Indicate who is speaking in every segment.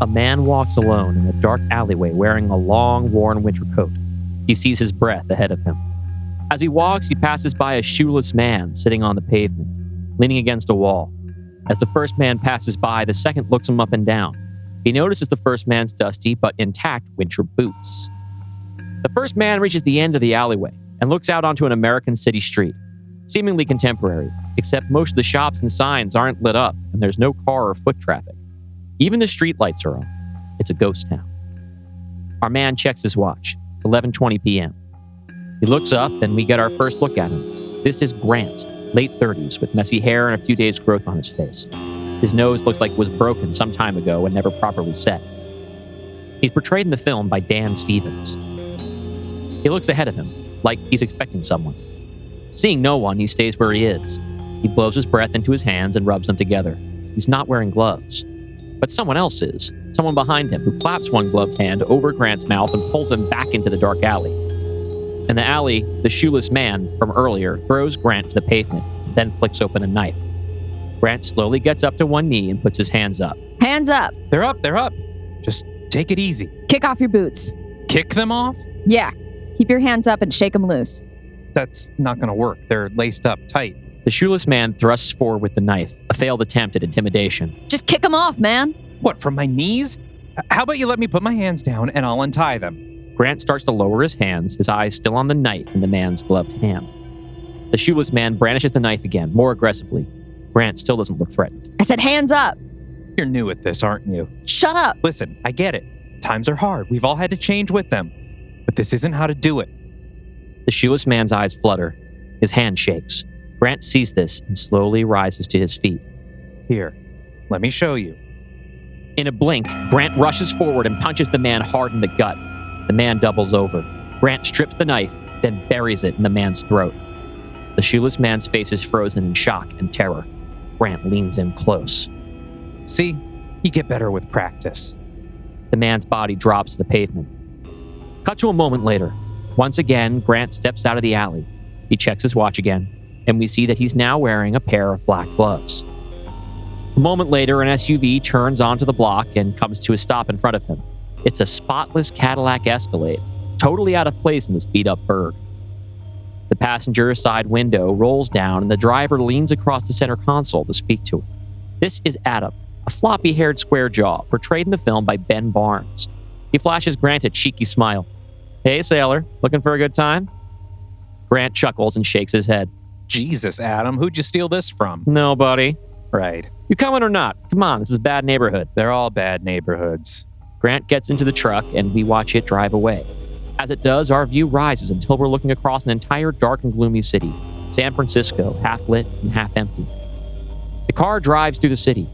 Speaker 1: A man walks alone in a dark alleyway wearing a long, worn winter coat. He sees his breath ahead of him. As he walks, he passes by a shoeless man sitting on the pavement, leaning against a wall. As the first man passes by, the second looks him up and down. He notices the first man's dusty but intact winter boots. The first man reaches the end of the alleyway and looks out onto an American city street, seemingly contemporary, except most of the shops and signs aren't lit up and there's no car or foot traffic. Even the streetlights are off. It's a ghost town. Our man checks his watch. It's 11:20 p.m. He looks up and we get our first look at him. This is Grant, late 30s, with messy hair and a few days' growth on his face. His nose looks like it was broken some time ago and never properly set. He's portrayed in the film by Dan Stevens. He looks ahead of him, like he's expecting someone. Seeing no one, he stays where he is. He blows his breath into his hands and rubs them together. He's not wearing gloves. But someone else is. Someone behind him who claps one gloved hand over Grant's mouth and pulls him back into the dark alley. In the alley, the shoeless man from earlier throws Grant to the pavement, then flicks open a knife. Grant slowly gets up to one knee and puts his hands up.
Speaker 2: Hands up.
Speaker 3: They're up. Just take it easy.
Speaker 2: Kick off your boots.
Speaker 3: Kick them off?
Speaker 2: Yeah. Keep your hands up and shake them loose.
Speaker 3: That's not going to work. They're laced up tight.
Speaker 1: The shoeless man thrusts forward with the knife, a failed attempt at intimidation.
Speaker 2: Just kick them off, man.
Speaker 3: What, from my knees? How about you let me put my hands down and I'll untie them?
Speaker 1: Grant starts to lower his hands, his eyes still on the knife in the man's gloved hand. The shoeless man brandishes the knife again, more aggressively. Grant still doesn't look threatened.
Speaker 2: I said hands up.
Speaker 3: You're new at this, aren't you?
Speaker 2: Shut up.
Speaker 3: Listen, I get it. Times are hard. We've all had to change with them. But this isn't how to do it.
Speaker 1: The shoeless man's eyes flutter. His hand shakes. Grant sees this and slowly rises to his feet.
Speaker 3: Here, let me show you.
Speaker 1: In a blink, Grant rushes forward and punches the man hard in the gut. The man doubles over. Grant strips the knife, then buries it in the man's throat. The shoeless man's face is frozen in shock and terror. Grant leans in close.
Speaker 3: See? You get better with practice.
Speaker 1: The man's body drops to the pavement. Cut to a moment later. Once again, Grant steps out of the alley. He checks his watch again, and we see that he's now wearing a pair of black gloves. A moment later, an SUV turns onto the block and comes to a stop in front of him. It's a spotless Cadillac Escalade, totally out of place in this beat-up burg. The passenger side window rolls down and the driver leans across the center console to speak to him. This is Adam, a floppy-haired square jaw, portrayed in the film by Ben Barnes. He flashes Grant a cheeky smile. Hey, sailor, looking for a good time? Grant chuckles and shakes his head.
Speaker 3: Jesus, Adam, who'd you steal this from?
Speaker 1: Nobody.
Speaker 3: Right.
Speaker 1: You coming or not? Come on, this is a bad neighborhood.
Speaker 3: They're all bad neighborhoods.
Speaker 1: Grant gets into the truck and we watch it drive away. As it does, our view rises until we're looking across an entire dark and gloomy city. San Francisco, half lit and half empty. The car drives through the city.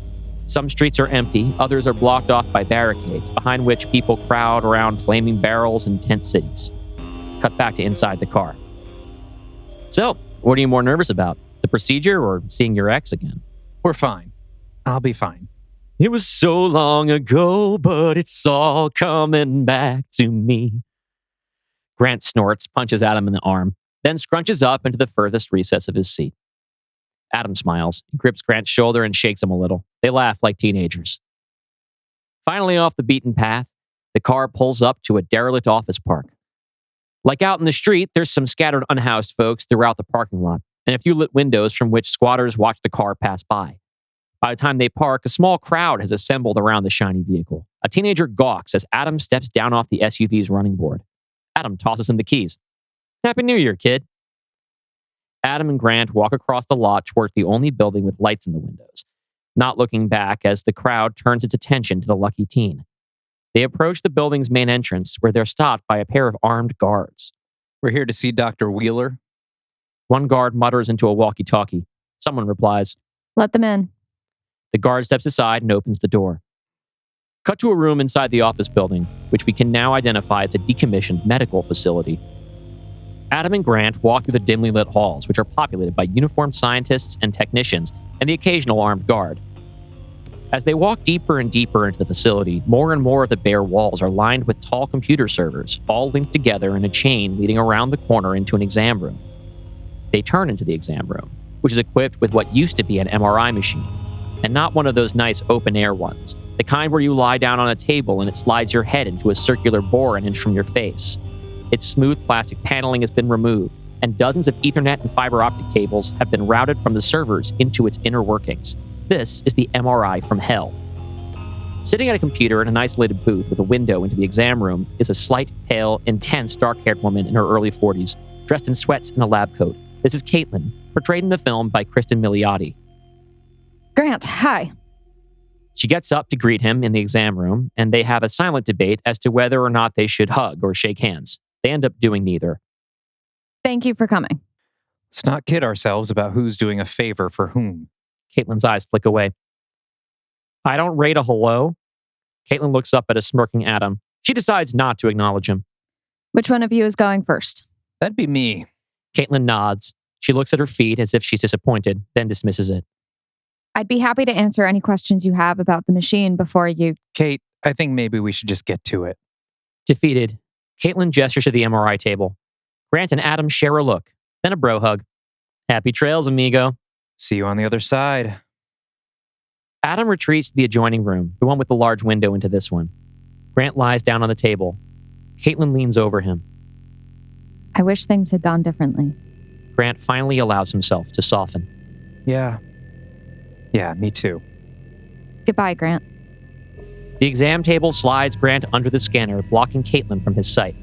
Speaker 1: Some streets are empty, others are blocked off by barricades, behind which people crowd around flaming barrels and tent cities. Cut back to inside the car. So, what are you more nervous about? The procedure or seeing your ex again?
Speaker 3: We're fine. I'll be fine.
Speaker 1: It was so long ago, but it's all coming back to me. Grant snorts, punches Adam in the arm, then scrunches up into the furthest recess of his seat. Adam smiles, grips Grant's shoulder and shakes him a little. They laugh like teenagers. Finally off the beaten path, the car pulls up to a derelict office park. Like out in the street, there's some scattered unhoused folks throughout the parking lot, and a few lit windows from which squatters watch the car pass by. By the time they park, a small crowd has assembled around the shiny vehicle. A teenager gawks as Adam steps down off the SUV's running board. Adam tosses him the keys. Happy New Year, kid. Adam and Grant walk across the lot towards the only building with lights in the windows, not looking back as the crowd turns its attention to the lucky teen. They approach the building's main entrance where they're stopped by a pair of armed guards.
Speaker 3: We're here to see Dr. Wheeler.
Speaker 1: One guard mutters into a walkie-talkie. Someone replies,
Speaker 2: Let them in.
Speaker 1: The guard steps aside and opens the door. Cut to a room inside the office building, which we can now identify as a decommissioned medical facility. Adam and Grant walk through the dimly lit halls, which are populated by uniformed scientists and technicians and the occasional armed guard. As they walk deeper and deeper into the facility, more and more of the bare walls are lined with tall computer servers, all linked together in a chain leading around the corner into an exam room. They turn into the exam room, which is equipped with what used to be an MRI machine, and not one of those nice open-air ones, The kind where you lie down on a table and it slides your head into a circular bore an inch from your face. Its smooth plastic paneling has been removed, and dozens of Ethernet and fiber optic cables have been routed from the servers into its inner workings. This is the MRI from hell. Sitting at a computer in an isolated booth with a window into the exam room is a slight, pale, intense, dark-haired woman in her early 40s, dressed in sweats and a lab coat. This is Caitlin, portrayed in the film by Kristen Milioti.
Speaker 2: Grant, hi.
Speaker 1: She gets up to greet him in the exam room, and they have a silent debate as to whether or not they should hug or shake hands. They end up doing neither.
Speaker 2: Thank you for coming.
Speaker 3: Let's not kid ourselves about who's doing a favor for whom.
Speaker 1: Caitlin's eyes flick away. I don't rate a hello. Caitlin looks up at a smirking Adam. She decides not to acknowledge him.
Speaker 2: Which one of you is going first?
Speaker 3: That'd be me.
Speaker 1: Caitlin nods. She looks at her feet as if she's disappointed, then dismisses it.
Speaker 2: I'd be happy to answer any questions you have about the machine before you...
Speaker 3: Kate, I think maybe we should just get to it.
Speaker 1: Defeated, Caitlin gestures to the MRI table. Grant and Adam share a look, then a bro hug. Happy trails, amigo.
Speaker 3: See you on the other side.
Speaker 1: Adam retreats to the adjoining room, the one with the large window into this one. Grant lies down on the table. Caitlin leans over him.
Speaker 2: I wish things had gone differently.
Speaker 1: Grant finally allows himself to soften.
Speaker 3: Yeah, me too.
Speaker 2: Goodbye, Grant.
Speaker 1: The exam table slides Grant under the scanner, blocking Caitlin from his sight.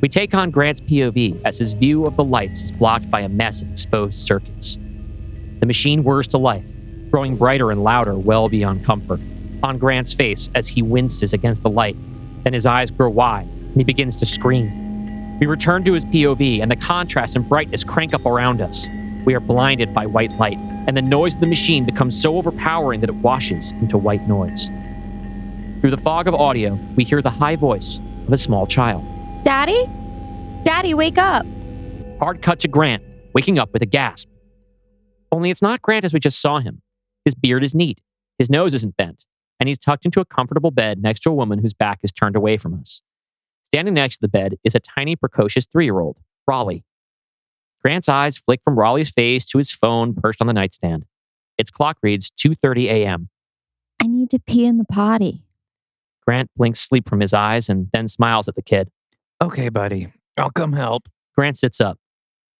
Speaker 1: We take on Grant's POV as his view of the lights is blocked by a mess of exposed circuits. The machine whirs to life, growing brighter and louder well beyond comfort. On Grant's face as he winces against the light, then his eyes grow wide and he begins to scream. We return to his POV and the contrast and brightness crank up around us. We are blinded by white light, and the noise of the machine becomes so overpowering that it washes into white noise. Through the fog of audio, we hear the high voice of a small child.
Speaker 2: Daddy? Daddy, wake up.
Speaker 1: Hard cut to Grant, waking up with a gasp. Only it's not Grant as we just saw him. His beard is neat, his nose isn't bent, and he's tucked into a comfortable bed next to a woman whose back is turned away from us. Standing next to the bed is a tiny, precocious 3-year-old, Raleigh. Grant's eyes flick from Raleigh's face to his phone perched on the nightstand. Its clock reads 2:30 a.m.
Speaker 2: I need to pee in the potty.
Speaker 1: Grant blinks sleep from his eyes and then smiles at the kid.
Speaker 3: Okay, buddy. I'll come help.
Speaker 1: Grant sits up.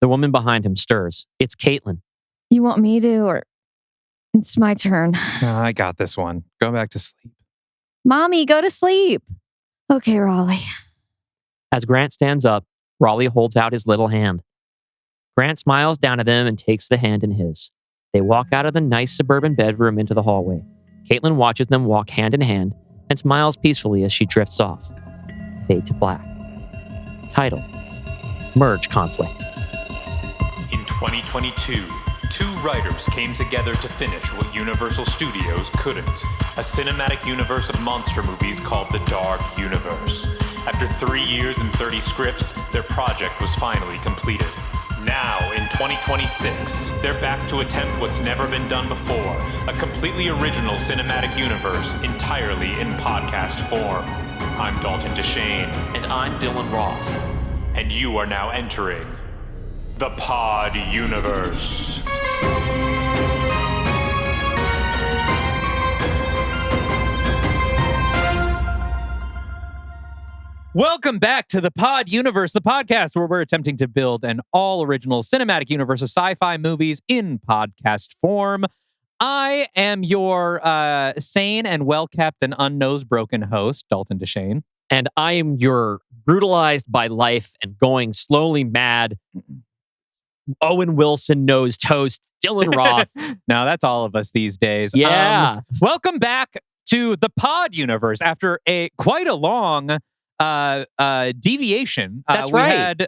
Speaker 1: The woman behind him stirs. It's Caitlin.
Speaker 2: You want me to, or... It's my turn.
Speaker 3: I got this one. Go back to sleep.
Speaker 2: Mommy, go to sleep. Okay, Raleigh.
Speaker 1: As Grant stands up, Raleigh holds out his little hand. Grant smiles down at them and takes the hand in his. They walk out of the nice suburban bedroom into the hallway. Caitlin watches them walk hand in hand and smiles peacefully as she drifts off. Fade to black. Title: Merge Conflict.
Speaker 4: In 2022, 2 writers came together to finish what Universal Studios couldn't. A cinematic universe of monster movies called the Dark Universe. After 3 years and 30 scripts, their project was finally completed. Now, in 2026, they're back to attempt what's never been done before, a completely original cinematic universe entirely in podcast form. I'm Dalton Deschain.
Speaker 1: And I'm Dylan Roth.
Speaker 4: And you are now entering the Pod Universe.
Speaker 3: Welcome back to the Pod Universe, the podcast where we're attempting to build an all-original cinematic universe of sci-fi movies in podcast form. I am your sane and well-kept and unnose-broken host, Dalton Deschain.
Speaker 1: And I am your brutalized by life and going slowly mad, Owen Wilson nose toast, Dylan Roth.
Speaker 3: Now, that's all of us these days.
Speaker 1: Yeah.
Speaker 3: Welcome back to the Pod Universe after quite a long deviation.
Speaker 1: That's right.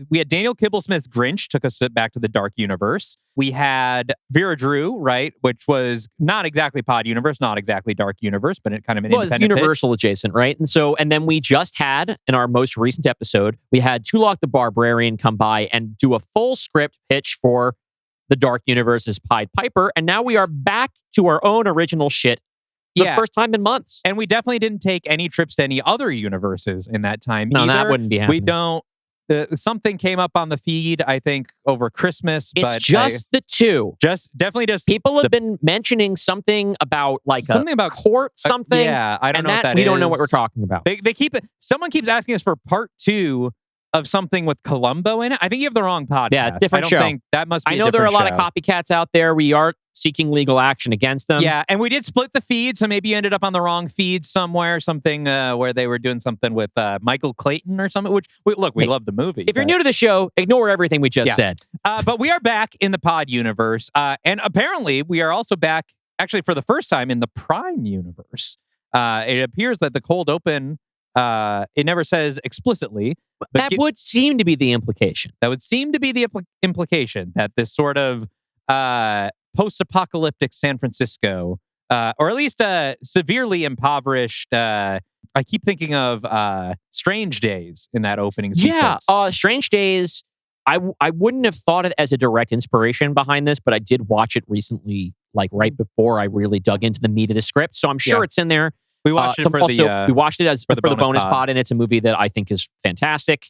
Speaker 3: We had Daniel Kibblesmith's Grinch took us back to the Dark Universe. We had Vera Drew, right, which was not exactly Pod Universe, not exactly Dark Universe, but it kind of an independent
Speaker 1: it's Universal adjacent, right? And then we just had, in our most recent episode, we had Tulok the Barbarian come by and do a full script pitch for the Dark Universe's Pied Piper, and now we are back to our own original shit for the first time in months.
Speaker 3: And we definitely didn't take any trips to any other universes in that time
Speaker 1: No,
Speaker 3: either.
Speaker 1: that wouldn't be happening.
Speaker 3: We don't something came up on the feed, I think, over Christmas.
Speaker 1: It's
Speaker 3: but
Speaker 1: just the two.
Speaker 3: Definitely just
Speaker 1: people have been mentioning something about
Speaker 3: something about
Speaker 1: court something.
Speaker 3: Yeah, I don't know what that
Speaker 1: we
Speaker 3: is.
Speaker 1: don't know what we're talking about.
Speaker 3: They keep it. Someone keeps asking us for part 2 of something with Columbo in it. I think you have the wrong podcast.
Speaker 1: Yeah, it's a different
Speaker 3: I
Speaker 1: show.
Speaker 3: don't think that must be
Speaker 1: I know there are a lot of
Speaker 3: show.
Speaker 1: copycats out there. We are seeking legal action against them.
Speaker 3: Yeah, and we did split the feed, so maybe you ended up on the wrong feed somewhere, something where they were doing something with Michael Clayton or something, which, we love the movie.
Speaker 1: If you're new to the show, ignore everything we just said.
Speaker 3: But we are back in the pod universe, and apparently we are also back, actually for the first time, in the Prime universe. It appears that the cold open, it never says explicitly. But
Speaker 1: that would seem to be the implication.
Speaker 3: That would seem to be the implication that this sort of post-apocalyptic San Francisco, or at least severely impoverished. I keep thinking of Strange Days in that opening sequence.
Speaker 1: Yeah, Strange Days. I wouldn't have thought it as a direct inspiration behind this, but I did watch it recently, like right before I really dug into the meat of the script. So I'm sure it's in there.
Speaker 3: We watched it for
Speaker 1: we watched it as for the bonus
Speaker 3: pod.
Speaker 1: pod, and it's a movie that I think is fantastic.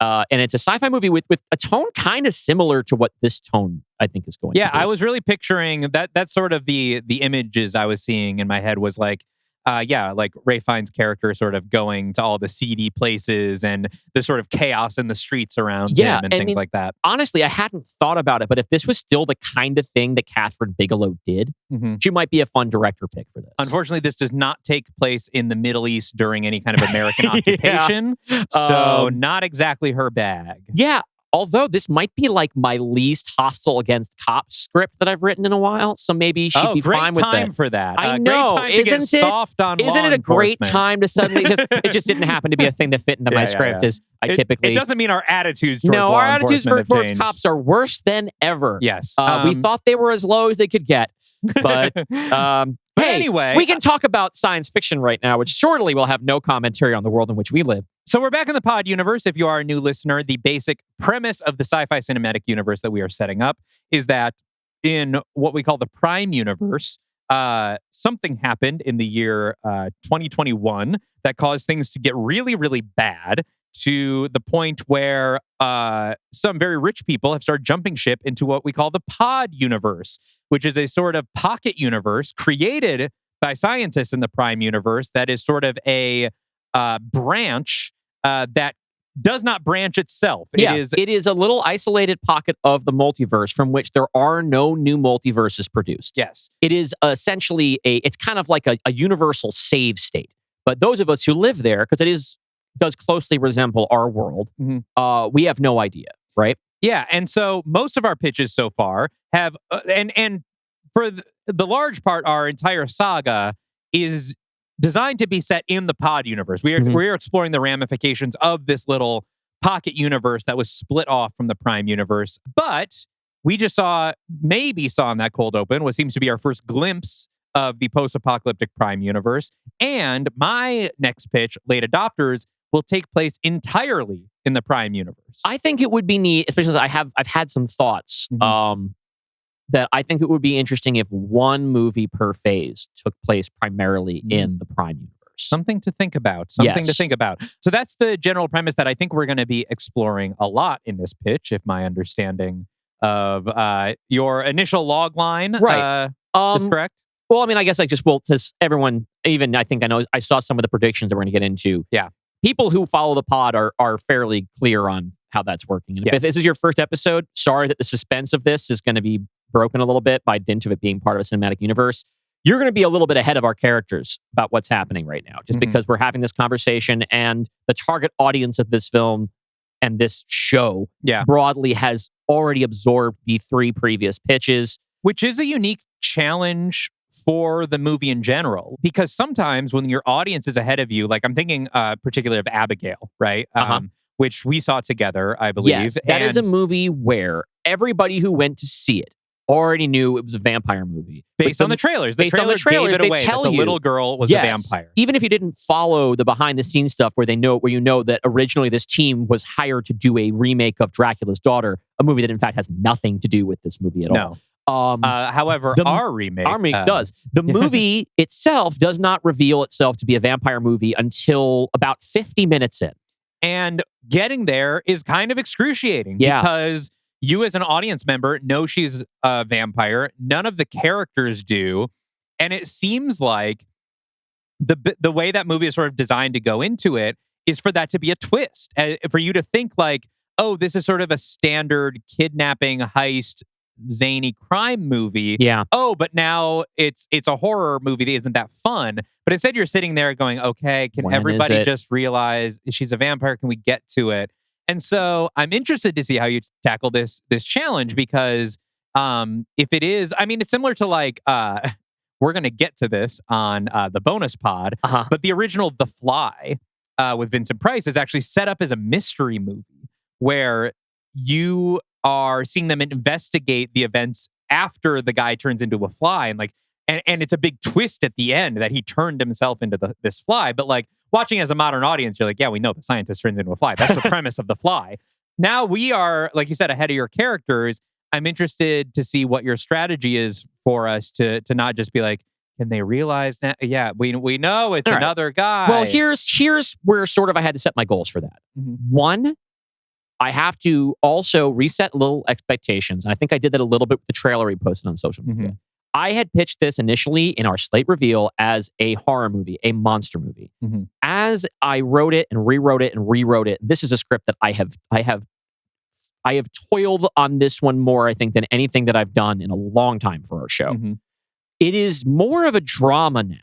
Speaker 1: And it's a sci-fi movie with a tone kind of similar to what this tone I think is going to be.
Speaker 3: I was really picturing that. That's sort of the images I was seeing in my head was like, like Ray Fiennes' character sort of going to all the seedy places and the sort of chaos in the streets around him and things like that.
Speaker 1: Honestly, I hadn't thought about it, but if this was still the kind of thing that Catherine Bigelow did, she might be a fun director pick for this.
Speaker 3: Unfortunately, this does not take place in the Middle East during any kind of American occupation, so not exactly her bag.
Speaker 1: Yeah. Although this might be like my least hostile against cops script that I've written in a while, so maybe she'd be fine with that.
Speaker 3: Great time for that.
Speaker 1: I know,
Speaker 3: great time to get soft on
Speaker 1: isn't it a great time to suddenly it just didn't happen to be a thing that fit into my script? As I typically,
Speaker 3: it doesn't mean our attitudes towards
Speaker 1: our attitudes towards
Speaker 3: changed.
Speaker 1: cops are worse than ever.
Speaker 3: Yes,
Speaker 1: we thought they were as low as they could get, but. Hey,
Speaker 3: anyway,
Speaker 1: we can talk about science fiction right now, which surely will have no commentary on the world in which we live.
Speaker 3: So we're back in the pod universe. If you are a new listener, the basic premise of the sci-fi cinematic universe that we are setting up is that in what we call the Prime universe, something happened in the year 2021 that caused things to get really, really bad to the point where some very rich people have started jumping ship into what we call the pod universe, which is a sort of pocket universe created by scientists in the Prime universe that is sort of a branch that does not branch itself.
Speaker 1: It is a little isolated pocket of the multiverse from which there are no new multiverses produced.
Speaker 3: Yes.
Speaker 1: It is essentially it's kind of like a universal save state. But those of us who live there, because does closely resemble our world, we have no idea, right?
Speaker 3: Yeah, and so most of our pitches so far have, and for the large part, our entire saga is designed to be set in the pod universe. We're exploring the ramifications of this little pocket universe that was split off from the Prime universe. But we just maybe saw in that cold open what seems to be our first glimpse of the post-apocalyptic Prime universe. And my next pitch, Late Adopters, will take place entirely in the Prime universe.
Speaker 1: I think it would be neat, especially as I've had some thoughts that I think it would be interesting if one movie per phase took place primarily in the Prime universe.
Speaker 3: Something to think about. So that's the general premise that I think we're going to be exploring a lot in this pitch, if my understanding of your initial log line is correct.
Speaker 1: Well, I mean, I guess since everyone, even I saw some of the predictions that we're going to get into.
Speaker 3: Yeah.
Speaker 1: People who follow the pod are fairly clear on how that's working. And if this is your first episode, sorry that the suspense of this is going to be broken a little bit by dint of it being part of a cinematic universe. You're going to be a little bit ahead of our characters about what's happening right now, just because we're having this conversation and the target audience of this film and this show broadly has already absorbed the 3 previous pitches.
Speaker 3: Which is a unique challenge for the movie in general, because sometimes when your audience is ahead of you, like I'm thinking particularly of Abigail, right? Which we saw together, I believe.
Speaker 1: Yes, that is a movie where everybody who went to see it already knew it was a vampire movie.
Speaker 3: Based on the trailers. The trailers gave it away that the little girl was a vampire.
Speaker 1: Even if you didn't follow the behind-the-scenes stuff where you know that originally this team was hired to do a remake of Dracula's Daughter, a movie that in fact has nothing to do with this movie at all.
Speaker 3: However, our remake
Speaker 1: does. The movie itself does not reveal itself to be a vampire movie until about 50 minutes in.
Speaker 3: And getting there is kind of excruciating because you as an audience member know she's a vampire. None of the characters do. And it seems like the way that movie is sort of designed to go into it is for that to be a twist. For you to think like, oh, this is sort of a standard kidnapping, heist, zany crime movie.
Speaker 1: Yeah.
Speaker 3: Oh, but now it's a horror movie that isn't that fun. But instead you're sitting there going, okay, can
Speaker 1: When
Speaker 3: everybody
Speaker 1: is it?
Speaker 3: just realize she's a vampire? Can we get to it? And so I'm interested to see how you tackle this challenge because if it is, I mean, it's similar to like we're going to get to this on the bonus pod, but the original The Fly with Vincent Price is actually set up as a mystery movie where you are seeing them investigate the events after the guy turns into a fly, and like, and it's a big twist at the end that he turned himself into this fly. But like watching as a modern audience, you're like, yeah, we know the scientist turns into a fly. That's the premise of The Fly. Now we are, like you said, ahead of your characters. I'm interested to see what your strategy is for us to not just be like, can they realize now? Yeah, we know it's another guy.
Speaker 1: Well, here's where sort of I had to set my goals for that. One, I have to also reset little expectations. And I think I did that a little bit with the trailer we posted on social media. I had pitched this initially in our slate reveal as a horror movie, a monster movie. As I wrote it and rewrote it and rewrote it, this is a script that I have toiled on this one more, I think, than anything that I've done in a long time for our show. It is more of a drama now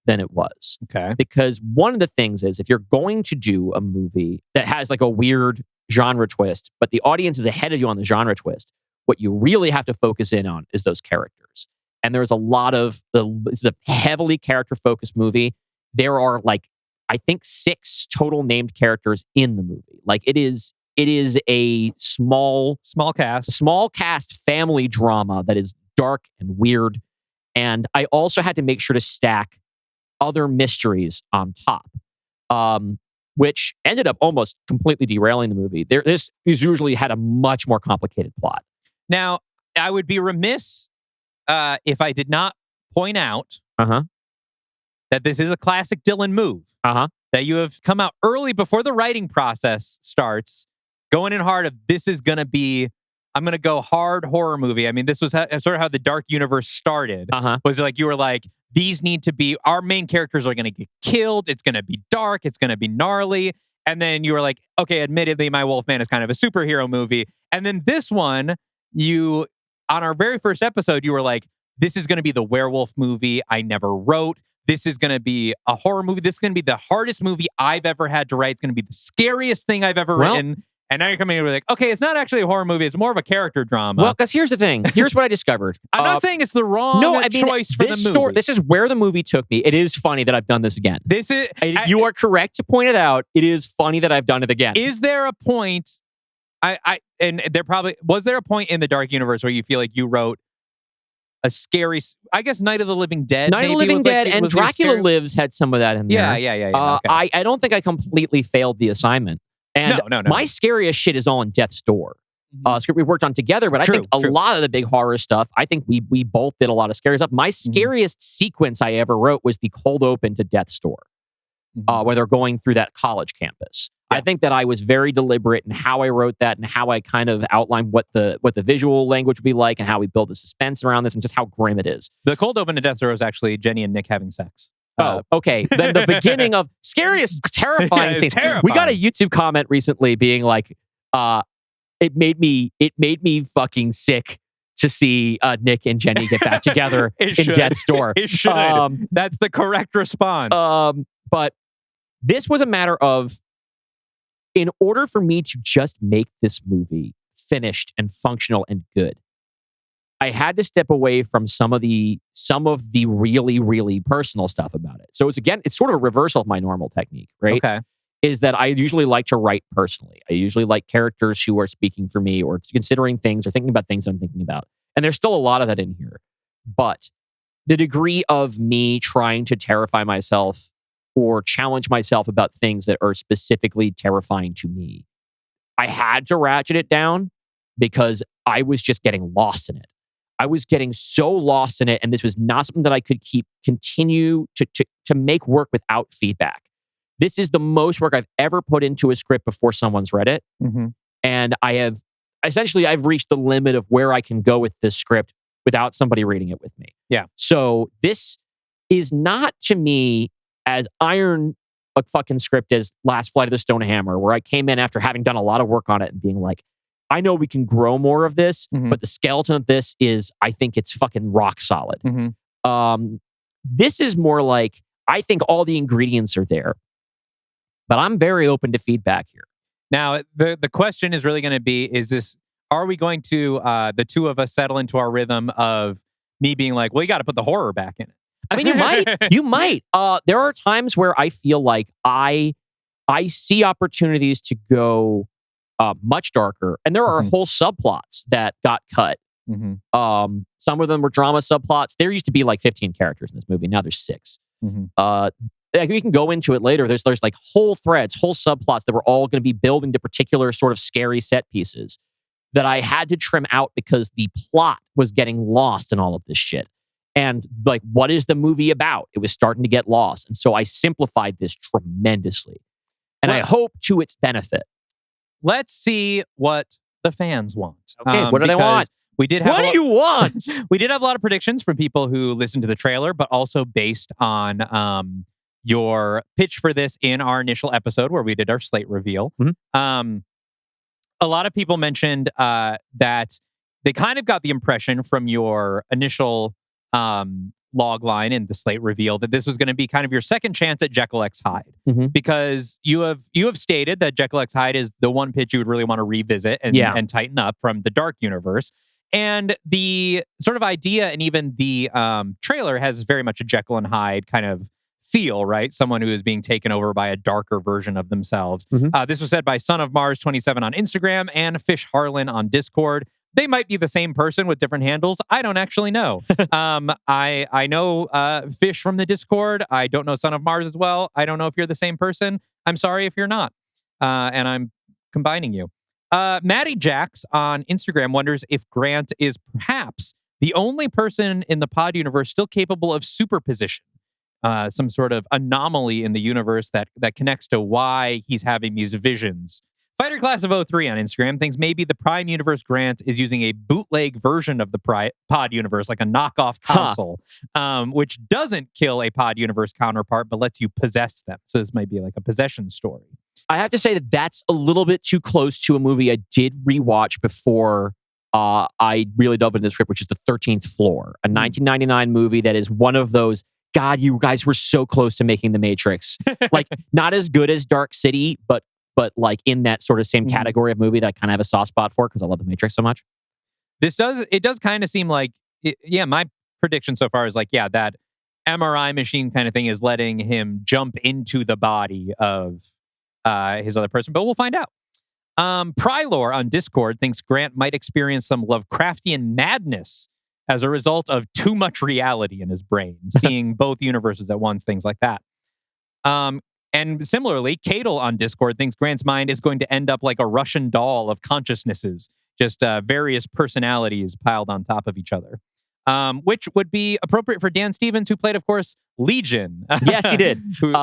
Speaker 1: than it was.
Speaker 3: Okay.
Speaker 1: Because one of the things is if you're going to do a movie that has like a weird genre twist, but the audience is ahead of you on the genre twist, what you really have to focus in on is those characters. And there's a lot of, this is a heavily character-focused movie. There are like, I think 6 total named characters in the movie. Like it is a small cast family drama that is dark and weird. And I also had to make sure to stack other mysteries on top, which ended up almost completely derailing the movie. This usually had a much more complicated plot.
Speaker 3: Now, I would be remiss if I did not point out that this is a classic Dylan move. That you have come out early before the writing process starts, going in hard of this is going to be, I'm going to go hard horror movie. I mean, this was sort of how the Dark Universe started. Was like, you were like, these need to be, our main characters are going to get killed. It's going to be dark. It's going to be gnarly. And then you were like, okay, admittedly, My Wolfman is kind of a superhero movie. And then this one, on our very first episode, you were like, this is going to be the werewolf movie I never wrote. This is going to be a horror movie. This is going to be the hardest movie I've ever had to write. It's going to be the scariest thing I've ever written. And now you're coming in with like, okay, it's not actually a horror movie. It's more of a character drama.
Speaker 1: Well, because here's the thing. Here's what I discovered.
Speaker 3: I'm not saying it's the wrong choice for the movie.
Speaker 1: This is where the movie took me. It is funny that I've done this again. You are correct to point it out. It is funny that I've done it again.
Speaker 3: Is there a point, was there a point in the Dark Universe where you feel like you wrote a scary, I guess Night of the Living Dead?
Speaker 1: Night of the Living Dead and Dracula Lives had some of that in there.
Speaker 3: Yeah. Okay.
Speaker 1: I don't think I completely failed the assignment. And
Speaker 3: no.
Speaker 1: My scariest shit is all in Death's Door. Script we worked on together, but I think a lot of the big horror stuff, I think we both did a lot of scary stuff. My scariest sequence I ever wrote was the cold open to Death's Door, where they're going through that college campus. I think that I was very deliberate in how I wrote that and how I kind of outlined what the visual language would be like and how we build the suspense around this and just how grim it is.
Speaker 3: The cold open to Death's Door is actually Jenny and Nick having sex.
Speaker 1: Okay. Then the beginning of scariest, terrifying scenes.
Speaker 3: Terrifying.
Speaker 1: We got a YouTube comment recently being like, it made me fucking sick to see Nick and Jenny get back together in Death's Door.
Speaker 3: It should. That's the correct response.
Speaker 1: But this was a matter of, in order for me to just make this movie finished and functional and good, I had to step away from some of the really, really personal stuff about it. So it's sort of a reversal of my normal technique, right?
Speaker 3: Okay.
Speaker 1: Is that I usually like to write personally. I usually like characters who are speaking for me or considering things or thinking about things I'm thinking about. And there's still a lot of that in here. But the degree of me trying to terrify myself or challenge myself about things that are specifically terrifying to me, I had to ratchet it down because I was just getting lost in it. I was getting so lost in it, and this was not something that I could continue to make work without feedback. this is the most work I've ever put into a script before someone's read it.
Speaker 3: Mm-hmm.
Speaker 1: And I've reached the limit of where I can go with this script without somebody reading it with me.
Speaker 3: Yeah.
Speaker 1: So this is not to me as iron a fucking script as Last Flight of the Stonehammer, where I came in after having done a lot of work on it and being like, I know we can grow more of this, but the skeleton of this is, I think it's fucking rock solid. This is more like, I think all the ingredients are there, but I'm very open to feedback here.
Speaker 3: Now, the question is really going to be, are we going to, the two of us settle into our rhythm of me being like, well, you got to put the horror back in it?
Speaker 1: I mean, you might. There are times where I feel like I see opportunities to go much darker, and there are whole subplots that got cut. Some of them were drama subplots. There used to be like 15 characters in this movie. Now there's 6. We can go into it later. There's like whole threads, whole subplots that were all going to be building to particular sort of scary set pieces that I had to trim out because the plot was getting lost in all of this shit. And like, what is the movie about? It was starting to get lost. And so I simplified this tremendously. And I hope to its benefit.
Speaker 3: Let's see what the fans want.
Speaker 1: Okay, what do they want?
Speaker 3: We did have
Speaker 1: what do you want?
Speaker 3: We did have a lot of predictions from people who listened to the trailer, but also based on your pitch for this in our initial episode where we did our slate reveal. A lot of people mentioned that they kind of got the impression from your initial log line in the slate reveal that this was going to be kind of your second chance at Jekyll X Hyde, because you have stated that Jekyll X Hyde is the one pitch you would really want to revisit and tighten up from the Dark Universe. And the sort of idea and even the trailer has very much a Jekyll and Hyde kind of feel, right? Someone who is being taken over by a darker version of themselves. This was said by Son of Mars 27 on Instagram and Fish Harlan on Discord. They might be the same person with different handles. I don't actually know. I know Fish from the Discord. I don't know Son of Mars as well. I don't know if you're the same person. I'm sorry if you're not. And I'm combining you. Maddie Jax on Instagram wonders if Grant is perhaps the only person in the pod universe still capable of superposition. Some sort of anomaly in the universe that connects to why he's having these visions. Fighter Class of 03 on Instagram thinks maybe the Prime Universe Grant is using a bootleg version of the Pod Universe, like a knockoff console, which doesn't kill a Pod Universe counterpart, but lets you possess them. So this might be like a possession story.
Speaker 1: I have to say that that's a little bit too close to a movie I did rewatch before I really dove into the script, which is The 13th Floor, a 1999 movie that is one of those, God, you guys were so close to making The Matrix. Like, not as good as Dark City, but like in that sort of same category of movie that I kind of have a soft spot for because I love The Matrix so much.
Speaker 3: It does kind of seem like, my prediction so far is like, that MRI machine kind of thing is letting him jump into the body of his other person, but we'll find out. Prylor on Discord thinks Grant might experience some Lovecraftian madness as a result of too much reality in his brain, seeing both universes at once, things like that. And similarly, Cadel on Discord thinks Grant's mind is going to end up like a Russian doll of consciousnesses, just various personalities piled on top of each other, which would be appropriate for Dan Stevens, who played, of course, Legion.
Speaker 1: Yes, he did.
Speaker 3: Who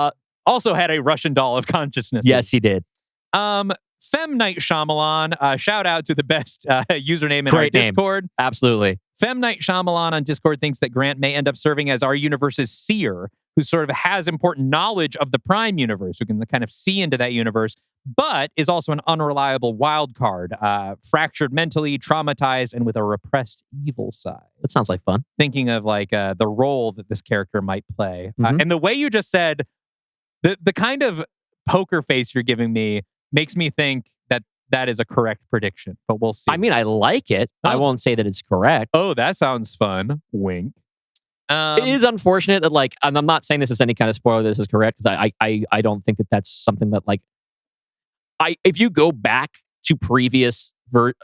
Speaker 3: also had a Russian doll of consciousness.
Speaker 1: Yes, he did.
Speaker 3: Fem Night Shyamalan, shout out to the best username in
Speaker 1: Great
Speaker 3: our
Speaker 1: name.
Speaker 3: Discord.
Speaker 1: Absolutely.
Speaker 3: Fem Night Shyamalan on Discord thinks that Grant may end up serving as our universe's seer, who sort of has important knowledge of the Prime universe, who can kind of see into that universe, but is also an unreliable wild card, fractured mentally, traumatized, and with a repressed evil side.
Speaker 1: That sounds like fun.
Speaker 3: Thinking of like the role that this character might play. And the way you just said, the kind of poker face you're giving me makes me think that is a correct prediction, but we'll see.
Speaker 1: I mean, I like it.
Speaker 3: Oh.
Speaker 1: I won't say that it's correct.
Speaker 3: Oh, that sounds fun. Wink.
Speaker 1: It is unfortunate that, like, I'm not saying this is any kind of spoiler. This is correct because I don't think that that's something that, like, if you go back to previous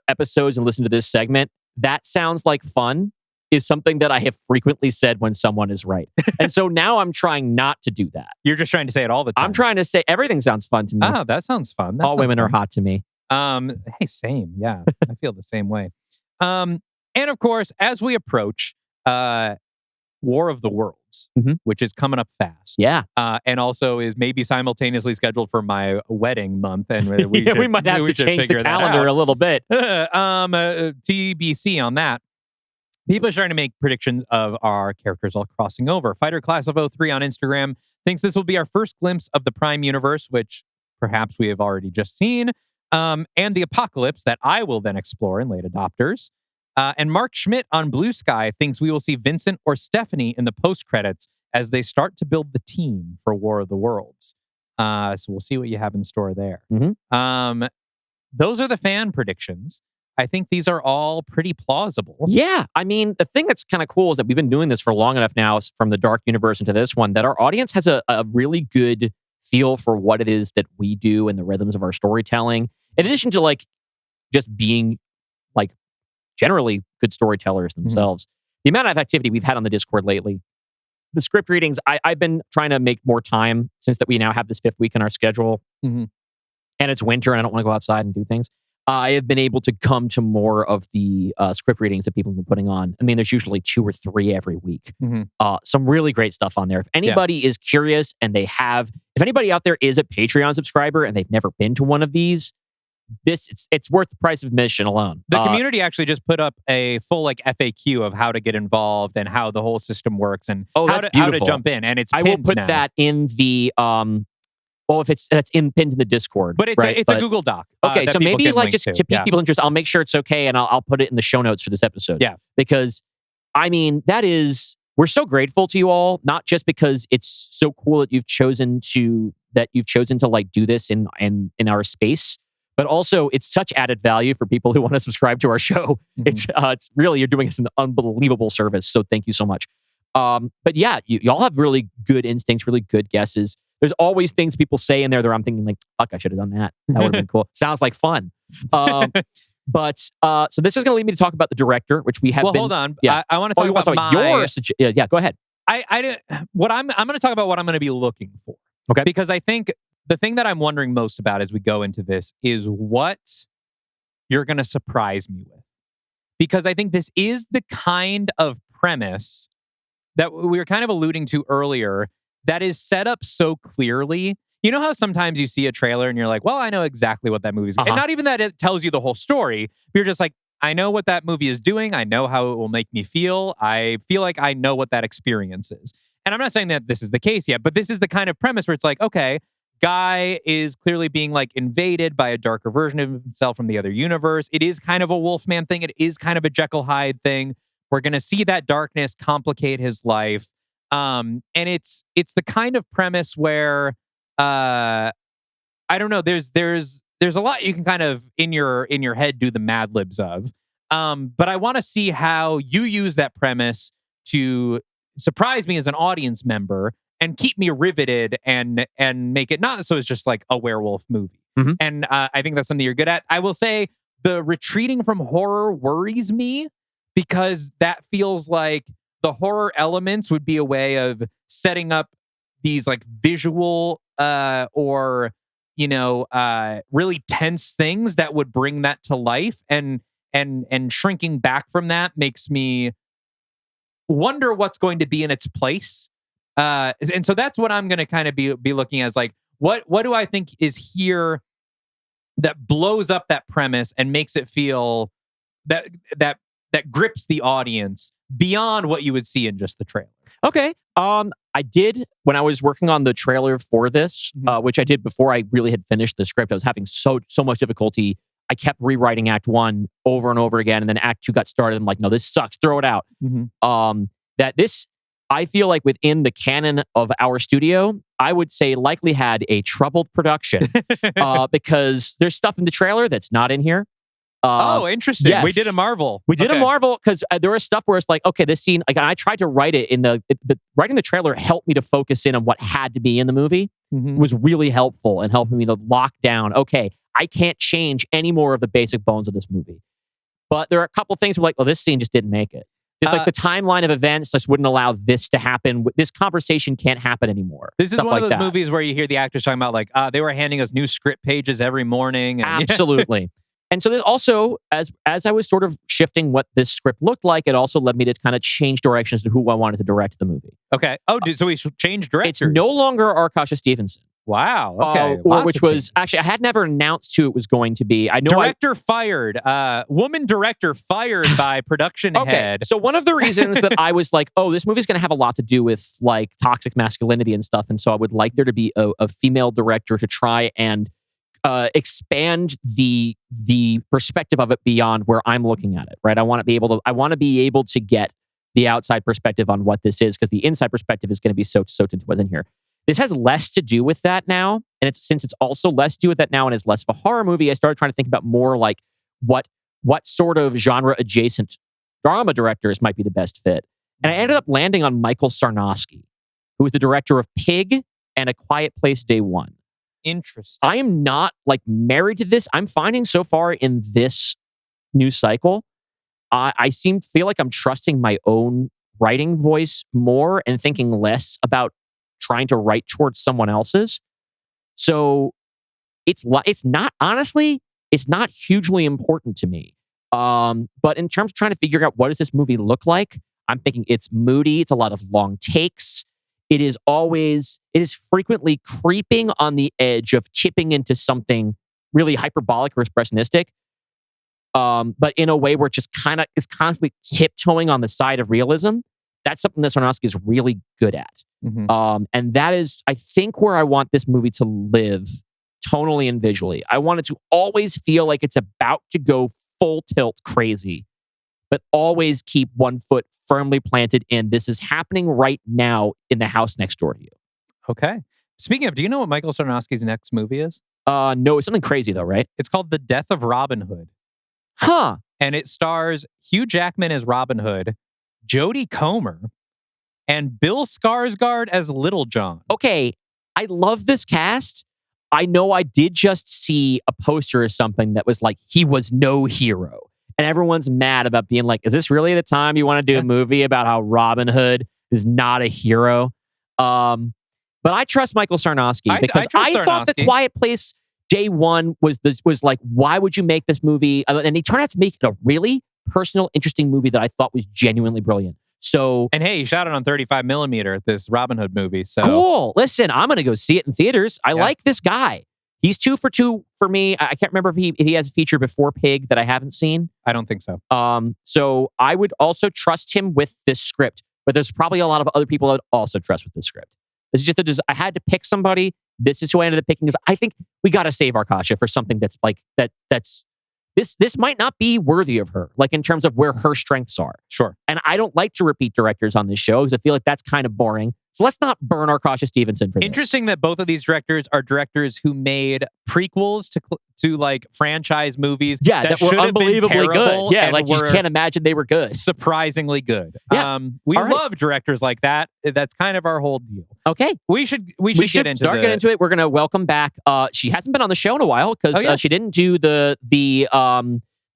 Speaker 1: episodes and listen to this segment, that sounds like fun is something that I have frequently said when someone is right. And so now I'm trying not to do that.
Speaker 3: You're just trying to say it all the time.
Speaker 1: I'm trying to say everything sounds fun to me.
Speaker 3: Oh, that sounds fun.
Speaker 1: All women are hot to me.
Speaker 3: Hey, same. Yeah, I feel the same way. And of course, as we approach War of the Worlds, Worlds,
Speaker 1: Mhm.
Speaker 3: which is coming up fast.
Speaker 1: Yeah.
Speaker 3: And also is maybe simultaneously scheduled for my wedding month. And we,
Speaker 1: Yeah,
Speaker 3: should,
Speaker 1: we might have to
Speaker 3: should
Speaker 1: change the
Speaker 3: figure that
Speaker 1: calendar
Speaker 3: out.
Speaker 1: a little bit.
Speaker 3: TBC on that. People are starting to make predictions of our characters all crossing over. Fighter Class of 03 on Instagram thinks this will be our first glimpse of the Prime Universe, which perhaps we have already just seen, and the Apocalypse that I will then explore in Late Adopters. And Mark Schmidt on Blue Sky thinks we will see Vincent or Stephanie in the post-credits as they start to build the team for War of the Worlds. So we'll see what you have in store there.
Speaker 1: Mhm.
Speaker 3: Those are the fan predictions. I think these are all pretty plausible.
Speaker 1: Yeah. I mean, the thing that's kind of cool is that we've been doing this for long enough now, from the Dark Universe into this one, that our audience has a really good feel for what it is that we do and the rhythms of our storytelling. In addition to like just being like generally good storytellers themselves. The amount of activity we've had on the Discord lately, the script readings, I've been trying to make more time since that we now have this 5th week in our schedule. And it's winter and I don't want to go outside and do things. I have been able to come to more of the script readings that people have been putting on. I mean, there's usually 2 or 3 every week. Some really great stuff on there. If anybody is curious and if anybody out there is a Patreon subscriber and they've never been to one of these, it's worth the price of admission alone.
Speaker 3: The community actually just put up a full like FAQ of how to get involved and how the whole system works and how to jump in. And it's
Speaker 1: I will put that in the well, if that's pinned in the Discord,
Speaker 3: but it's
Speaker 1: right?
Speaker 3: a Google Doc.
Speaker 1: Okay, so maybe like just to pique people's interest, I'll make sure it's okay, and I'll put it in the show notes for this episode.
Speaker 3: Yeah,
Speaker 1: because I mean we're so grateful to you all, not just because it's so cool that you've chosen to like do this in our space, but also it's such added value for people who want to subscribe to our show. It's really, you're doing us an unbelievable service. So thank you so much. But yeah, y'all have really good instincts, really good guesses. There's always things people say in there that I'm thinking like, fuck, I should have done that. That would have been cool. Sounds like fun. But so this is going to lead me to talk about the director, which we have been...
Speaker 3: hold on.
Speaker 1: Yeah.
Speaker 3: I want to talk about yours.
Speaker 1: Yeah, go ahead.
Speaker 3: I'm going to talk about what I'm going to be looking for.
Speaker 1: Okay.
Speaker 3: Because I think the thing that I'm wondering most about as we go into this is what you're going to surprise me with. Because I think this is the kind of premise that we were kind of alluding to earlier that is set up so clearly. You know how sometimes you see a trailer and you're like, well, I know exactly what that movie's and not even that it tells you the whole story, but you're just like, I know what that movie is doing. I know how it will make me feel. I feel like I know what that experience is. And I'm not saying that this is the case yet, but this is the kind of premise where it's like, okay, guy is clearly being like invaded by a darker version of himself from the other universe. It is kind of a Wolfman thing. It is kind of a Jekyll Hyde thing. We're going to see that darkness complicate his life. And it's the kind of premise where I don't know. There's a lot you can kind of in your head do the Mad Libs of. But I want to see how you use that premise to surprise me as an audience member and keep me riveted and make it not so it's just like a werewolf movie. And I think that's something you're good at. I will say the retreating from horror worries me because that feels like the horror elements would be a way of setting up these like visual or really tense things that would bring that to life, and shrinking back from that makes me wonder what's going to be in its place. And so that's what I'm going to kind of be looking at, is like what do I think is here that blows up that premise and makes it feel that grips the audience beyond what you would see in just the trailer.
Speaker 1: Okay. I did, when I was working on the trailer for this, which I did before I really had finished the script, I was having so much difficulty. I kept rewriting Act 1 over and over again, and then Act 2 got started. I'm like, no, this sucks. Throw it out. That this, I feel like within the canon of our studio, I would say likely had a troubled production because there's stuff in the trailer that's not in here.
Speaker 3: Interesting.
Speaker 1: Yes.
Speaker 3: We did a Marvel.
Speaker 1: We did a Marvel because there was stuff where it's like, okay, this scene, like, I tried to write it in writing the trailer helped me to focus in on what had to be in the movie. It was really helpful and helping me to lock down, okay, I can't change any more of the basic bones of this movie. But there are a couple things where like, oh, this scene just didn't make it. Just like the timeline of events just wouldn't allow this to happen. This conversation can't happen anymore.
Speaker 3: This is
Speaker 1: stuff
Speaker 3: one
Speaker 1: like
Speaker 3: of those
Speaker 1: that.
Speaker 3: movies where you hear the actors talking about like, they were handing us new script pages every morning. And,
Speaker 1: Absolutely. And so there's also, as I was sort of shifting what this script looked like, it also led me to kind of change directions to who I wanted to direct the movie.
Speaker 3: Okay. Oh, so we changed directors.
Speaker 1: It's no longer Arkasha Stevenson.
Speaker 3: Wow. Okay.
Speaker 1: Which was actually, I had never announced who it was going to be. I know
Speaker 3: director fired. Woman director fired by production head.
Speaker 1: So one of the reasons that I was like, oh, this movie's going to have a lot to do with like toxic masculinity and stuff, and so I would like there to be a female director to try and expand the perspective of it beyond where I'm looking at it. Right? I want to be able to get the outside perspective on what this is, because the inside perspective is going to be soaked into what's in here. This has less to do with that now. And since it's also less to do with that now and is less of a horror movie, I started trying to think about more like what sort of genre adjacent drama directors might be the best fit. And I ended up landing on Michael Sarnowski, who is the director of Pig and A Quiet Place Day One.
Speaker 3: Interesting.
Speaker 1: I am not like married to this. I'm finding so far in this new cycle, I feel like I'm trusting my own writing voice more and thinking less about trying to write towards someone else's. So it's not hugely important to me. But in terms of trying to figure out what does this movie look like, I'm thinking it's moody. It's a lot of long takes. It is frequently creeping on the edge of tipping into something really hyperbolic or expressionistic. But in a way where it just kind of is constantly tiptoeing on the side of realism. That's something that Sarnowski is really good at.
Speaker 3: Mm-hmm.
Speaker 1: And that is, I think, where I want this movie to live tonally and visually. I want it to always feel like it's about to go full tilt crazy, but always keep one foot firmly planted in this is happening right now in the house next door to you.
Speaker 3: Okay. Speaking of, do you know what Michael Sarnowski's next movie is?
Speaker 1: No, it's something crazy though, right?
Speaker 3: It's called The Death of Robin Hood.
Speaker 1: Huh.
Speaker 3: And it stars Hugh Jackman as Robin Hood, Jodie Comer, and Bill Skarsgård as Little John.
Speaker 1: Okay, I love this cast. I know I did just see a poster or something that was like, he was no hero. And everyone's mad about being like, is this really the time you want to do a movie about how Robin Hood is not a hero? But I trust Michael Sarnowski because I thought The Quiet Place Day One was like, why would you make this movie? And he turned out to make it a really personal, interesting movie that I thought was genuinely brilliant. So,
Speaker 3: and hey, he shot it on 35mm, this Robin Hood movie. So
Speaker 1: cool. Listen, I'm going to go see it in theaters. I like this guy. He's 2 for 2 for me. I can't remember if he has a feature before Pig that I haven't seen.
Speaker 3: I don't think so.
Speaker 1: So I would also trust him with this script, but there's probably a lot of other people I would also trust with this script. It's just I had to pick somebody. This is who I ended up picking because I think we got to save Arkasha for something that's like that's this might not be worthy of her, like in terms of where her strengths are.
Speaker 3: Sure.
Speaker 1: And I don't like to repeat directors on this show because I feel like that's kind of boring. So let's not burn Arkasha Stevenson for this.
Speaker 3: Interesting that both of these directors are directors who made prequels to like franchise movies.
Speaker 1: Yeah, that were unbelievably good. Yeah, like you just can't imagine they were good.
Speaker 3: Surprisingly good.
Speaker 1: Yeah.
Speaker 3: We love directors like that. That's kind of our whole deal.
Speaker 1: Okay.
Speaker 3: We should get into
Speaker 1: it. We're going to welcome back. She hasn't been on the show in a while because she didn't do the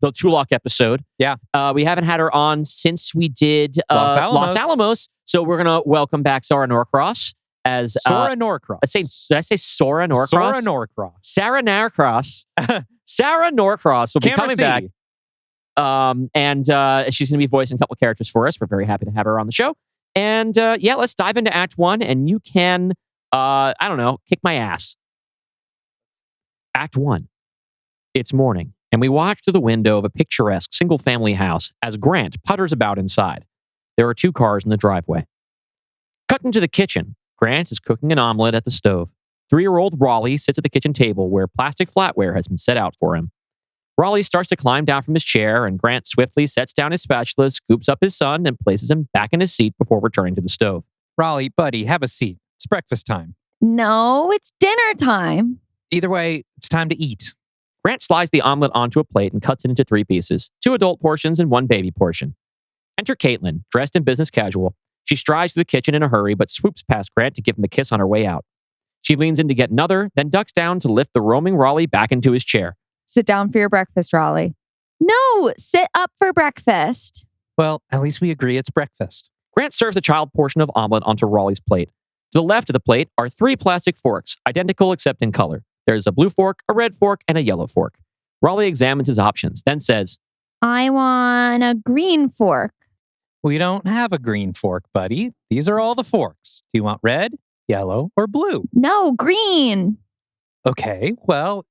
Speaker 1: Tulok episode.
Speaker 3: Yeah.
Speaker 1: We haven't had her on since we did
Speaker 3: Los
Speaker 1: Alamos. So we're going to welcome back Sarah Norcross as
Speaker 3: Sora Norcross.
Speaker 1: Did I say Sora Norcross?
Speaker 3: Sora Norcross.
Speaker 1: Sarah Norcross. Sarah Norcross will be coming back. And she's going to be voicing a couple characters for us. We're very happy to have her on the show. And let's dive into Act 1 and you can, kick my ass. Act 1. It's morning, and we watch through the window of a picturesque single-family house as Grant putters about inside. There are 2 cars in the driveway. Cut into the kitchen. Grant is cooking an omelet at the stove. 3-year-old Raleigh sits at the kitchen table where plastic flatware has been set out for him. Raleigh starts to climb down from his chair, and Grant swiftly sets down his spatula, scoops up his son, and places him back in his seat before returning to the stove.
Speaker 3: Raleigh, buddy, have a seat. It's breakfast time.
Speaker 2: No, it's dinner time.
Speaker 3: Either way, it's time to eat.
Speaker 1: Grant slides the omelet onto a plate and cuts it into 3 pieces, 2 adult portions and 1 baby portion. Enter Caitlin, dressed in business casual. She strides to the kitchen in a hurry, but swoops past Grant to give him a kiss on her way out. She leans in to get another, then ducks down to lift the roaming Raleigh back into his chair.
Speaker 2: Sit down for your breakfast, Raleigh. No, sit up for breakfast.
Speaker 3: Well, at least we agree it's breakfast.
Speaker 1: Grant serves the child portion of omelet onto Raleigh's plate. To the left of the plate are 3 plastic forks, identical except in color. There's a blue fork, a red fork, and a yellow fork. Raleigh examines his options, then says,
Speaker 2: I want a green fork.
Speaker 3: We don't have a green fork, buddy. These are all the forks. Do you want red, yellow, or blue?
Speaker 2: No, green.
Speaker 3: Okay, well,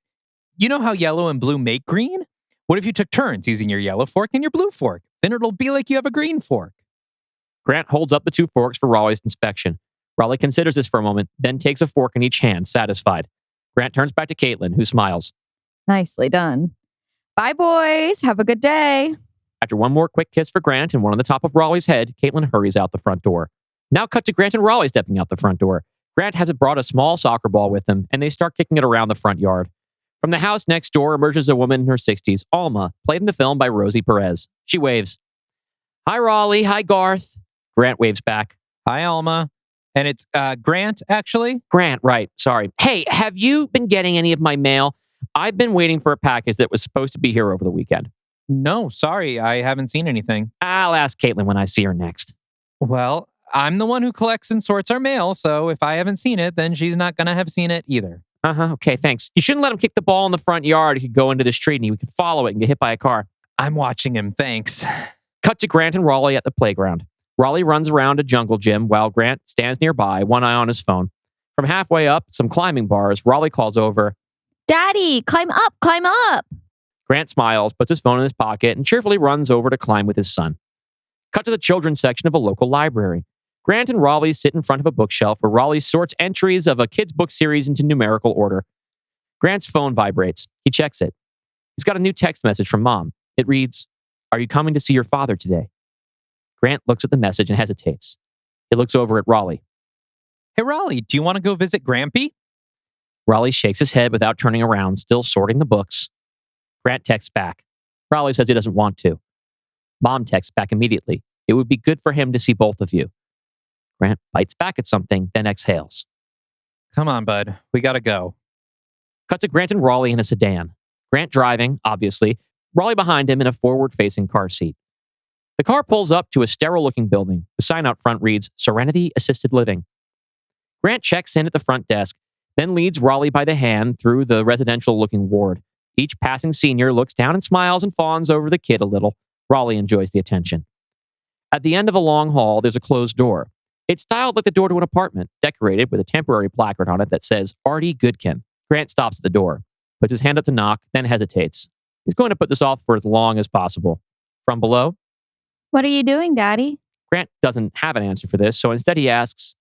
Speaker 3: you know how yellow and blue make green? What if you took turns using your yellow fork and your blue fork? Then it'll be like you have a green fork.
Speaker 1: Grant holds up the 2 forks for Raleigh's inspection. Raleigh considers this for a moment, then takes a fork in each hand, satisfied. Grant turns back to Caitlin, who smiles.
Speaker 2: Nicely done. Bye, boys. Have a good day.
Speaker 1: After one more quick kiss for Grant and one on the top of Raleigh's head, Caitlin hurries out the front door. Now cut to Grant and Raleigh stepping out the front door. Grant has brought a small soccer ball with him, and they start kicking it around the front yard. From the house next door emerges a woman in her 60s, Alma, played in the film by Rosie Perez. She waves. Hi, Raleigh. Hi, Garth. Grant waves back.
Speaker 3: Hi, Alma. And it's Grant, actually?
Speaker 1: Grant, right. Sorry. Hey, have you been getting any of my mail? I've been waiting for a package that was supposed to be here over the weekend.
Speaker 3: No, sorry. I haven't seen anything.
Speaker 1: I'll ask Caitlin when I see her next.
Speaker 3: Well, I'm the one who collects and sorts our mail, so if I haven't seen it, then she's not going to have seen it either.
Speaker 1: Okay, thanks. You shouldn't let him kick the ball in the front yard. He could go into the street and he could follow it and get hit by a car.
Speaker 3: I'm watching him, thanks.
Speaker 1: Cut to Grant and Raleigh at the playground. Raleigh runs around a jungle gym while Grant stands nearby, one eye on his phone. From halfway up some climbing bars, Raleigh calls over,
Speaker 2: Daddy, climb up, climb up.
Speaker 1: Grant smiles, puts his phone in his pocket, and cheerfully runs over to climb with his son. Cut to the children's section of a local library. Grant and Raleigh sit in front of a bookshelf where Raleigh sorts entries of a kid's book series into numerical order. Grant's phone vibrates. He checks it. He's got a new text message from Mom. It reads, Are you coming to see your father today? Grant looks at the message and hesitates. He looks over at Raleigh.
Speaker 3: Hey, Raleigh, do you want to go visit Grampy?
Speaker 1: Raleigh shakes his head without turning around, still sorting the books. Grant texts back. Raleigh says he doesn't want to. Mom texts back immediately. It would be good for him to see both of you. Grant bites back at something, then exhales.
Speaker 3: Come on, bud. We gotta go.
Speaker 1: Cut to Grant and Raleigh in a sedan. Grant driving, obviously. Raleigh behind him in a forward-facing car seat. The car pulls up to a sterile-looking building. The sign out front reads, Serenity Assisted Living. Grant checks in at the front desk, then leads Raleigh by the hand through the residential-looking ward. Each passing senior looks down and smiles and fawns over the kid a little. Raleigh enjoys the attention. At the end of a long hall, there's a closed door. It's styled like the door to an apartment, decorated with a temporary placard on it that says, Artie Goodkin. Grant stops at the door, puts his hand up to knock, then hesitates. He's going to put this off for as long as possible. From below,
Speaker 2: What are you doing, Daddy?
Speaker 1: Grant doesn't have an answer for this, so instead he asks,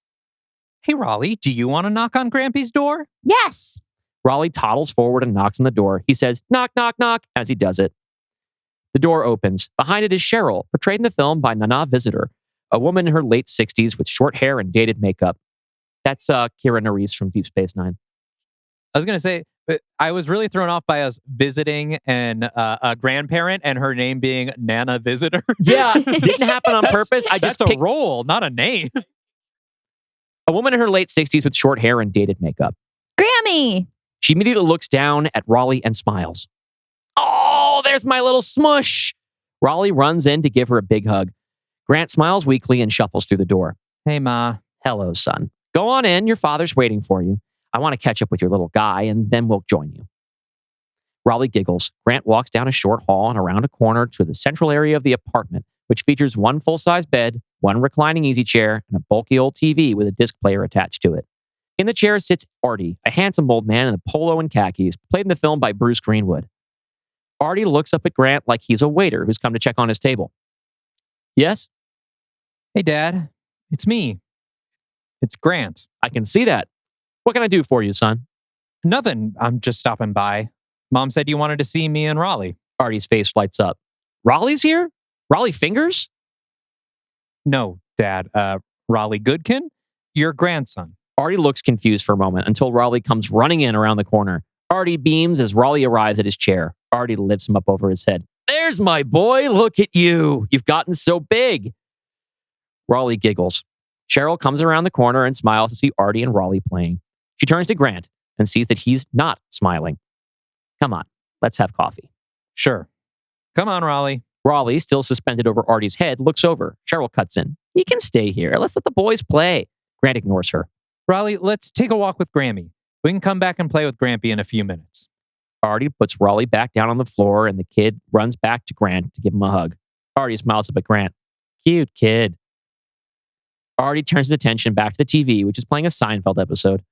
Speaker 3: Hey, Raleigh, do you want to knock on Grampy's door?
Speaker 2: Yes.
Speaker 1: Raleigh toddles forward and knocks on the door. He says, knock, knock, knock, as he does it. The door opens. Behind it is Cheryl, portrayed in the film by Nana Visitor, a woman in her late 60s with short hair and dated makeup. That's Kira Nerys from Deep Space Nine.
Speaker 3: I was going to say, I was really thrown off by us visiting a grandparent and her name being Nana Visitor.
Speaker 1: Yeah, didn't happen on purpose.
Speaker 3: That's a role, not a name.
Speaker 1: A woman in her late 60s with short hair and dated makeup.
Speaker 2: Grammy.
Speaker 1: She immediately looks down at Raleigh and smiles. Oh, there's my little smush. Raleigh runs in to give her a big hug. Grant smiles weakly and shuffles through the door.
Speaker 3: Hey, Ma.
Speaker 1: Hello, son. Go on in. Your father's waiting for you. I want to catch up with your little guy, and then we'll join you. Raleigh giggles. Grant walks down a short hall and around a corner to the central area of the apartment, which features one full-size bed, one reclining easy chair, and a bulky old TV with a disc player attached to it. In the chair sits Artie, a handsome old man in a polo and khakis, played in the film by Bruce Greenwood. Artie looks up at Grant like he's a waiter who's come to check on his table. Yes?
Speaker 3: Hey, Dad. It's me. It's Grant.
Speaker 1: I can see that. What can I do for you, son?
Speaker 3: Nothing. I'm just stopping by. Mom said you wanted to see me and Raleigh.
Speaker 1: Artie's face lights up. Raleigh's here? Raleigh Fingers?
Speaker 3: No, Dad. Raleigh Goodkin? Your grandson.
Speaker 1: Artie looks confused for a moment until Raleigh comes running in around the corner. Artie beams as Raleigh arrives at his chair. Artie lifts him up over his head. There's my boy. Look at you. You've gotten so big. Raleigh giggles. Cheryl comes around the corner and smiles to see Artie and Raleigh playing. She turns to Grant and sees that he's not smiling. Come on, let's have coffee.
Speaker 3: Sure. Come on, Raleigh.
Speaker 1: Raleigh, still suspended over Artie's head, looks over. Cheryl cuts in. You can stay here. Let's let the boys play. Grant ignores her.
Speaker 3: Raleigh, let's take a walk with Grammy. We can come back and play with Grampy in a few minutes.
Speaker 1: Artie puts Raleigh back down on the floor, and the kid runs back to Grant to give him a hug. Artie smiles up at Grant. Cute kid. Artie turns his attention back to the TV, which is playing a Seinfeld episode.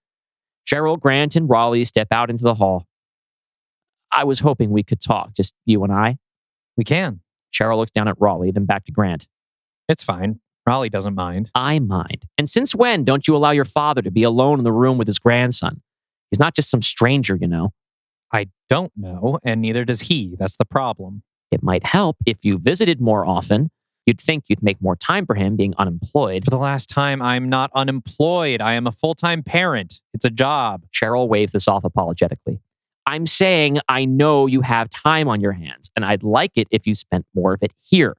Speaker 1: Cheryl, Grant, and Raleigh step out into the hall. I was hoping we could talk, just you and I.
Speaker 3: We can.
Speaker 1: Cheryl looks down at Raleigh, then back to Grant.
Speaker 3: It's fine. Raleigh doesn't mind.
Speaker 1: I mind. And since when don't you allow your father to be alone in the room with his grandson? He's not just some stranger, you know.
Speaker 3: I don't know, and neither does he. That's the problem.
Speaker 1: It might help if you visited more often. You'd think you'd make more time for him being unemployed.
Speaker 3: For the last time, I'm not unemployed. I am a full-time parent. It's a job.
Speaker 1: Cheryl waves this off apologetically. I'm saying I know you have time on your hands, and I'd like it if you spent more of it here.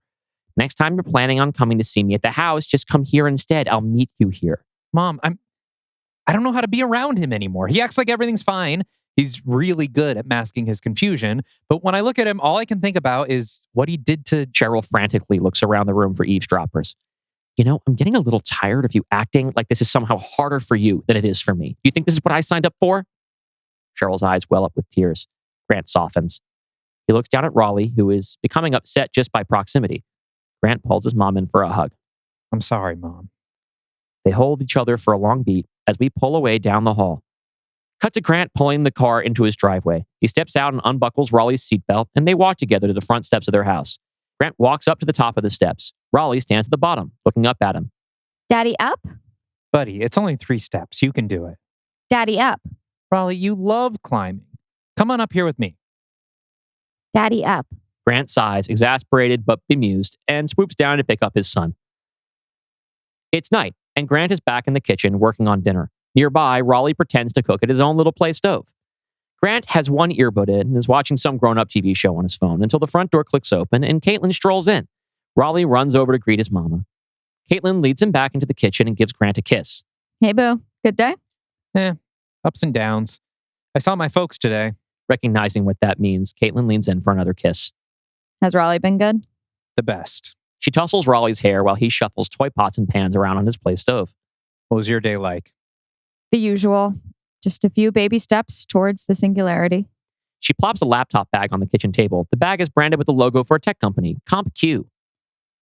Speaker 1: Next time you're planning on coming to see me at the house, just come here instead. I'll meet you here.
Speaker 3: Mom, I don't know how to be around him anymore. He acts like everything's fine. He's really good at masking his confusion. But when I look at him, all I can think about is what he did to...
Speaker 1: Cheryl frantically looks around the room for eavesdroppers. You know, I'm getting a little tired of you acting like this is somehow harder for you than it is for me. Do you think this is what I signed up for? Cheryl's eyes well up with tears. Grant softens. He looks down at Raleigh, who is becoming upset just by proximity. Grant pulls his mom in for a hug.
Speaker 3: I'm sorry, Mom.
Speaker 1: They hold each other for a long beat as we pull away down the hall. Cut to Grant pulling the car into his driveway. He steps out and unbuckles Raleigh's seatbelt, and they walk together to the front steps of their house. Grant walks up to the top of the steps. Raleigh stands at the bottom, looking up at him.
Speaker 2: Daddy up?
Speaker 3: Buddy, it's only 3 steps. You can do it.
Speaker 2: Daddy up.
Speaker 3: Raleigh, you love climbing. Come on up here with me.
Speaker 2: Daddy up.
Speaker 1: Grant sighs, exasperated but bemused, and swoops down to pick up his son. It's night, and Grant is back in the kitchen working on dinner. Nearby, Raleigh pretends to cook at his own little play stove. Grant has one earbud in and is watching some grown-up TV show on his phone until the front door clicks open and Caitlin strolls in. Raleigh runs over to greet his mama. Caitlin leads him back into the kitchen and gives Grant a kiss.
Speaker 2: Hey, boo. Good day?
Speaker 3: Ups and downs. I saw my folks today.
Speaker 1: Recognizing what that means, Caitlin leans in for another kiss.
Speaker 2: Has Raleigh been good?
Speaker 3: The best.
Speaker 1: She tussles Raleigh's hair while he shuffles toy pots and pans around on his play stove.
Speaker 3: What was your day like?
Speaker 2: The usual. Just a few baby steps towards the singularity.
Speaker 1: She plops a laptop bag on the kitchen table. The bag is branded with the logo for a tech company, CompQ.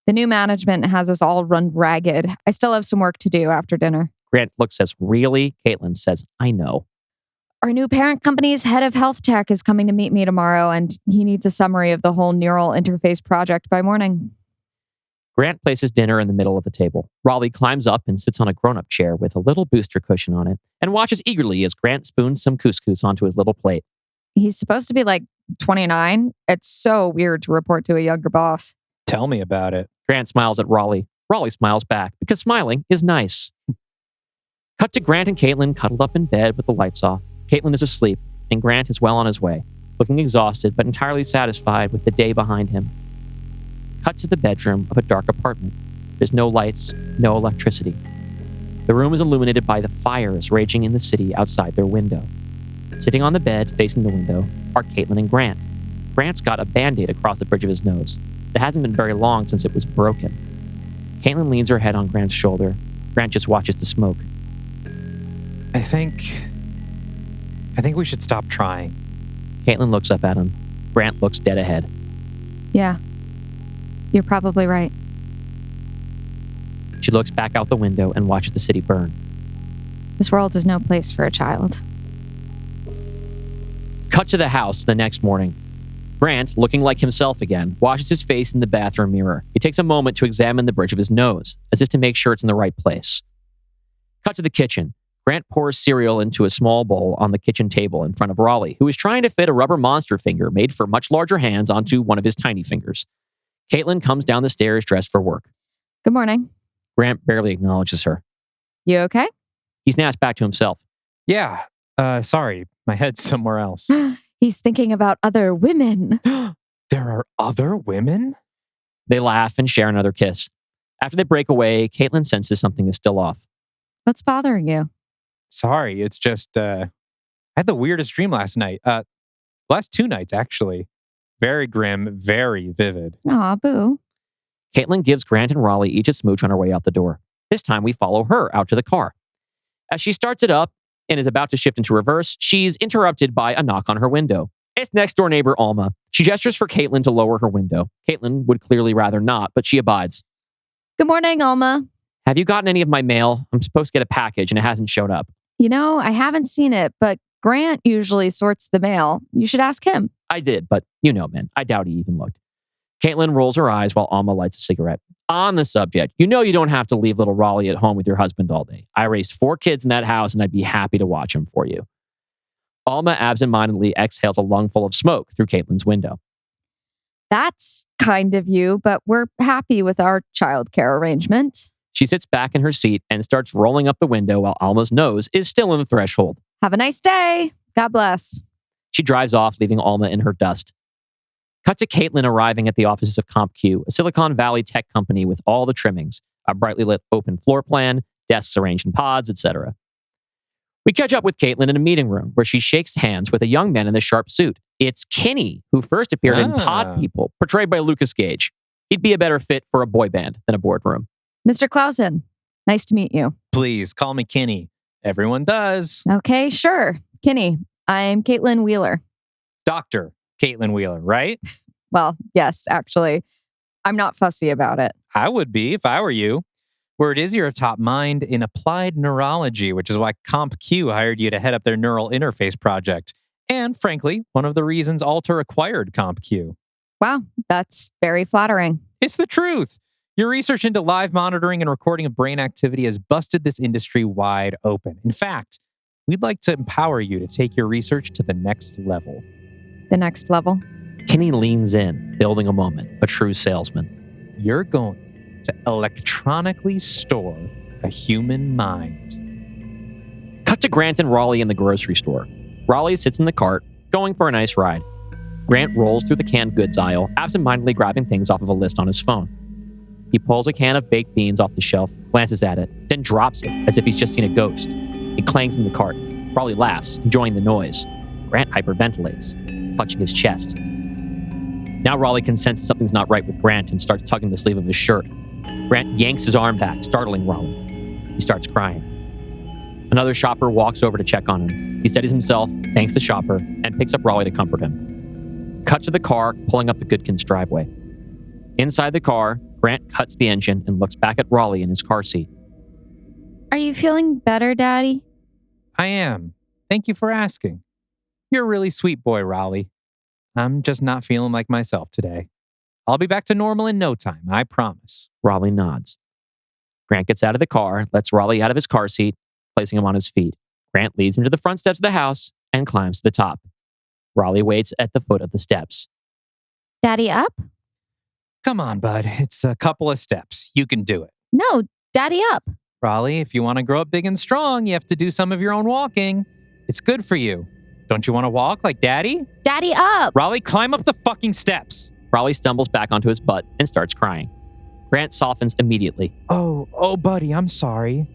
Speaker 2: The new management has us all run ragged. I still have some work to do after dinner.
Speaker 1: Grant looks says, really? Caitlin says, I know.
Speaker 2: Our new parent company's head of health tech is coming to meet me tomorrow, and he needs a summary of the whole neural interface project by morning.
Speaker 1: Grant places dinner in the middle of the table. Raleigh climbs up and sits on a grown-up chair with a little booster cushion on it and watches eagerly as Grant spoons some couscous onto his little plate.
Speaker 2: He's supposed to be like 29. It's so weird to report to a younger boss.
Speaker 3: Tell me about it.
Speaker 1: Grant smiles at Raleigh. Raleigh smiles back because smiling is nice. Cut to Grant and Caitlin cuddled up in bed with the lights off. Caitlin is asleep, and Grant is well on his way, looking exhausted but entirely satisfied with the day behind him. Cut to the bedroom of a dark apartment. There's no lights, no electricity. The room is illuminated by the fires raging in the city outside their window. Sitting on the bed, facing the window, are Caitlin and Grant. Grant's got a Band-Aid across the bridge of his nose. It hasn't been very long since it was broken. Caitlin leans her head on Grant's shoulder. Grant just watches the smoke.
Speaker 3: I think we should stop trying.
Speaker 1: Caitlin looks up at him. Grant looks dead ahead.
Speaker 2: Yeah, you're probably right.
Speaker 1: She looks back out the window and watches the city burn.
Speaker 2: This world is no place for a child.
Speaker 1: Cut to the house the next morning. Grant, looking like himself again, washes his face in the bathroom mirror. He takes a moment to examine the bridge of his nose, as if to make sure it's in the right place. Cut to the kitchen. Grant pours cereal into a small bowl on the kitchen table in front of Raleigh, who is trying to fit a rubber monster finger made for much larger hands onto one of his tiny fingers. Caitlin comes down the stairs dressed for work.
Speaker 2: Good morning.
Speaker 1: Grant barely acknowledges her.
Speaker 2: You okay?
Speaker 1: He snaps back to himself.
Speaker 3: Yeah. Sorry. My head's somewhere else.
Speaker 2: He's thinking about other women.
Speaker 3: There are other women?
Speaker 1: They laugh and share another kiss. After they break away, Caitlin senses something is still off.
Speaker 2: What's bothering you?
Speaker 3: Sorry, it's just, I had the weirdest dream last night. Last 2 nights, actually. Very grim, very vivid.
Speaker 2: Aw, boo.
Speaker 1: Caitlin gives Grant and Raleigh each a smooch on her way out the door. This time we follow her out to the car. As she starts it up and is about to shift into reverse, she's interrupted by a knock on her window. It's next door neighbor Alma. She gestures for Caitlin to lower her window. Caitlin would clearly rather not, but she abides.
Speaker 2: Good morning, Alma.
Speaker 1: Have you gotten any of my mail? I'm supposed to get a package and it hasn't showed up.
Speaker 2: You know, I haven't seen it, but Grant usually sorts the mail. You should ask him.
Speaker 1: I did, but you know, man, I doubt he even looked. Caitlin rolls her eyes while Alma lights a cigarette. On the subject, you know you don't have to leave little Raleigh at home with your husband all day. I raised 4 kids in that house and I'd be happy to watch them for you. Alma absentmindedly exhales a lungful of smoke through Caitlin's window.
Speaker 2: That's kind of you, but we're happy with our childcare arrangement.
Speaker 1: She sits back in her seat and starts rolling up the window while Alma's nose is still in the threshold.
Speaker 2: Have a nice day. God bless.
Speaker 1: She drives off, leaving Alma in her dust. Cut to Caitlin arriving at the offices of CompQ, a Silicon Valley tech company with all the trimmings, a brightly lit open floor plan, desks arranged in pods, etc. We catch up with Caitlin in a meeting room where she shakes hands with a young man in a sharp suit. It's Kinney, who first appeared in Pod People, portrayed by Lucas Gage. He'd be a better fit for a boy band than a boardroom.
Speaker 2: Mr. Clausen, nice to meet you.
Speaker 3: Please call me Kinney. Everyone does.
Speaker 2: Okay, sure. Kinney, I'm Caitlin Wheeler.
Speaker 3: Dr. Caitlin Wheeler, right?
Speaker 2: Well, yes, actually. I'm not fussy about it.
Speaker 3: I would be if I were you. Word is you're a top mind in applied neurology, which is why CompQ hired you to head up their neural interface project. And frankly, one of the reasons Alter acquired CompQ.
Speaker 2: Wow, that's very flattering.
Speaker 3: It's the truth. Your research into live monitoring and recording of brain activity has busted this industry wide open. In fact, we'd like to empower you to take your research to the next level.
Speaker 2: The next level?
Speaker 1: Kinney leans in, building a moment, a true salesman.
Speaker 3: You're going to electronically store a human mind.
Speaker 1: Cut to Grant and Raleigh in the grocery store. Raleigh sits in the cart, going for a nice ride. Grant rolls through the canned goods aisle, absentmindedly grabbing things off of a list on his phone. He pulls a can of baked beans off the shelf, glances at it, then drops it as if he's just seen a ghost. It clangs in the cart. Raleigh laughs, enjoying the noise. Grant hyperventilates, clutching his chest. Now Raleigh can sense something's not right with Grant and starts tugging the sleeve of his shirt. Grant yanks his arm back, startling Raleigh. He starts crying. Another shopper walks over to check on him. He steadies himself, thanks the shopper, and picks up Raleigh to comfort him. Cut to the car, pulling up the Goodkin's driveway. Inside the car, Grant cuts the engine and looks back at Raleigh in his car seat.
Speaker 2: Are you feeling better, Daddy?
Speaker 3: I am. Thank you for asking. You're a really sweet boy, Raleigh. I'm just not feeling like myself today. I'll be back to normal in no time, I promise.
Speaker 1: Raleigh nods. Grant gets out of the car, lets Raleigh out of his car seat, placing him on his feet. Grant leads him to the front steps of the house and climbs to the top. Raleigh waits at the foot of the steps.
Speaker 2: Daddy up?
Speaker 3: Come on, bud. It's a couple of steps. You can do it.
Speaker 2: No, Daddy up.
Speaker 3: Raleigh, if you want to grow up big and strong, you have to do some of your own walking. It's good for you. Don't you want to walk like Daddy?
Speaker 2: Daddy up!
Speaker 3: Raleigh, climb up the fucking steps.
Speaker 1: Raleigh stumbles back onto his butt and starts crying. Grant softens immediately.
Speaker 3: Oh, buddy, I'm sorry.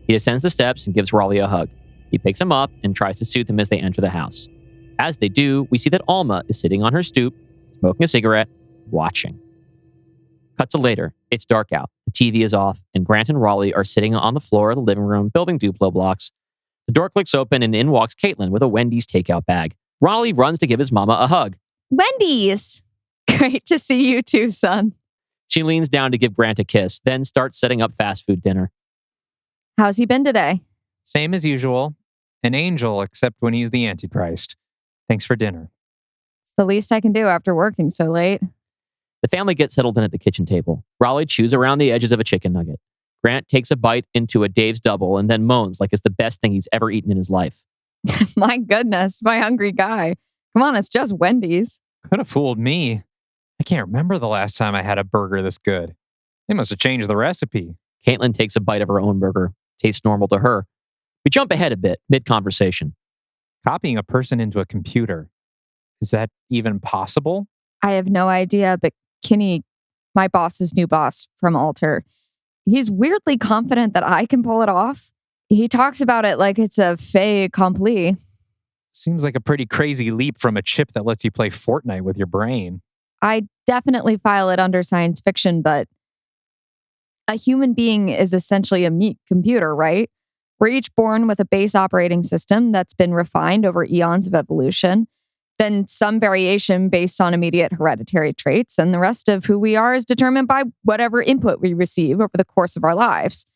Speaker 1: He descends the steps and gives Raleigh a hug. He picks him up and tries to soothe him as they enter the house. As they do, we see that Alma is sitting on her stoop, smoking a cigarette, watching. Cut to later. It's dark out. The TV is off, and Grant and Raleigh are sitting on the floor of the living room, building Duplo blocks. The door clicks open, and in walks Caitlin with a Wendy's takeout bag. Raleigh runs to give his mama a hug.
Speaker 2: Wendy's! Great to see you too, son.
Speaker 1: She leans down to give Grant a kiss, then starts setting up fast food dinner.
Speaker 2: How's he been today?
Speaker 3: Same as usual. An angel, except when he's the Antichrist. Thanks for dinner.
Speaker 2: It's the least I can do after working so late.
Speaker 1: The family gets settled in at the kitchen table. Raleigh chews around the edges of a chicken nugget. Grant takes a bite into a Dave's Double and then moans like it's the best thing he's ever eaten in his life.
Speaker 2: My goodness, my hungry guy. Come on, it's just Wendy's.
Speaker 3: Could have fooled me. I can't remember the last time I had a burger this good. They must have changed the recipe.
Speaker 1: Caitlin takes a bite of her own burger. Tastes normal to her. We jump ahead a bit, mid-conversation.
Speaker 3: Copying a person into a computer. Is that even possible?
Speaker 2: I have no idea, but Kinney, my boss's new boss from Alter, he's weirdly confident that I can pull it off. He talks about it like it's a fait accompli.
Speaker 3: Seems like a pretty crazy leap from a chip that lets you play Fortnite with your brain.
Speaker 2: I definitely file it under science fiction, but a human being is essentially a meat computer, right? We're each born with a base operating system that's been refined over eons of evolution. then some variation based on immediate hereditary traits, and the rest of who we are is determined by whatever input we receive over the course of our lives.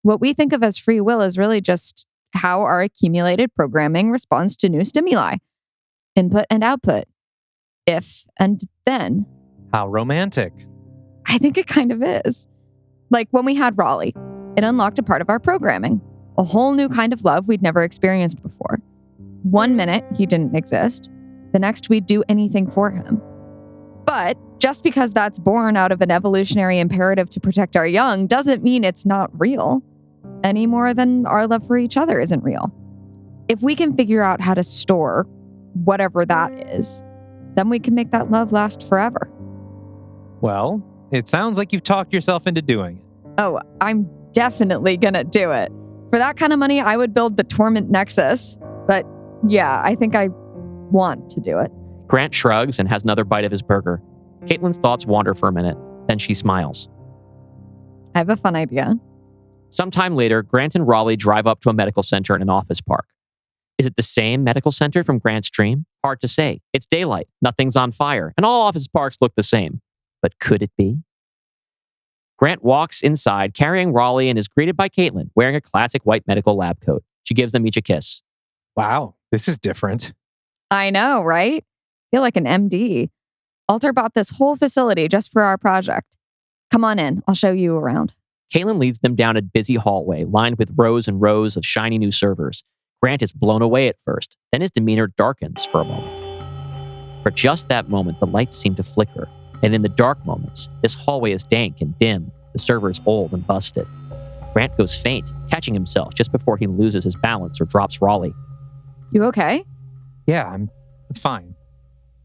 Speaker 2: What we think of as free will is really just how our accumulated programming responds to new stimuli, input and output, if and then.
Speaker 3: How romantic.
Speaker 2: I think it kind of is. Like when we had Raleigh, it unlocked a part of our programming, a whole new kind of love we'd never experienced before. 1 minute, he didn't exist. The next, we'd do anything for him. But just because that's born out of an evolutionary imperative to protect our young doesn't mean it's not real, any more than our love for each other isn't real. If we can figure out how to store whatever that is, then we can make that love last forever.
Speaker 3: Well, it sounds like you've talked yourself into doing it.
Speaker 2: Oh, I'm definitely gonna do it. For that kind of money, I would build the Torment Nexus. But yeah, I think I want to do it.
Speaker 1: Grant shrugs and has another bite of his burger. Caitlin's thoughts wander for a minute, then she smiles.
Speaker 2: I have a fun idea.
Speaker 1: Sometime later, Grant and Raleigh drive up to a medical center in an office park. Is it the same medical center from Grant's dream? Hard to say. It's daylight, nothing's on fire, and all office parks look the same. But could it be? Grant walks inside carrying Raleigh and is greeted by Caitlin, wearing a classic white medical lab coat. She gives them each a kiss.
Speaker 3: Wow, this is different.
Speaker 2: I know, right? Feel like an MD. Alter bought this whole facility just for our project. Come on in, I'll show you around.
Speaker 1: Caitlin leads them down a busy hallway lined with rows and rows of shiny new servers. Grant is blown away at first, then his demeanor darkens for a moment. For just that moment, the lights seem to flicker, and in the dark moments, this hallway is dank and dim, the server is old and busted. Grant goes faint, catching himself just before he loses his balance or drops Raleigh.
Speaker 2: You okay?
Speaker 3: Yeah, I'm fine.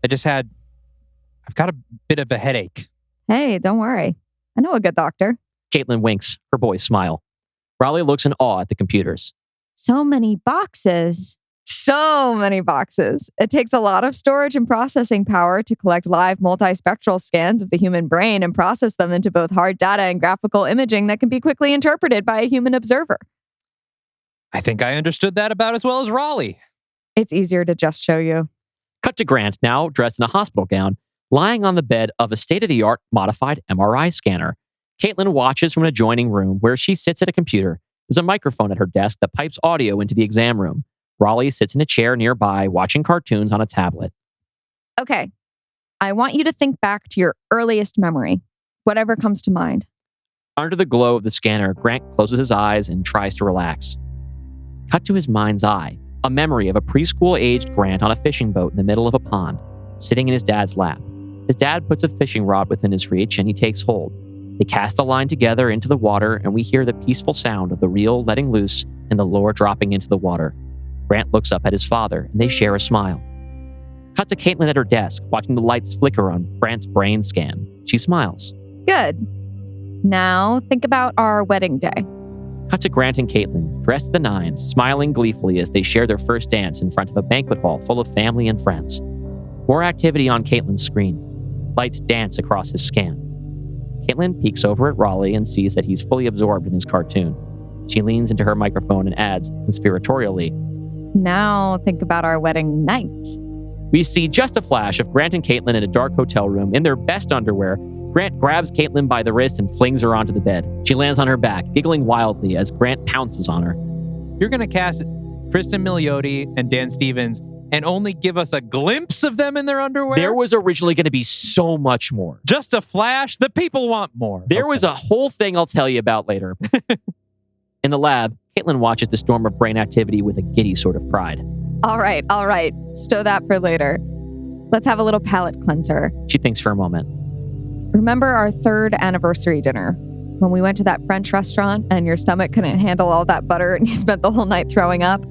Speaker 3: I've got a bit of a headache.
Speaker 2: Hey, don't worry. I know a good doctor.
Speaker 1: Caitlin winks, her boys smile. Raleigh looks in awe at the computers.
Speaker 2: So many boxes. So many boxes. It takes a lot of storage and processing power to collect live multispectral scans of the human brain and process them into both hard data and graphical imaging that can be quickly interpreted by a human observer.
Speaker 3: I think I understood that about as well as Raleigh.
Speaker 2: It's easier to just show you.
Speaker 1: Cut to Grant, now dressed in a hospital gown, lying on the bed of a state-of-the-art modified MRI scanner. Caitlin watches from an adjoining room where she sits at a computer. There's a microphone at her desk that pipes audio into the exam room. Raleigh sits in a chair nearby, watching cartoons on a tablet.
Speaker 2: Okay, I want you to think back to your earliest memory, whatever comes to mind.
Speaker 1: Under the glow of the scanner, Grant closes his eyes and tries to relax. Cut to his mind's eye, a memory of a preschool-aged Grant on a fishing boat in the middle of a pond, sitting in his dad's lap. His dad puts a fishing rod within his reach and he takes hold. They cast a line together into the water and we hear the peaceful sound of the reel letting loose and the lure dropping into the water. Grant looks up at his father and they share a smile. Cut to Caitlin at her desk, watching the lights flicker on Grant's brain scan. She smiles.
Speaker 2: Good. Now think about our wedding day.
Speaker 1: Cut to Grant and Caitlin, dressed to the nines, smiling gleefully as they share their first dance in front of a banquet hall full of family and friends. More activity on Caitlin's screen. Lights dance across his scan. Caitlin peeks over at Raleigh and sees that he's fully absorbed in his cartoon. She leans into her microphone and adds, conspiratorially,
Speaker 2: Now think about our wedding night.
Speaker 1: We see just a flash of Grant and Caitlin in a dark hotel room in their best underwear. Grant grabs Caitlin by the wrist and flings her onto the bed. She lands on her back, giggling wildly as Grant pounces on her.
Speaker 3: You're going to cast Kristen Milioti and Dan Stevens and only give us a glimpse of them in their underwear?
Speaker 1: There was originally going to be so much more.
Speaker 3: Just a flash? The people want more.
Speaker 1: There was a whole thing I'll tell you about later. In the lab, Caitlin watches the storm of brain activity with a giddy sort of pride.
Speaker 2: All right. Stow that for later. Let's have a little palate cleanser.
Speaker 1: She thinks for a moment.
Speaker 2: Remember our 3rd anniversary dinner when we went to that French restaurant and your stomach couldn't handle all that butter and you spent the whole night throwing up?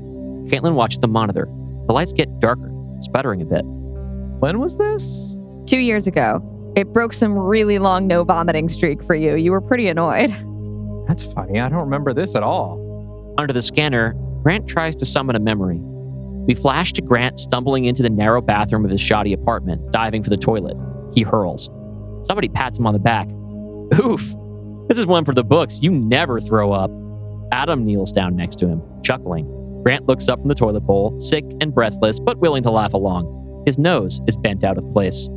Speaker 1: Caitlin watches the monitor. The lights get darker, sputtering a bit.
Speaker 3: When was this?
Speaker 2: 2 years ago. It broke some really long no vomiting streak for you. You were pretty annoyed.
Speaker 3: That's funny. I don't remember this at all.
Speaker 1: Under the scanner, Grant tries to summon a memory. We flash to Grant stumbling into the narrow bathroom of his shoddy apartment, diving for the toilet. He hurls. Somebody pats him on the back. Oof! This is one for the books. You never throw up. Adam kneels down next to him, chuckling. Grant looks up from the toilet bowl, sick and breathless, but willing to laugh along. His nose is bent out of place.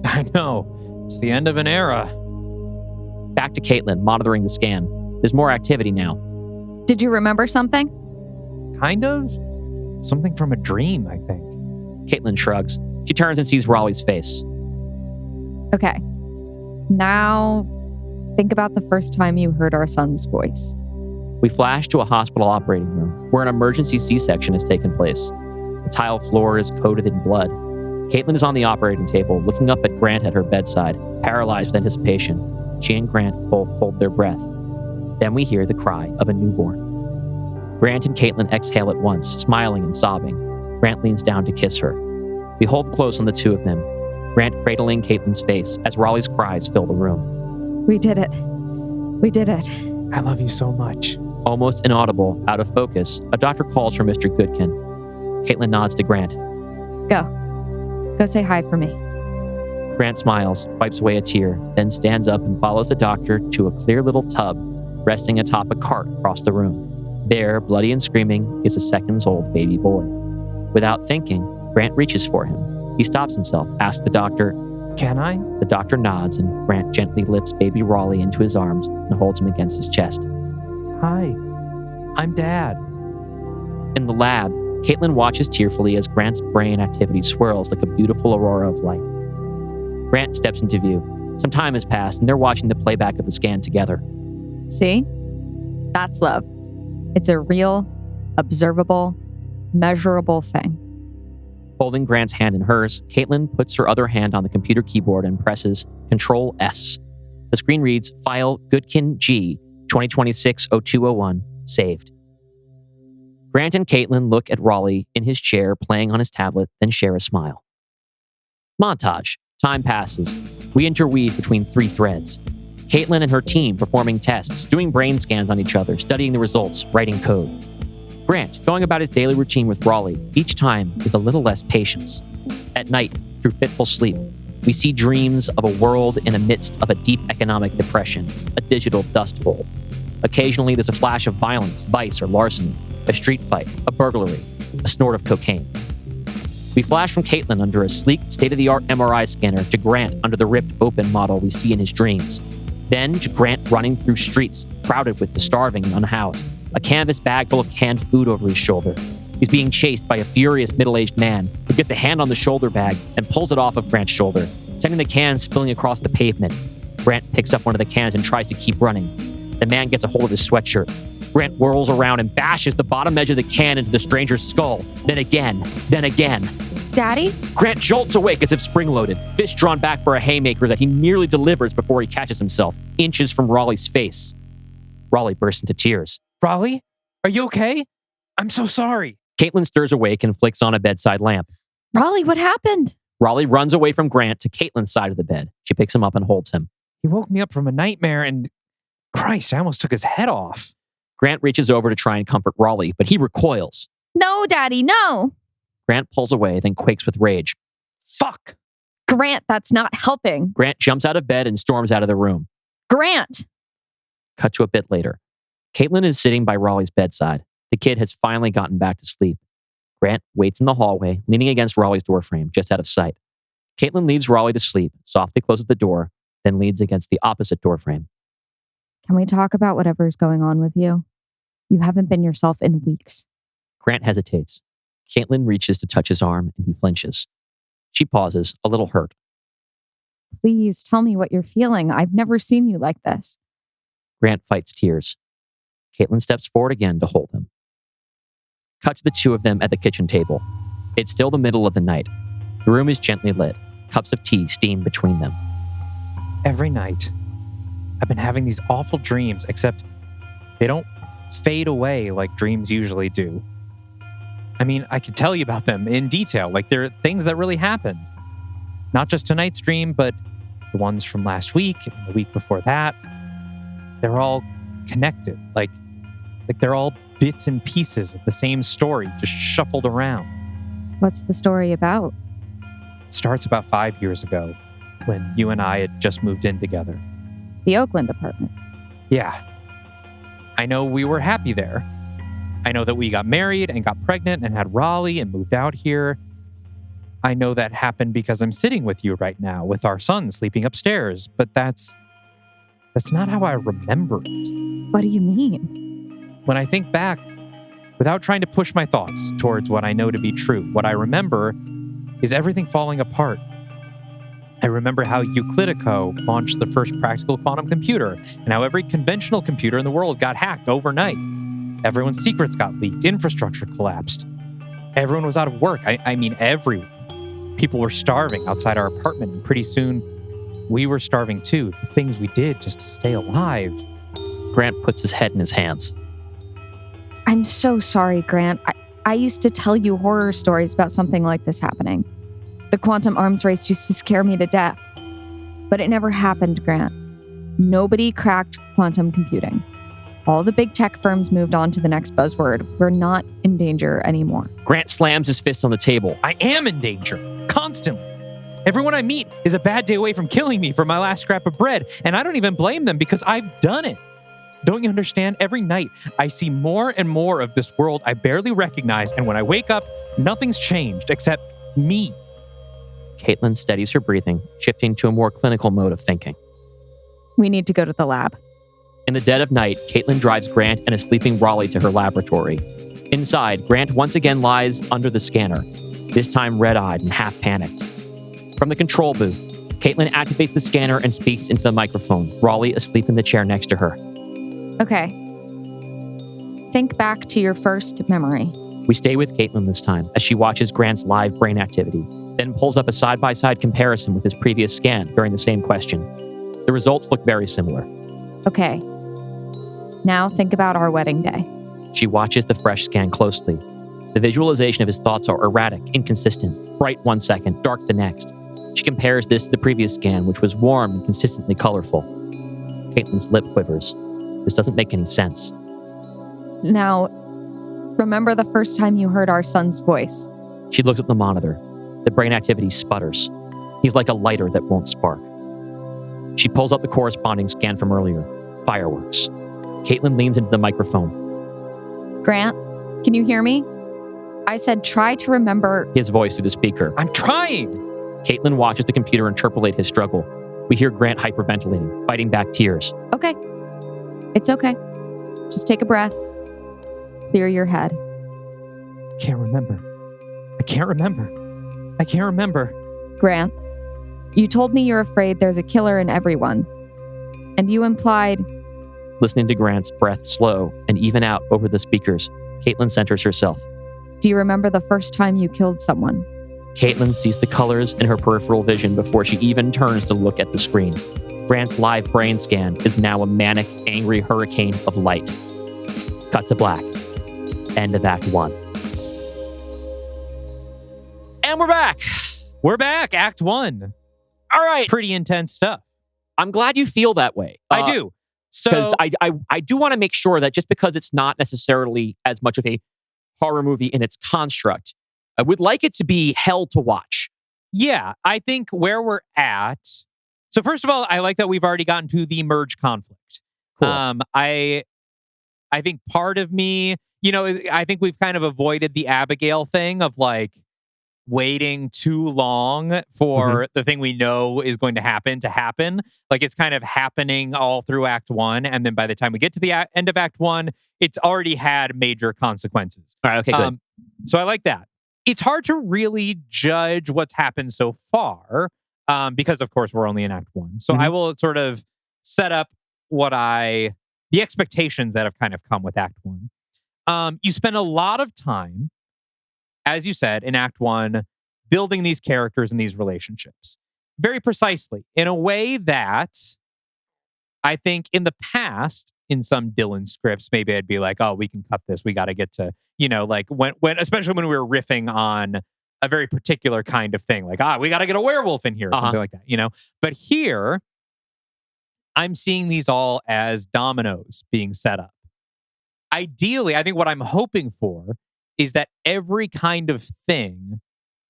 Speaker 3: I know. It's the end of an era.
Speaker 1: Back to Caitlin, monitoring the scan. There's more activity now.
Speaker 2: Did you remember something?
Speaker 3: Kind of. Something from a dream, I think.
Speaker 1: Caitlin shrugs. She turns and sees Raleigh's face.
Speaker 2: Okay. Now, think about the first time you heard our son's voice.
Speaker 1: We flash to a hospital operating room where an emergency C-section has taken place. The tile floor is coated in blood. Caitlin is on the operating table, looking up at Grant at her bedside, paralyzed with anticipation. She and Grant both hold their breath. Then we hear the cry of a newborn. Grant and Caitlin exhale at once, smiling and sobbing. Grant leans down to kiss her. We hold close on the two of them, Grant cradling Caitlin's face as Raleigh's cries fill the room.
Speaker 2: We did it. We did it.
Speaker 3: I love you so much.
Speaker 1: Almost inaudible, out of focus, a doctor calls for Mr. Goodkin. Caitlin nods to Grant.
Speaker 2: Go. Go say hi for me.
Speaker 1: Grant smiles, wipes away a tear, then stands up and follows the doctor to a clear little tub resting atop a cart across the room. There, bloody and screaming, is a seconds-old baby boy. Without thinking, Grant reaches for him. He stops himself, asks the doctor,
Speaker 3: Can I?
Speaker 1: The doctor nods, and Grant gently lifts baby Raleigh into his arms and holds him against his chest.
Speaker 3: Hi. I'm Dad.
Speaker 1: In the lab, Caitlin watches tearfully as Grant's brain activity swirls like a beautiful aurora of light. Grant steps into view. Some time has passed, and they're watching the playback of the scan together.
Speaker 2: See? That's love. It's a real, observable, measurable thing.
Speaker 1: Holding Grant's hand in hers, Caitlin puts her other hand on the computer keyboard and presses Control-S. The screen reads, File Goodkin G, 2026-0201, saved. Grant and Caitlin look at Raleigh in his chair playing on his tablet, then share a smile. Montage. Time passes. We interweave between three threads. Caitlin and her team performing tests, doing brain scans on each other, studying the results, writing code. Grant going about his daily routine with Raleigh, each time with a little less patience. At night, through fitful sleep, we see dreams of a world in the midst of a deep economic depression, a digital dust bowl. Occasionally, there's a flash of violence, vice, or larceny, a street fight, a burglary, a snort of cocaine. We flash from Caitlin under a sleek, state-of-the-art MRI scanner to Grant under the ripped open model we see in his dreams. Then to Grant running through streets crowded with the starving and unhoused, a canvas bag full of canned food over his shoulder. He's being chased by a furious middle-aged man who gets a hand on the shoulder bag and pulls it off of Grant's shoulder, sending the can spilling across the pavement. Grant picks up one of the cans and tries to keep running. The man gets a hold of his sweatshirt. Grant whirls around and bashes the bottom edge of the can into the stranger's skull. Then again.
Speaker 2: Daddy?
Speaker 1: Grant jolts awake as if spring-loaded, fist drawn back for a haymaker that he nearly delivers before he catches himself, inches from Raleigh's face. Raleigh bursts into tears.
Speaker 3: Raleigh? Are you okay? I'm so sorry.
Speaker 1: Caitlin stirs awake and flicks on a bedside lamp.
Speaker 2: Raleigh, what happened?
Speaker 1: Raleigh runs away from Grant to Caitlin's side of the bed. She picks him up and holds him.
Speaker 3: He woke me up from a nightmare and... Christ, I almost took his head off.
Speaker 1: Grant reaches over to try and comfort Raleigh, but he recoils.
Speaker 2: No, Daddy, no.
Speaker 1: Grant pulls away, then quakes with rage. Fuck!
Speaker 2: Grant, that's not helping.
Speaker 1: Grant jumps out of bed and storms out of the room.
Speaker 2: Grant!
Speaker 1: Cut to a bit later. Caitlin is sitting by Raleigh's bedside. The kid has finally gotten back to sleep. Grant waits in the hallway, leaning against Raleigh's doorframe, just out of sight. Caitlin leaves Raleigh to sleep, softly closes the door, then leans against the opposite doorframe.
Speaker 2: Can we talk about whatever's going on with you? You haven't been yourself in weeks.
Speaker 1: Grant hesitates. Caitlin reaches to touch his arm, and he flinches. She pauses, a little hurt.
Speaker 2: Please tell me what you're feeling. I've never seen you like this.
Speaker 1: Grant fights tears. Caitlin steps forward again to hold him. Cut to the two of them at the kitchen table. It's still the middle of the night. The room is gently lit. Cups of tea steam between them.
Speaker 3: Every night, I've been having these awful dreams, except they don't fade away like dreams usually do. I mean, I could tell you about them in detail, like they're things that really happened. Not just tonight's dream, but the ones from last week and the week before that. They're all connected, like they're all bits and pieces of the same story, just shuffled around.
Speaker 2: What's the story about?
Speaker 3: It starts about 5 years ago, when you and I had just moved in together.
Speaker 2: The Oakland apartment.
Speaker 3: Yeah. I know we were happy there. I know that we got married and got pregnant and had Raleigh and moved out here. I know that happened because I'm sitting with you right now with our son sleeping upstairs, but that's not how I remember it.
Speaker 2: What do you mean?
Speaker 3: When I think back, without trying to push my thoughts towards what I know to be true, what I remember is everything falling apart. I remember how Euclidico launched the first practical quantum computer and how every conventional computer in the world got hacked overnight. Everyone's secrets got leaked, infrastructure collapsed. Everyone was out of work. I mean, everyone. People were starving outside our apartment, and pretty soon we were starving too. The things we did just to stay alive.
Speaker 1: Grant puts his head in his hands.
Speaker 2: I'm so sorry, Grant. I used to tell you horror stories about something like this happening. The quantum arms race used to scare me to death. But it never happened, Grant. Nobody cracked quantum computing. All the big tech firms moved on to the next buzzword. We're not in danger anymore.
Speaker 1: Grant slams his fist on the table.
Speaker 3: I am in danger, constantly. Everyone I meet is a bad day away from killing me for my last scrap of bread, and I don't even blame them because I've done it. Don't you understand? Every night, I see more and more of this world I barely recognize, and when I wake up, nothing's changed except me.
Speaker 1: Caitlin steadies her breathing, shifting to a more clinical mode of thinking.
Speaker 2: We need to go to the lab.
Speaker 1: In the dead of night, Caitlin drives Grant and a sleeping Raleigh to her laboratory. Inside, Grant once again lies under the scanner, this time red-eyed and half-panicked. From the control booth, Caitlin activates the scanner and speaks into the microphone, Raleigh asleep in the chair next to her.
Speaker 2: Okay. Think back to your first memory.
Speaker 1: We stay with Caitlin this time as she watches Grant's live brain activity, then pulls up a side-by-side comparison with his previous scan during the same question. The results look very similar.
Speaker 2: Okay. Now think about our wedding day.
Speaker 1: She watches the fresh scan closely. The visualization of his thoughts are erratic, inconsistent, bright one second, dark the next. She compares this to the previous scan, which was warm and consistently colorful. Caitlin's lip quivers. This doesn't make any sense.
Speaker 2: Now, remember the first time you heard our son's voice.
Speaker 1: She looks at the monitor. The brain activity sputters. He's like a lighter that won't spark. She pulls up the corresponding scan from earlier. Fireworks. Caitlin leans into the microphone.
Speaker 2: Grant, can you hear me? I said try to remember.
Speaker 1: His voice through the speaker.
Speaker 3: I'm trying!
Speaker 1: Caitlin watches the computer interpolate his struggle. We hear Grant hyperventilating, fighting back tears.
Speaker 2: Okay. It's okay. Just take a breath. Clear your head.
Speaker 3: I can't remember.
Speaker 2: Grant, you told me you're afraid there's a killer in everyone. And you implied...
Speaker 1: Listening to Grant's breath slow and even out over the speakers, Caitlin centers herself.
Speaker 2: Do you remember the first time you killed someone?
Speaker 1: Caitlin sees the colors in her peripheral vision before she even turns to look at the screen. Grant's live brain scan is now a manic, angry hurricane of light. Cut to black. End of Act 1. And we're back!
Speaker 3: We're back, Act 1.
Speaker 1: All right.
Speaker 3: Pretty intense stuff.
Speaker 1: I'm glad you feel that way.
Speaker 3: I do.
Speaker 1: Because I do want to make sure that just because it's not necessarily as much of a horror movie in its construct, I would like it to be hell to watch.
Speaker 3: Yeah, I think where we're at... So first of all, I like that we've already gotten to the merge conflict.
Speaker 1: Cool.
Speaker 3: I think part of me, I think we've kind of avoided the Abigail thing of like waiting too long for the thing we know is going to happen. Like it's kind of happening all through Act 1. And then by the time we get to the end of Act 1, it's already had major consequences.
Speaker 1: All right, okay, good.
Speaker 3: So I like that. It's hard to really judge what's happened so far because, of course, we're only in Act 1. So I will sort of set up the expectations that have kind of come with Act 1. You spend a lot of time, as you said, in Act 1, building these characters and these relationships very precisely in a way that I think in the past, in some Dylan scripts, maybe I'd be like, oh, we can cut this. We got to get to, like when, especially when we were riffing on a very particular kind of thing, like, we got to get a werewolf in here or something like that, But here, I'm seeing these all as dominoes being set up. Ideally, I think what I'm hoping for is that every kind of thing,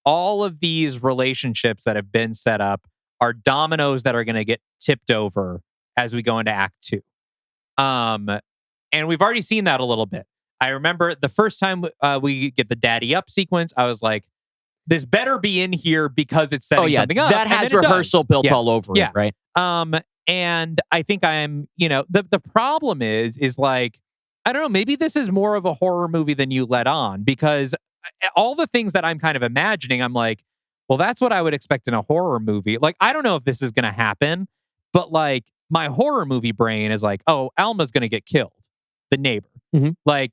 Speaker 3: all of these relationships that have been set up are dominoes that are going to get tipped over as we go into Act 2. And we've already seen that a little bit. I remember the first time we get the daddy up sequence, I was like, this better be in here because it's setting something up.
Speaker 1: That
Speaker 3: and
Speaker 1: has
Speaker 3: then it
Speaker 1: rehearsal
Speaker 3: does.
Speaker 1: built all over it, right?
Speaker 3: And I think the problem is like, I don't know, maybe this is more of a horror movie than you let on, because all the things that I'm kind of imagining, I'm like, well, that's what I would expect in a horror movie. Like, I don't know if this is going to happen, but like my horror movie brain is like, oh, Alma's going to get killed, the neighbor.
Speaker 1: Mhm.
Speaker 3: Like,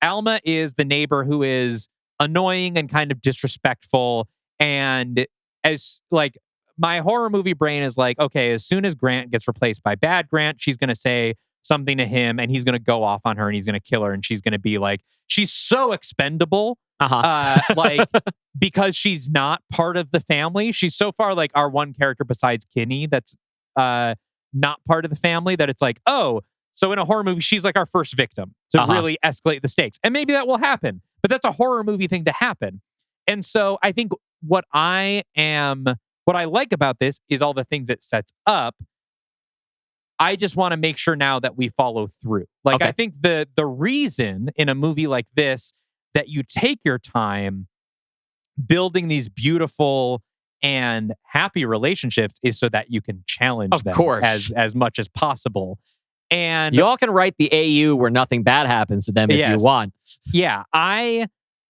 Speaker 3: Alma is the neighbor who is annoying and kind of disrespectful. And as like, my horror movie brain is like, okay, as soon as Grant gets replaced by bad Grant, she's going to say something to him and he's going to go off on her and he's going to kill her. And she's going to be like, she's so expendable. Like, because she's not part of the family. She's so far like our one character besides Kinney that's not part of the family, that it's like, oh, so in a horror movie, she's like our first victim to really escalate the stakes. And maybe that will happen, but that's a horror movie thing to happen. And so I think what I like about this is all the things it sets up. I just want to make sure now that we follow through. Like, I think the reason in a movie like this that you take your time building these beautiful and happy relationships is so that you can challenge them as much as possible. And
Speaker 1: y'all can write the AU where nothing bad happens to them if you want.
Speaker 3: Yeah.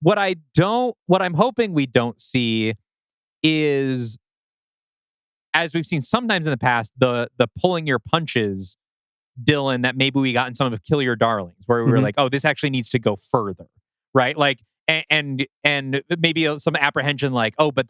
Speaker 3: What I'm hoping we don't see is, as we've seen sometimes in the past, the pulling your punches, Dylan, that maybe we got in some of Kill Your Darlings, where we were like, oh, this actually needs to go further, right? Like, and maybe some apprehension, like, oh, but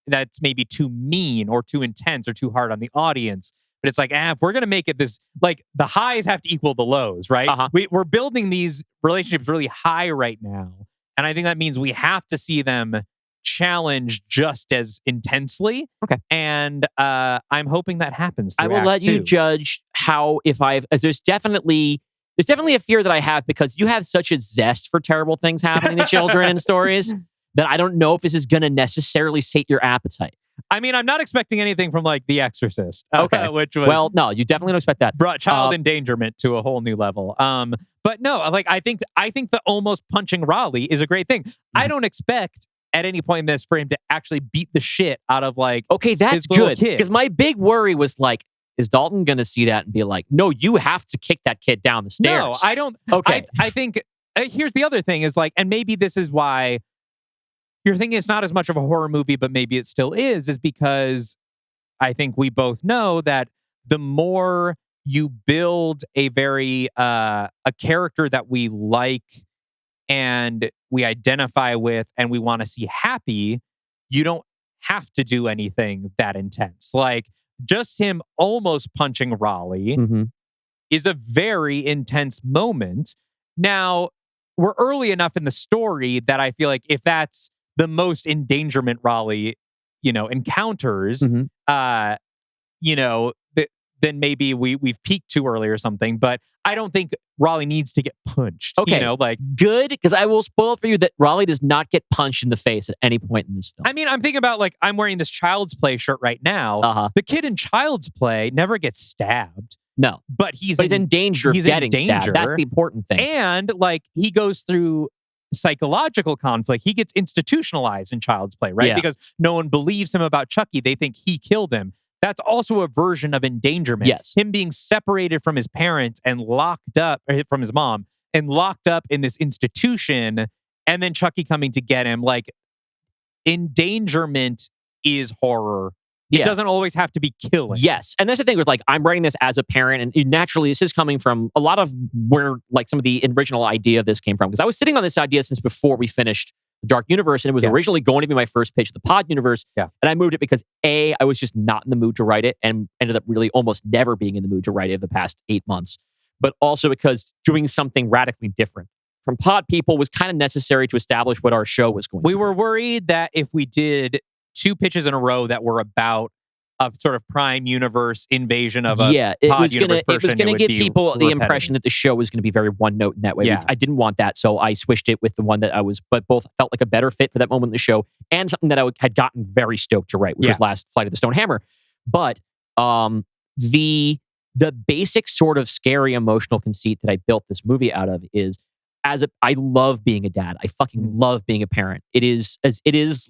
Speaker 3: that's maybe too mean or too intense or too hard on the audience. But it's like, if we're gonna make it this, like, the highs have to equal the lows, right? We're building these relationships really high right now, and I think that means we have to see them challenged just as intensely.
Speaker 1: Okay.
Speaker 3: And I'm hoping that happens.
Speaker 1: I will let you judge as there's definitely a fear that I have, because you have such a zest for terrible things happening to children in stories that I don't know if this is going to necessarily sate your appetite.
Speaker 3: I mean, I'm not expecting anything from like The Exorcist.
Speaker 1: Okay.
Speaker 3: Which was,
Speaker 1: well, no, you definitely don't expect that.
Speaker 3: Brought child endangerment to a whole new level. But no, like, I think the almost punching Raleigh is a great thing. I don't expect at any point in this for him to actually beat the shit out of like,
Speaker 1: okay, that's good. Because my big worry was like, is Dalton going to see that and be like, no, you have to kick that kid down the stairs?
Speaker 3: No, I don't.
Speaker 1: Okay.
Speaker 3: I think here's the other thing is like, and maybe this is why you're thinking it's not as much of a horror movie, but maybe it still is because I think we both know that the more you build a very, a character that we like and we identify with and we want to see happy, you don't have to do anything that intense. Like, just him almost punching Raleigh is a very intense moment. Now, we're early enough in the story that I feel like if that's the most endangerment Raleigh, encounters, then maybe we've peaked too early or something. But I don't think Raleigh needs to get punched.
Speaker 1: Okay, good, because I will spoil it for you that Raleigh does not get punched in the face at any point in this film.
Speaker 3: I mean, I'm thinking about, like, I'm wearing this Child's Play shirt right now. The kid in Child's Play never gets stabbed.
Speaker 1: No,
Speaker 3: but he's
Speaker 1: in danger of getting stabbed. That's the important thing.
Speaker 3: And like, he goes through psychological conflict. He gets institutionalized in Child's Play, right?
Speaker 1: Yeah.
Speaker 3: Because no one believes him about Chucky. They think he killed him. That's also a version of endangerment.
Speaker 1: Yes.
Speaker 3: Him being separated from his parents and locked up, or from his mom, and locked up in this institution, and then Chucky coming to get him. Like, endangerment is horror. It doesn't always have to be killing.
Speaker 1: Yes. And that's the thing with, like, I'm writing this as a parent, and naturally this is coming from a lot of where, like, some of the original idea of this came from. Because I was sitting on this idea since before we finished The Dark Universe, and it was originally going to be my first pitch of the Pod Universe.
Speaker 3: Yeah.
Speaker 1: And I moved it because I was just not in the mood to write it, and ended up really almost never being in the mood to write it the past 8 months. But also because doing something radically different from Pod People was kind of necessary to establish what our show was going to be.
Speaker 3: We were worried that if we did 2 pitches in a row that were about a sort of Prime Universe invasion of a Pod Universe person,
Speaker 1: it was going to give people the
Speaker 3: repetitive.
Speaker 1: impression that the show was going to be very one note in that way.
Speaker 3: Yeah.
Speaker 1: I didn't want that, so I switched it with the one that but both felt like a better fit for that moment in the show, and something that I had gotten very stoked to write, which was Last Flight of the Stone Hammer. But the basic sort of scary emotional conceit that I built this movie out of is, I love being a dad. I fucking love being a parent. It is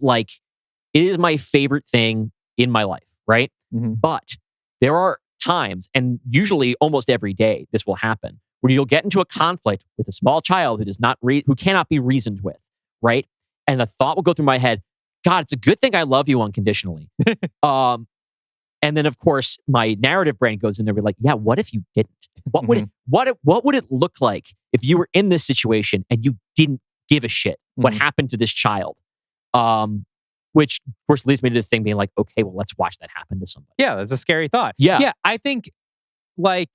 Speaker 1: my favorite thing in my life, right? But there are times, and usually almost every day, this will happen, where you'll get into a conflict with a small child who cannot be reasoned with, right? And the thought will go through my head, God, it's a good thing I love you unconditionally. And then, of course, my narrative brain goes in there and be like, yeah, what if you didn't? What would it look like if you were in this situation and you didn't give a shit what happened to this child? Which, of course, leads me to the thing being like, okay, well, let's watch that happen to somebody.
Speaker 3: Yeah, that's a scary thought.
Speaker 1: Yeah.
Speaker 3: I think, like,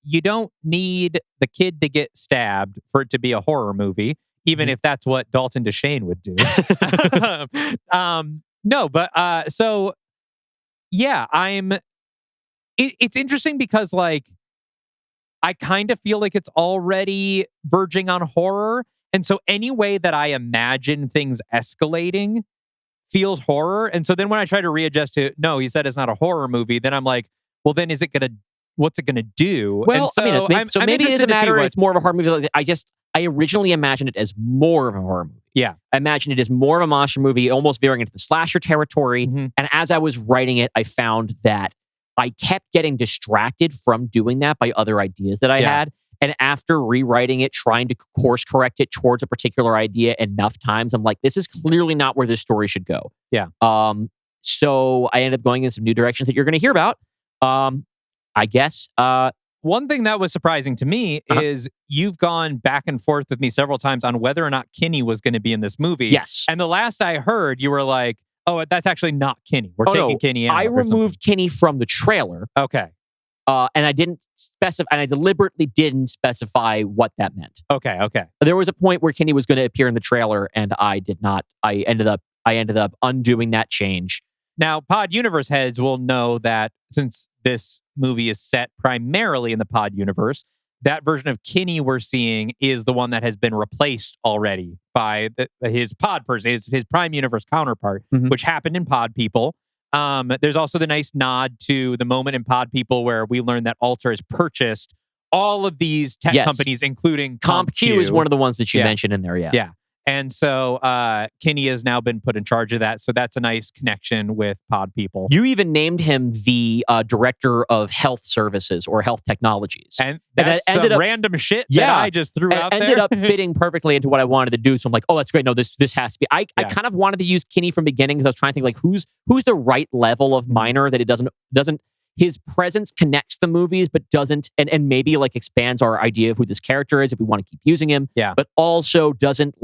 Speaker 3: you don't need the kid to get stabbed for it to be a horror movie, even if that's what Dalton Deschain would do. So, yeah, it's interesting because, like, I kind of feel like it's already verging on horror. And so any way that I imagine things escalating feels horror. And so then when I try to readjust to, no, he said it's not a horror movie, then I'm like, well, then what's it gonna do?
Speaker 1: Well,
Speaker 3: and so
Speaker 1: maybe it doesn't matter. It's more of a horror movie. Like, I originally imagined it as more of a horror movie.
Speaker 3: Yeah.
Speaker 1: I imagined it as more of a monster movie, almost veering into the slasher territory. And as I was writing it, I found that I kept getting distracted from doing that by other ideas that I had. And after rewriting it, trying to course correct it towards a particular idea enough times, I'm like, this is clearly not where this story should go.
Speaker 3: Yeah.
Speaker 1: So I ended up going in some new directions that you're going to hear about. I guess.
Speaker 3: One thing that was surprising to me is you've gone back and forth with me several times on whether or not Kinney was going to be in this movie.
Speaker 1: Yes.
Speaker 3: And the last I heard, you were like, oh, that's actually not Kinney. We're taking Kinney out.
Speaker 1: I removed Kinney from the trailer.
Speaker 3: Okay.
Speaker 1: And I didn't specify, and I deliberately didn't specify what that meant.
Speaker 3: Okay.
Speaker 1: There was a point where Kinney was going to appear in the trailer, and I did not. I ended up undoing that change.
Speaker 3: Now, Pod Universe heads will know that since this movie is set primarily in the Pod Universe, that version of Kinney we're seeing is the one that has been replaced already by his Pod person, his Prime Universe counterpart, which happened in Pod People. There's also the nice nod to the moment in Pod People where we learn that Alter has purchased all of these tech companies, including
Speaker 1: CompQ is one of the ones that you mentioned in there. Yeah.
Speaker 3: And so Kinney has now been put in charge of that. So that's a nice connection with Pod People.
Speaker 1: You even named him the director of health services or health technologies.
Speaker 3: And that's that ended up random shit that I just threw out there.
Speaker 1: Ended up fitting perfectly into what I wanted to do. So I'm like, oh, that's great. No, this has to be. I kind of wanted to use Kinney from the beginning because I was trying to think like who's the right level of minor that it doesn't his presence connects the movies, but doesn't, and maybe like expands our idea of who this character is if we want to keep using him.
Speaker 3: Yeah.
Speaker 1: But also it doesn't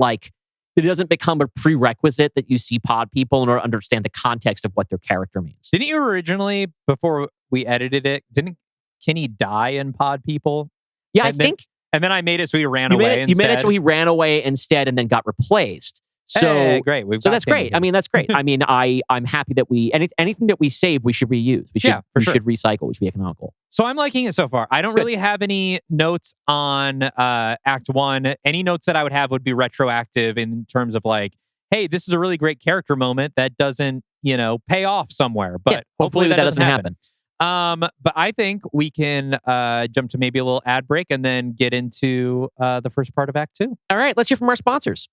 Speaker 1: become a prerequisite that you see Pod People in order to understand the context of what their character means.
Speaker 3: Didn't you originally, before we edited it, didn't Kinney die in Pod People?
Speaker 1: Yeah, I think.
Speaker 3: And then I made it so he ran away instead.
Speaker 1: You made it so he ran away instead and then got replaced. So
Speaker 3: great.
Speaker 1: So that's great. I mean, that's great. I mean, I'm happy that anything that we save, we should reuse. We should recycle. We should be economical.
Speaker 3: So I'm liking it so far. I don't really have any notes on Act 1. Any notes that I would have would be retroactive in terms of like, hey, this is a really great character moment that doesn't, pay off somewhere. But hopefully that doesn't happen. But I think we can jump to maybe a little ad break and then get into the first part of Act 2.
Speaker 1: All right, let's hear from our sponsors.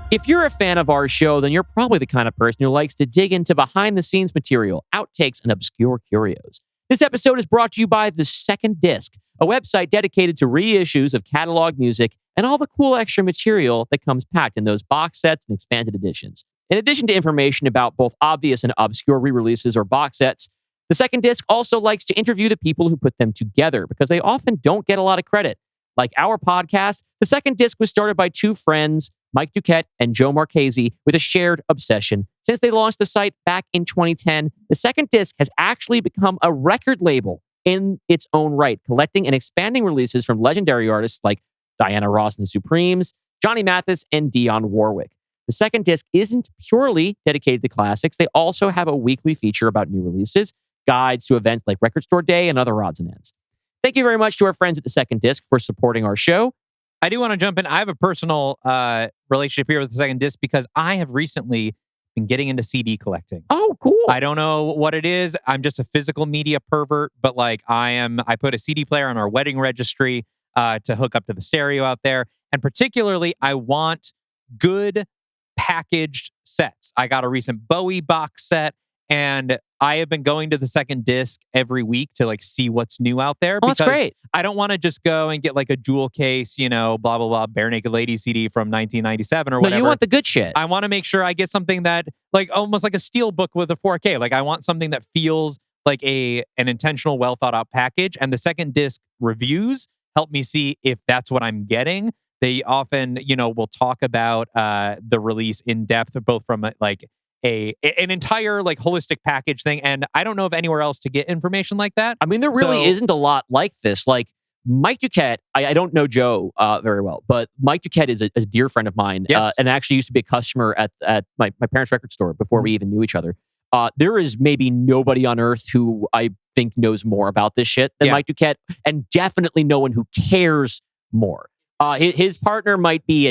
Speaker 1: If you're a fan of our show, then you're probably the kind of person who likes to dig into behind-the-scenes material, outtakes, and obscure curios. This episode is brought to you by The Second Disc, a website dedicated to reissues of catalog music and all the cool extra material that comes packed in those box sets and expanded editions. In addition to information about both obvious and obscure re-releases or box sets, The Second Disc also likes to interview the people who put them together because they often don't get a lot of credit. Like our podcast, The Second Disc was started by two friends, Mike Duquette and Joe Marchese, with a shared obsession. Since they launched the site back in 2010, The Second Disc has actually become a record label in its own right, collecting and expanding releases from legendary artists like Diana Ross and the Supremes, Johnny Mathis, and Dionne Warwick. The Second Disc isn't purely dedicated to classics. They also have a weekly feature about new releases, guides to events like Record Store Day, and other odds and ends. Thank you very much to our friends at The Second Disc for supporting our show.
Speaker 3: I do want to jump in. I have a personal relationship here with The Second Disc because I have recently been getting into CD collecting.
Speaker 1: Oh, cool.
Speaker 3: I don't know what it is. I'm just a physical media pervert, but like I put a CD player on our wedding registry to hook up to the stereo out there. And particularly, I want good packaged sets. I got a recent Bowie box set, and I have been going to the second disc every week to like see what's new out there.
Speaker 1: Oh, that's great.
Speaker 3: I don't want to just go and get like a jewel case, blah, blah, blah, Bare Naked Lady CD from 1997 or whatever.
Speaker 1: No, you want the good shit.
Speaker 3: I want to make sure I get something that like almost like a steel book with a 4K. Like I want something that feels like an intentional, well thought out package. And the second disc reviews help me see if that's what I'm getting. They often, will talk about the release in depth, both from an entire like holistic package thing. And I don't know of anywhere else to get information like that.
Speaker 1: I mean, there really isn't a lot like this. Like Mike Duquette, I don't know Joe very well, but Mike Duquette is a dear friend of mine,
Speaker 3: Yes.
Speaker 1: and actually used to be a customer at my parents' record store before we even knew each other. There is maybe nobody on earth who I think knows more about this shit than Mike Duquette, and definitely no one who cares more. His partner might be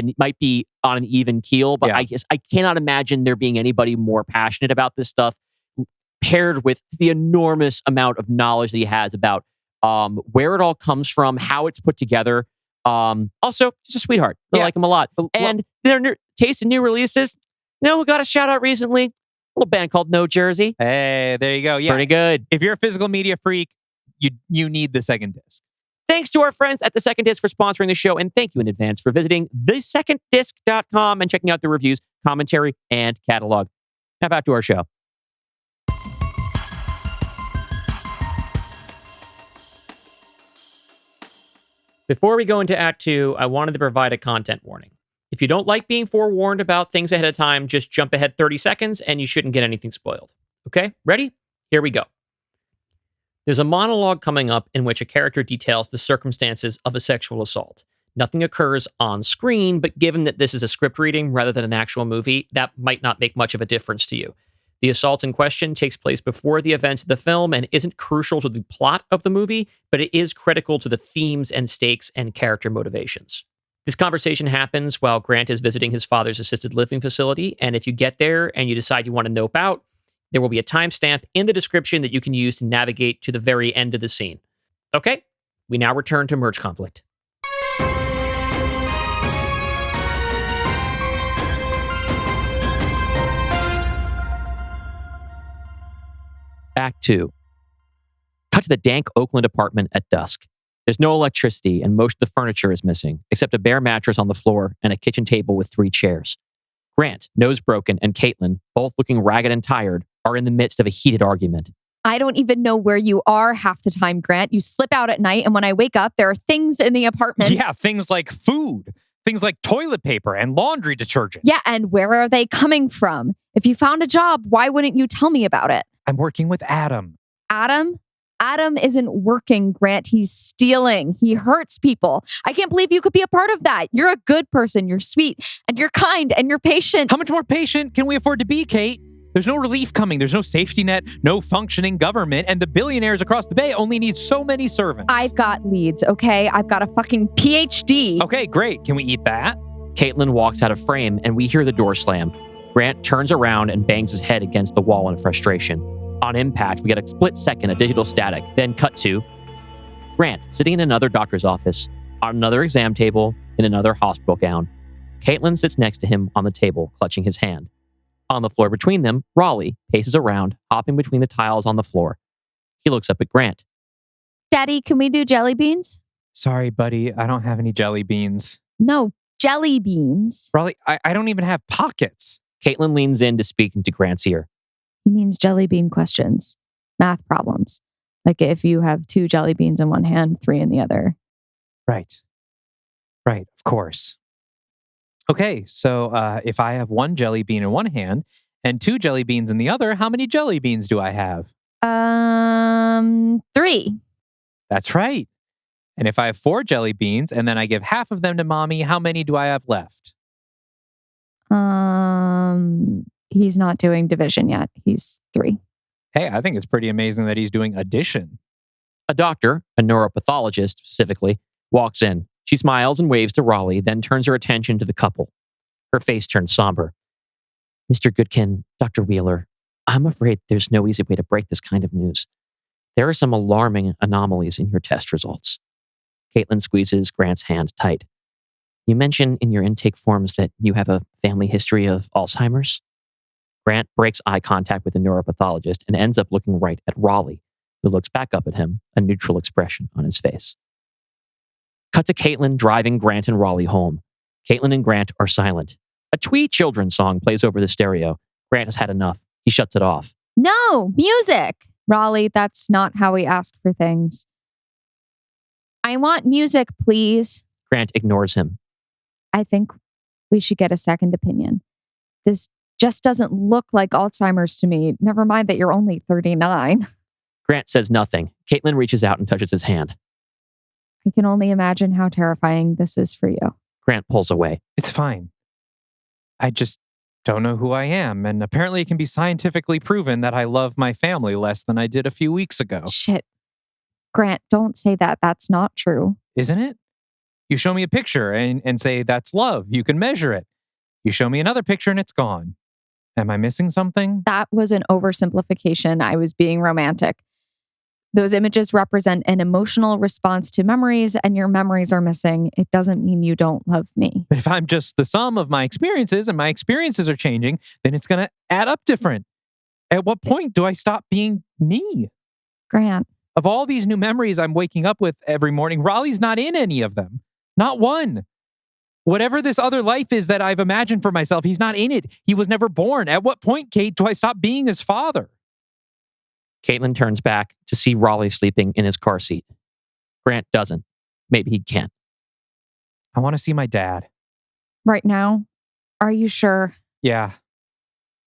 Speaker 1: on an even keel, but I cannot imagine there being anybody more passionate about this stuff, paired with the enormous amount of knowledge that he has about where it all comes from, how it's put together. Also, just a sweetheart. I like him a lot. And their taste in new releases. Who got a shout out recently? A little band called No Jersey.
Speaker 3: Hey, there you go. Yeah,
Speaker 1: pretty good.
Speaker 3: If you're a physical media freak, you need the second disc.
Speaker 1: Thanks to our friends at The Second Disc for sponsoring the show, and thank you in advance for visiting theseconddisc.com and checking out the reviews, commentary, and catalog. Now back to our show. Before we go into Act 2, I wanted to provide a content warning. If you don't like being forewarned about things ahead of time, just jump ahead 30 seconds and you shouldn't get anything spoiled. Okay? Ready? Here we go. There's a monologue coming up in which a character details the circumstances of a sexual assault. Nothing occurs on screen, but given that this is a script reading rather than an actual movie, that might not make much of a difference to you. The assault in question takes place before the events of the film and isn't crucial to the plot of the movie, but it is critical to the themes and stakes and character motivations. This conversation happens while Grant is visiting his father's assisted living facility, and if you get there and you decide you want to nope out, there will be a timestamp in the description that you can use to navigate to the very end of the scene. Okay, we now return to Merge Conflict. Act 2. Cut to the dank Oakland apartment at dusk. There's no electricity and most of the furniture is missing, except a bare mattress on the floor and a kitchen table with 3 chairs. Grant, nose broken, and Caitlin, both looking ragged and tired, are in the midst of a heated argument.
Speaker 2: I don't even know where you are half the time, Grant. You slip out at night, and when I wake up, there are things in the apartment.
Speaker 3: Yeah, things like food, things like toilet paper and laundry detergent.
Speaker 2: Yeah, and where are they coming from? If you found a job, why wouldn't you tell me about it?
Speaker 3: I'm working with Adam.
Speaker 2: Adam? Adam isn't working, Grant. He's stealing. He hurts people. I can't believe you could be a part of that. You're a good person. You're sweet, and you're kind, and you're patient.
Speaker 3: How much more patient can we afford to be, Kate? There's no relief coming. There's no safety net, no functioning government, and the billionaires across the bay only need so many servants.
Speaker 2: I've got leads, okay? I've got a fucking PhD.
Speaker 3: Okay, great. Can we eat that?
Speaker 1: Caitlin walks out of frame, and we hear the door slam. Grant turns around and bangs his head against the wall in frustration. On impact, we get a split second of digital static, then cut to Grant sitting in another doctor's office, on another exam table, in another hospital gown. Caitlin sits next to him on the table, clutching his hand. On the floor between them, Raleigh paces around, hopping between the tiles on the floor. He looks up at Grant.
Speaker 2: Daddy, can we do jelly beans?
Speaker 3: Sorry, buddy. I don't have any jelly beans.
Speaker 2: No, jelly beans.
Speaker 3: Raleigh, I don't even have pockets.
Speaker 1: Caitlin leans in to speak into Grant's ear.
Speaker 2: He means jelly bean questions, math problems. Like if you have 2 jelly beans in one hand, 3 in the other.
Speaker 3: Right. Right, of course. Okay, so if I have 1 jelly bean in one hand and 2 jelly beans in the other, how many jelly beans do I have?
Speaker 2: 3.
Speaker 3: That's right. And if I have 4 jelly beans and then I give half of them to mommy, how many do I have left?
Speaker 2: He's not doing division yet. He's 3.
Speaker 3: Hey, I think it's pretty amazing that he's doing addition.
Speaker 1: A doctor, a neuropathologist specifically, walks in. She smiles and waves to Raleigh, then turns her attention to the couple. Her face turns somber. Mr. Goodkin, Dr. Wheeler, I'm afraid there's no easy way to break this kind of news. There are some alarming anomalies in your test results. Caitlin squeezes Grant's hand tight. You mentioned in your intake forms that you have a family history of Alzheimer's. Grant breaks eye contact with the neuropathologist and ends up looking right at Raleigh, who looks back up at him, a neutral expression on his face. Cut to Caitlin driving Grant and Raleigh home. Caitlin and Grant are silent. A twee children's song plays over the stereo. Grant has had enough. He shuts it off.
Speaker 2: No, music! Raleigh, that's not how we ask for things. I want music, please.
Speaker 1: Grant ignores him.
Speaker 2: I think we should get a second opinion. This just doesn't look like Alzheimer's to me. Never mind that you're only 39.
Speaker 1: Grant says nothing. Caitlin reaches out and touches his hand.
Speaker 2: I can only imagine how terrifying this is for you.
Speaker 1: Grant pulls away.
Speaker 3: It's fine. I just don't know who I am, and apparently it can be scientifically proven that I love my family less than I did a few weeks ago.
Speaker 2: Shit. Grant, don't say that. That's not true.
Speaker 3: Isn't it? You show me a picture and say that's love. You can measure it. You show me another picture and it's gone. Am I missing something?
Speaker 2: That was an oversimplification. I was being romantic. Those images represent an emotional response to memories, and your memories are missing. It doesn't mean you don't love me.
Speaker 3: But if I'm just the sum of my experiences and my experiences are changing, then it's going to add up different. At what point do I stop being me?
Speaker 2: Grant.
Speaker 3: Of all these new memories I'm waking up with every morning, Raleigh's not in any of them. Not one. Whatever this other life is that I've imagined for myself, he's not in it. He was never born. At what point, Kate, do I stop being his father?
Speaker 1: Caitlin turns back to see Raleigh sleeping in his car seat. Grant doesn't. Maybe he can't.
Speaker 3: I want to see my dad.
Speaker 2: Right now? Are you sure?
Speaker 3: Yeah.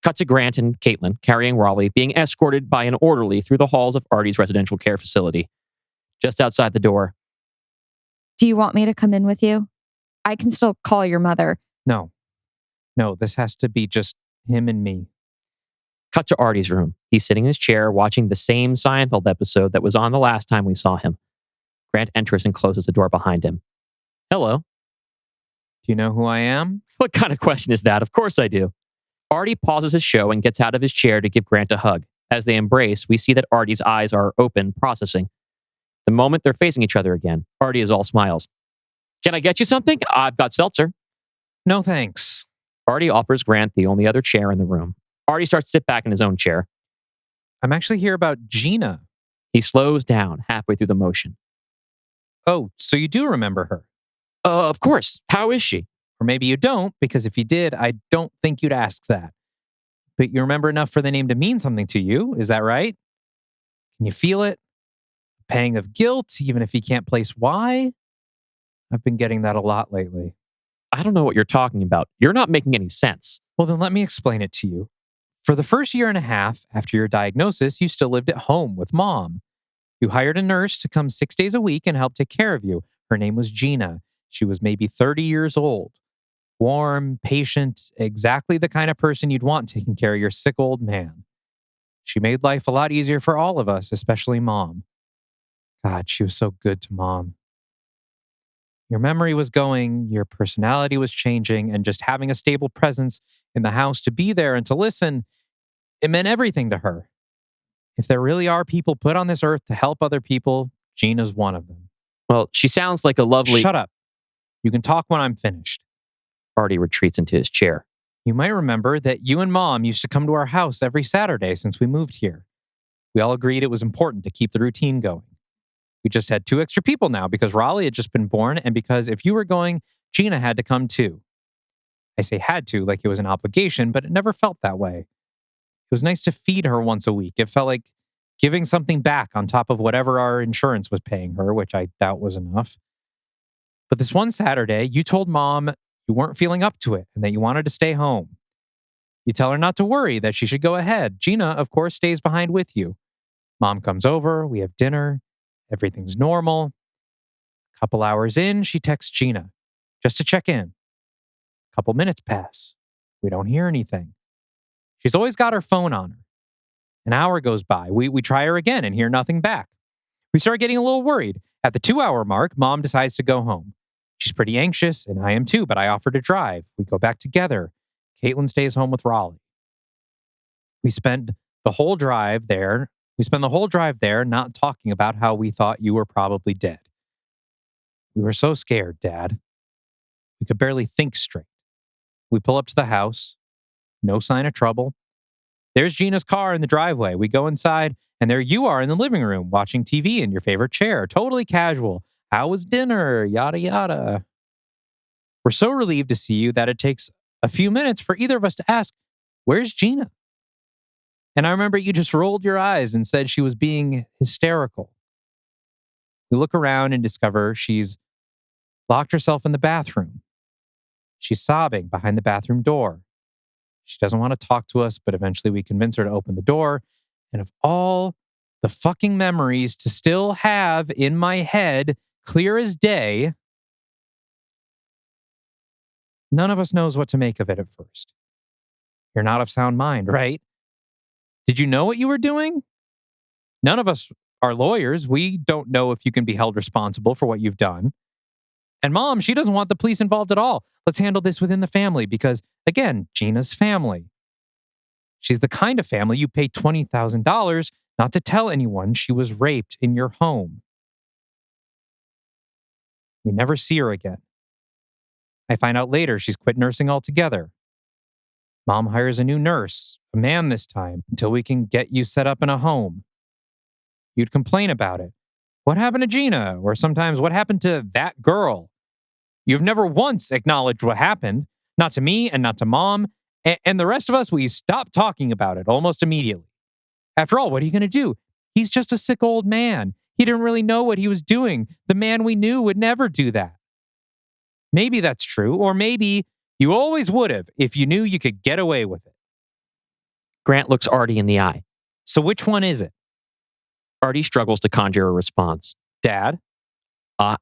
Speaker 1: Cut to Grant and Caitlin carrying Raleigh, being escorted by an orderly through the halls of Artie's residential care facility. Just outside the door.
Speaker 2: Do you want me to come in with you? I can still call your mother.
Speaker 3: No, this has to be just him and me.
Speaker 1: Cut to Artie's room. He's sitting in his chair watching the same Seinfeld episode that was on the last time we saw him. Grant enters and closes the door behind him. Hello.
Speaker 3: Do you know who I am?
Speaker 1: What kind of question is that? Of course I do. Artie pauses his show and gets out of his chair to give Grant a hug. As they embrace, we see that Artie's eyes are open, processing. The moment they're facing each other again, Artie is all smiles. Can I get you something? I've got seltzer.
Speaker 3: No, thanks.
Speaker 1: Artie offers Grant the only other chair in the room. Artie starts to sit back in his own chair.
Speaker 3: I'm actually here about Gina.
Speaker 1: He slows down halfway through the motion.
Speaker 3: Oh, so you do remember her?
Speaker 1: Of course. How is she?
Speaker 3: Or maybe you don't, because if you did, I don't think you'd ask that. But you remember enough for the name to mean something to you, is that right? Can you feel it? A pang of guilt, even if you can't place why? I've been getting that a lot lately.
Speaker 1: I don't know what you're talking about. You're not making any sense.
Speaker 3: Well, then let me explain it to you. For the first year and a half after your diagnosis, you still lived at home with Mom. You hired a nurse to come 6 days a week and help take care of you. Her name was Gina. She was maybe 30 years old. Warm, patient, exactly the kind of person you'd want taking care of your sick old man. She made life a lot easier for all of us, especially Mom. God, she was so good to Mom. Your memory was going, your personality was changing, and just having a stable presence in the house to be there and to listen, it meant everything to her. If there really are people put on this earth to help other people, Gina's one of them.
Speaker 1: Well, she sounds like a lovely...
Speaker 3: Shut up. You can talk when I'm finished.
Speaker 1: Artie retreats into his chair.
Speaker 3: You might remember that you and Mom used to come to our house every Saturday since we moved here. We all agreed it was important to keep the routine going. We just had 2 extra people now because Raleigh had just been born and because if you were going, Gina had to come too. I say had to like it was an obligation, but it never felt that way. It was nice to feed her once a week. It felt like giving something back on top of whatever our insurance was paying her, which I doubt was enough. But this one Saturday, you told Mom you weren't feeling up to it and that you wanted to stay home. You tell her not to worry, that she should go ahead. Gina, of course, stays behind with you. Mom comes over, we have dinner. Everything's normal. A couple hours in, she texts Gina just to check in. A couple minutes pass. We don't hear anything. She's always got her phone on her. An hour goes by. We try her again and hear nothing back. We start getting a little worried. At the 2-hour mark, Mom decides to go home. She's pretty anxious, and I am too, but I offer to drive. We go back together. Caitlin stays home with Raleigh. We spent the whole drive there. We spent the whole drive there not talking about how we thought you were probably dead. We were so scared, Dad. We could barely think straight. We pull up to the house. No sign of trouble. There's Gina's car in the driveway. We go inside, and there you are in the living room watching TV in your favorite chair. Totally casual. How was dinner? Yada, yada. We're so relieved to see you that it takes a few minutes for either of us to ask, where's Gina? And I remember you just rolled your eyes and said she was being hysterical. We look around and discover she's locked herself in the bathroom. She's sobbing behind the bathroom door. She doesn't want to talk to us, but eventually we convince her to open the door. And of all the fucking memories to still have in my head, clear as day, none of us knows what to make of it at first. You're not of sound mind, right? Did you know what you were doing? None of us are lawyers. We don't know if you can be held responsible for what you've done. And Mom, she doesn't want the police involved at all. Let's handle this within the family because, again, Gina's family. She's the kind of family you pay $20,000 not to tell anyone she was raped in your home. We never see her again. I find out later she's quit nursing altogether. Mom hires a new nurse, a man this time, until we can get you set up in a home. You'd complain about it. What happened to Gina? Or sometimes, what happened to that girl? You've never once acknowledged what happened, not to me and not to Mom, and the rest of us, we stopped talking about it almost immediately. After all, what are you going to do? He's just a sick old man. He didn't really know what he was doing. The man we knew would never do that. Maybe that's true, or maybe you always would have if you knew you could get away with it.
Speaker 1: Grant looks Artie in the eye.
Speaker 3: So which one is it?
Speaker 1: Artie struggles to conjure a response.
Speaker 3: Dad?
Speaker 1: I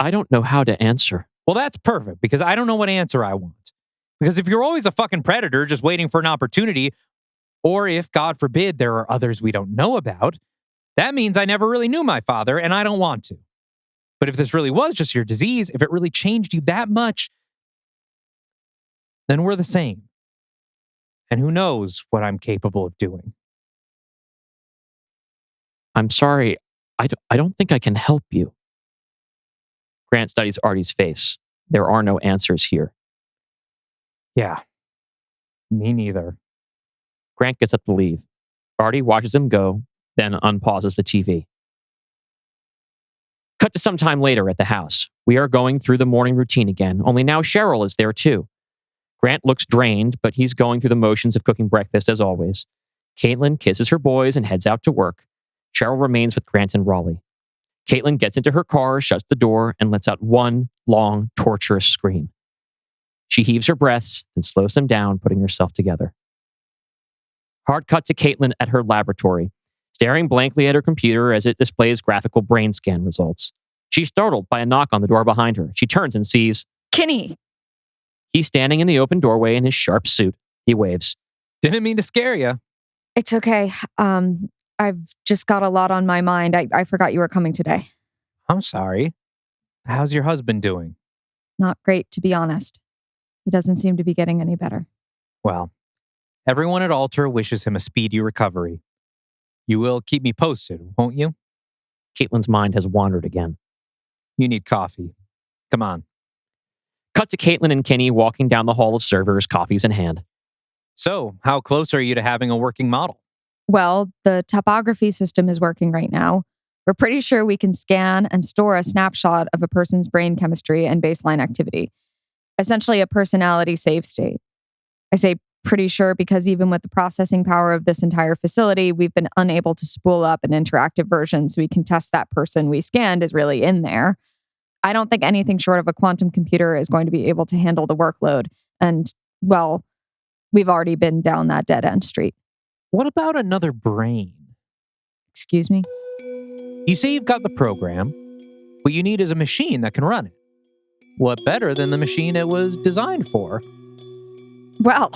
Speaker 1: don't know how to answer.
Speaker 3: Well, that's perfect, because I don't know what answer I want. Because if you're always a fucking predator just waiting for an opportunity, or if, God forbid, there are others we don't know about, that means I never really knew my father, and I don't want to. But if this really was just your disease, if it really changed you that much, then we're the same. And who knows what I'm capable of doing.
Speaker 1: I'm sorry. I don't think I can help you. Grant studies Artie's face. There are no answers here.
Speaker 3: Yeah, me neither.
Speaker 1: Grant gets up to leave. Artie watches him go, then unpauses the TV. Cut to some time later at the house. We are going through the morning routine again, only now Cheryl is there too. Grant looks drained, but he's going through the motions of cooking breakfast as always. Caitlin kisses her boys and heads out to work. Cheryl remains with Grant and Raleigh. Caitlin gets into her car, shuts the door, and lets out one long, torturous scream. She heaves her breaths, then slows them down, putting herself together. Hard cut to Caitlin at her laboratory, staring blankly at her computer as it displays graphical brain scan results. She's startled by a knock on the door behind her. She turns and sees
Speaker 2: Kinney.
Speaker 1: He's standing in the open doorway in his sharp suit. He waves.
Speaker 3: Didn't mean to scare you.
Speaker 2: It's okay. I've just got a lot on my mind. I forgot you were coming today.
Speaker 3: I'm sorry. How's your husband doing?
Speaker 2: Not great, to be honest. He doesn't seem to be getting any better.
Speaker 3: Well, everyone at Alter wishes him a speedy recovery. You will keep me posted, won't you?
Speaker 1: Caitlin's mind has wandered again.
Speaker 3: You need coffee. Come on.
Speaker 1: Cut to Caitlin and Kenny walking down the hall of servers, coffees in hand.
Speaker 3: So, how close are you to having a working model?
Speaker 2: Well, the topography system is working right now. We're pretty sure we can scan and store a snapshot of a person's brain chemistry and baseline activity. Essentially a personality save state. I say pretty sure because even with the processing power of this entire facility, we've been unable to spool up an interactive version so we can test that person we scanned is really in there. I don't think anything short of a quantum computer is going to be able to handle the workload. And, well, we've already been down that dead-end street.
Speaker 3: What about another brain?
Speaker 2: Excuse me?
Speaker 3: You say you've got the program. What you need is a machine that can run it. What better than the machine it was designed for?
Speaker 2: Well,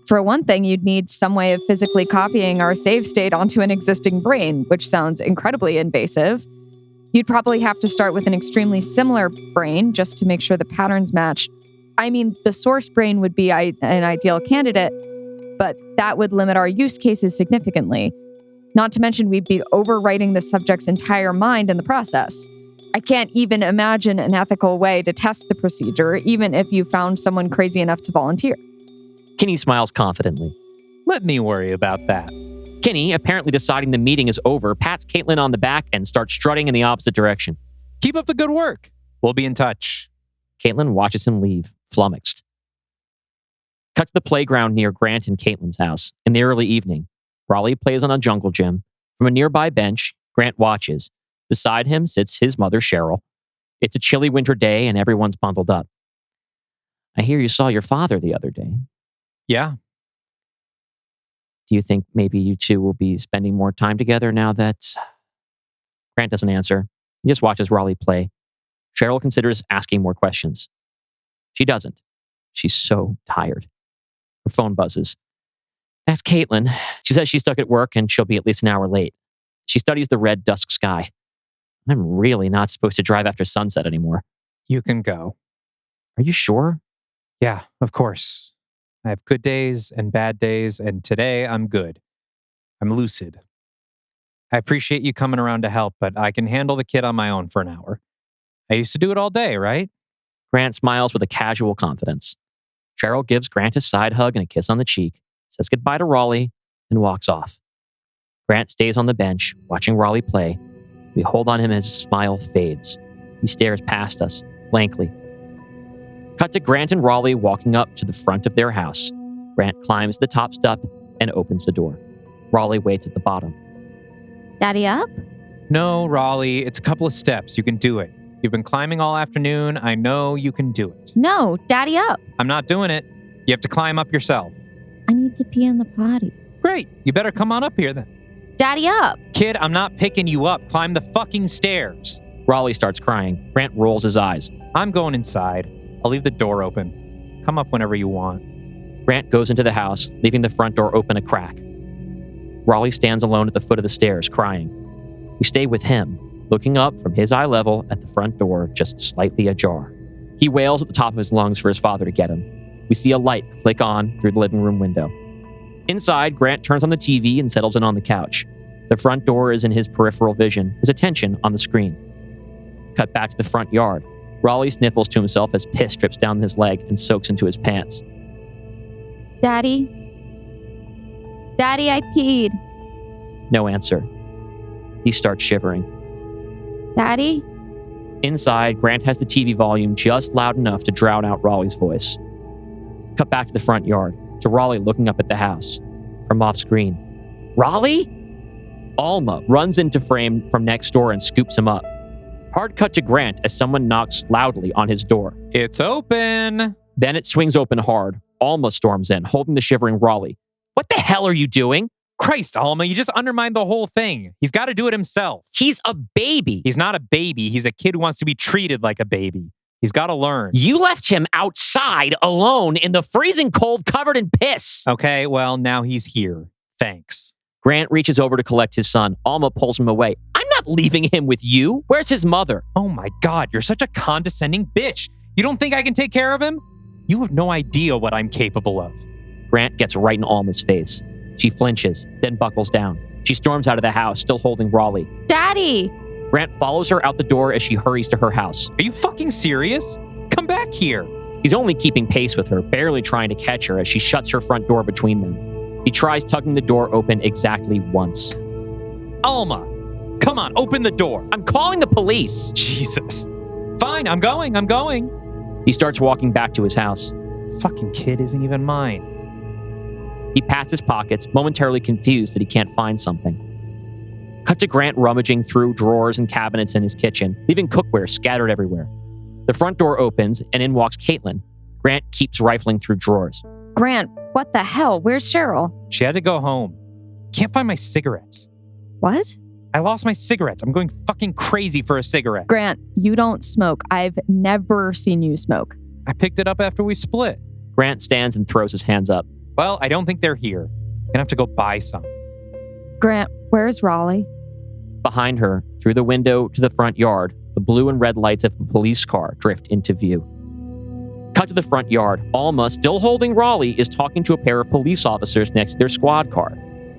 Speaker 2: for one thing, you'd need some way of physically copying our save state onto an existing brain, which sounds incredibly invasive. You'd probably have to start with an extremely similar brain just to make sure the patterns match. I mean, the source brain would be an ideal candidate, but that would limit our use cases significantly. Not to mention we'd be overwriting the subject's entire mind in the process. I can't even imagine an ethical way to test the procedure, even if you found someone crazy enough to volunteer.
Speaker 1: Kinney smiles confidently.
Speaker 3: Let me worry about that.
Speaker 1: Kinney, apparently deciding the meeting is over, pats Caitlin on the back and starts strutting in the opposite direction.
Speaker 3: Keep up the good work. We'll be in touch.
Speaker 1: Caitlin watches him leave, flummoxed. Cut to the playground near Grant and Caitlin's house. In the early evening, Raleigh plays on a jungle gym. From a nearby bench, Grant watches. Beside him sits his mother, Cheryl. It's a chilly winter day and everyone's bundled up. I hear you saw your father the other day.
Speaker 3: Yeah.
Speaker 1: Do you think maybe you two will be spending more time together now that... Grant doesn't answer. He just watches Raleigh play. Cheryl considers asking more questions. She doesn't. She's so tired. Her phone buzzes. That's Caitlin. She says she's stuck at work and she'll be at least an hour late. She studies the red dusk sky. I'm really not supposed to drive after sunset anymore.
Speaker 3: You can go.
Speaker 1: Are you sure?
Speaker 3: Yeah, of course. I have good days and bad days, and today I'm good. I'm lucid. I appreciate you coming around to help, but I can handle the kid on my own for an hour. I used to do it all day, right?
Speaker 1: Grant smiles with a casual confidence. Cheryl gives Grant a side hug and a kiss on the cheek, says goodbye to Raleigh, and walks off. Grant stays on the bench, watching Raleigh play. We hold on him as his smile fades. He stares past us, blankly. Cut to Grant and Raleigh walking up to the front of their house. Grant climbs the top step and opens the door. Raleigh waits at the bottom.
Speaker 2: Daddy up?
Speaker 3: No, Raleigh, it's a couple of steps. You can do it. You've been climbing all afternoon. I know you can do it.
Speaker 2: No, Daddy up.
Speaker 3: I'm not doing it. You have to climb up yourself.
Speaker 2: I need to pee in the potty.
Speaker 3: Great. You better come on up here then.
Speaker 2: Daddy up.
Speaker 3: Kid, I'm not picking you up. Climb the fucking stairs.
Speaker 1: Raleigh starts crying. Grant rolls his eyes.
Speaker 3: I'm going inside. I'll leave the door open. Come up whenever you want.
Speaker 1: Grant goes into the house, leaving the front door open a crack. Raleigh stands alone at the foot of the stairs, crying. We stay with him, looking up from his eye level at the front door, just slightly ajar. He wails at the top of his lungs for his father to get him. We see a light click on through the living room window. Inside, Grant turns on the TV and settles in on the couch. The front door is in his peripheral vision, his attention on the screen. Cut back to the front yard. Raleigh sniffles to himself as piss drips down his leg and soaks into his pants.
Speaker 2: Daddy? Daddy, I peed.
Speaker 1: No answer. He starts shivering.
Speaker 2: Daddy?
Speaker 1: Inside, Grant has the TV volume just loud enough to drown out Raleigh's voice. Cut back to the front yard, to Raleigh looking up at the house. From off screen. Raleigh? Alma runs into frame from next door and scoops him up. Hard cut to Grant as someone knocks loudly on his door.
Speaker 3: It's open.
Speaker 1: Then it swings open hard. Alma storms in, holding the shivering Raleigh. What the hell are you doing?
Speaker 3: Christ, Alma, you just undermined the whole thing. He's got to do it himself.
Speaker 1: He's a baby.
Speaker 3: He's not a baby. He's a kid who wants to be treated like a baby. He's got to learn.
Speaker 1: You left him outside alone in the freezing cold covered in piss.
Speaker 3: Okay, well, now he's here. Thanks.
Speaker 1: Grant reaches over to collect his son. Alma pulls him away. I'm not leaving him with you. Where's his mother?
Speaker 3: Oh my God, you're such a condescending bitch. You don't think I can take care of him? You have no idea what I'm capable of.
Speaker 1: Grant gets right in Alma's face. She flinches, then buckles down. She storms out of the house, still holding Raleigh.
Speaker 2: Daddy!
Speaker 1: Grant follows her out the door as she hurries to her house.
Speaker 3: Are you fucking serious? Come back here.
Speaker 1: He's only keeping pace with her, barely trying to catch her as she shuts her front door between them. He tries tugging the door open exactly once.
Speaker 3: Alma, come on, open the door.
Speaker 1: I'm calling the police.
Speaker 3: Jesus. Fine, I'm going.
Speaker 1: He starts walking back to his house.
Speaker 3: Fucking kid isn't even mine.
Speaker 1: He pats his pockets, momentarily confused that he can't find something. Cut to Grant rummaging through drawers and cabinets in his kitchen, leaving cookware scattered everywhere. The front door opens, and in walks Caitlin. Grant keeps rifling through drawers.
Speaker 2: Grant, what the hell? Where's Cheryl?
Speaker 3: She had to go home. Can't find my cigarettes.
Speaker 2: What?
Speaker 3: I lost my cigarettes. I'm going fucking crazy for a cigarette.
Speaker 2: Grant, you don't smoke. I've never seen you smoke.
Speaker 3: I picked it up after we split.
Speaker 1: Grant stands and throws his hands up.
Speaker 3: Well, I don't think they're here. Gonna have to go buy some.
Speaker 2: Grant, where's Raleigh?
Speaker 1: Behind her, through the window to the front yard, the blue and red lights of a police car drift into view. Cut Cut to the front yard. Alma, still holding Raleigh, is talking to a pair of police officers next to their squad car.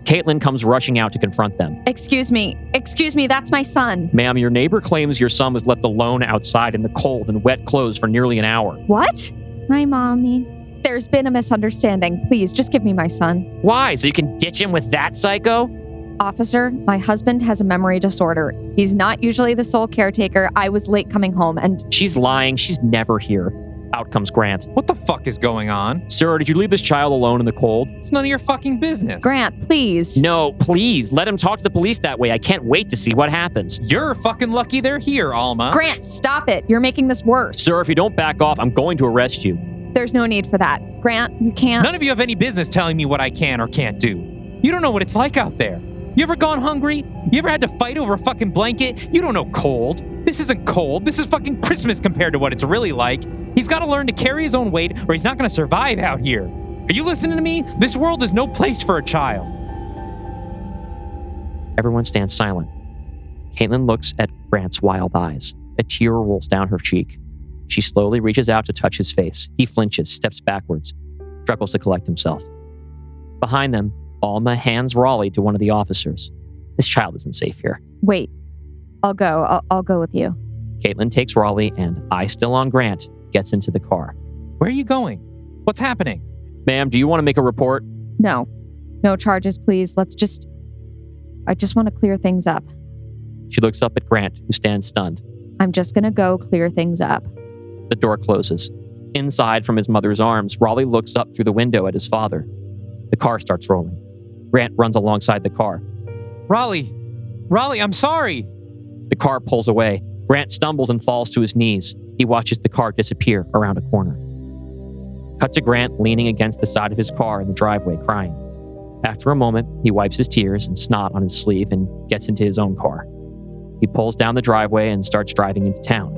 Speaker 1: Caitlin comes rushing out to confront them.
Speaker 2: Excuse me, that's my son.
Speaker 1: Ma'am, your neighbor claims your son was left alone outside in the cold and wet clothes for nearly an hour.
Speaker 2: What? Hi, Mommy. There's been a misunderstanding. Please, just give me my son.
Speaker 1: Why? So you can ditch him with that psycho?
Speaker 2: Officer, my husband has a memory disorder. He's not usually the sole caretaker. I was late coming home and...
Speaker 1: She's lying. She's never here. Out comes Grant.
Speaker 3: What the fuck is going on?
Speaker 1: Sir, did you leave this child alone in the cold?
Speaker 3: It's none of your fucking business.
Speaker 2: Grant, please.
Speaker 1: No, please. Let him talk to the police that way. I can't wait to see what happens.
Speaker 3: You're fucking lucky they're here, Alma.
Speaker 2: Grant, stop it. You're making this worse.
Speaker 1: Sir, if you don't back off, I'm going to arrest you.
Speaker 2: There's no need for that. Grant, you can't...
Speaker 3: None of you have any business telling me what I can or can't do. You don't know what it's like out there. You ever gone hungry? You ever had to fight over a fucking blanket? You don't know cold. This isn't cold. This is fucking Christmas compared to what it's really like. He's got to learn to carry his own weight or he's not going to survive out here. Are you listening to me? This world is no place for a child.
Speaker 1: Everyone stands silent. Caitlin looks at Grant's wild eyes. A tear rolls down her cheek. She slowly reaches out to touch his face. He flinches, steps backwards, struggles to collect himself. Behind them, Alma hands Raleigh to one of the officers. This child isn't safe here.
Speaker 2: Wait. I'll go. I'll go with you.
Speaker 1: Caitlin takes Raleigh and, eye still on Grant, gets into the car.
Speaker 3: Where are you going? What's happening?
Speaker 1: Ma'am, do you want to make a report?
Speaker 2: No. No charges, please. I just want to clear things up.
Speaker 1: She looks up at Grant, who stands stunned.
Speaker 2: I'm just going to go clear things up.
Speaker 1: The door closes. Inside, from his mother's arms, Raleigh looks up through the window at his father. The car starts rolling. Grant runs alongside the car.
Speaker 3: Raleigh, I'm sorry.
Speaker 1: The car pulls away. Grant stumbles and falls to his knees. He watches the car disappear around a corner. Cut to Grant leaning against the side of his car in the driveway, crying. After a moment, he wipes his tears and snot on his sleeve and gets into his own car. He pulls down the driveway and starts driving into town.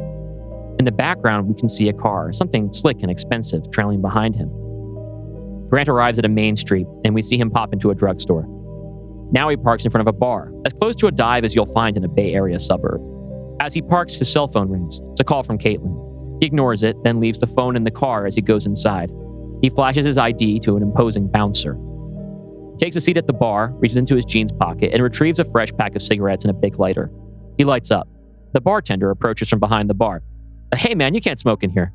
Speaker 1: In the background, we can see a car, something slick and expensive, trailing behind him. Grant arrives at a main street, and we see him pop into a drugstore. Now he parks in front of a bar, as close to a dive as you'll find in a Bay Area suburb. As he parks, his cell phone rings. It's a call from Caitlin. He ignores it, then leaves the phone in the car as he goes inside. He flashes his ID to an imposing bouncer. He takes a seat at the bar, reaches into his jeans pocket, and retrieves a fresh pack of cigarettes and a big lighter. He lights up. The bartender approaches from behind the bar. Hey, man, you can't smoke in here.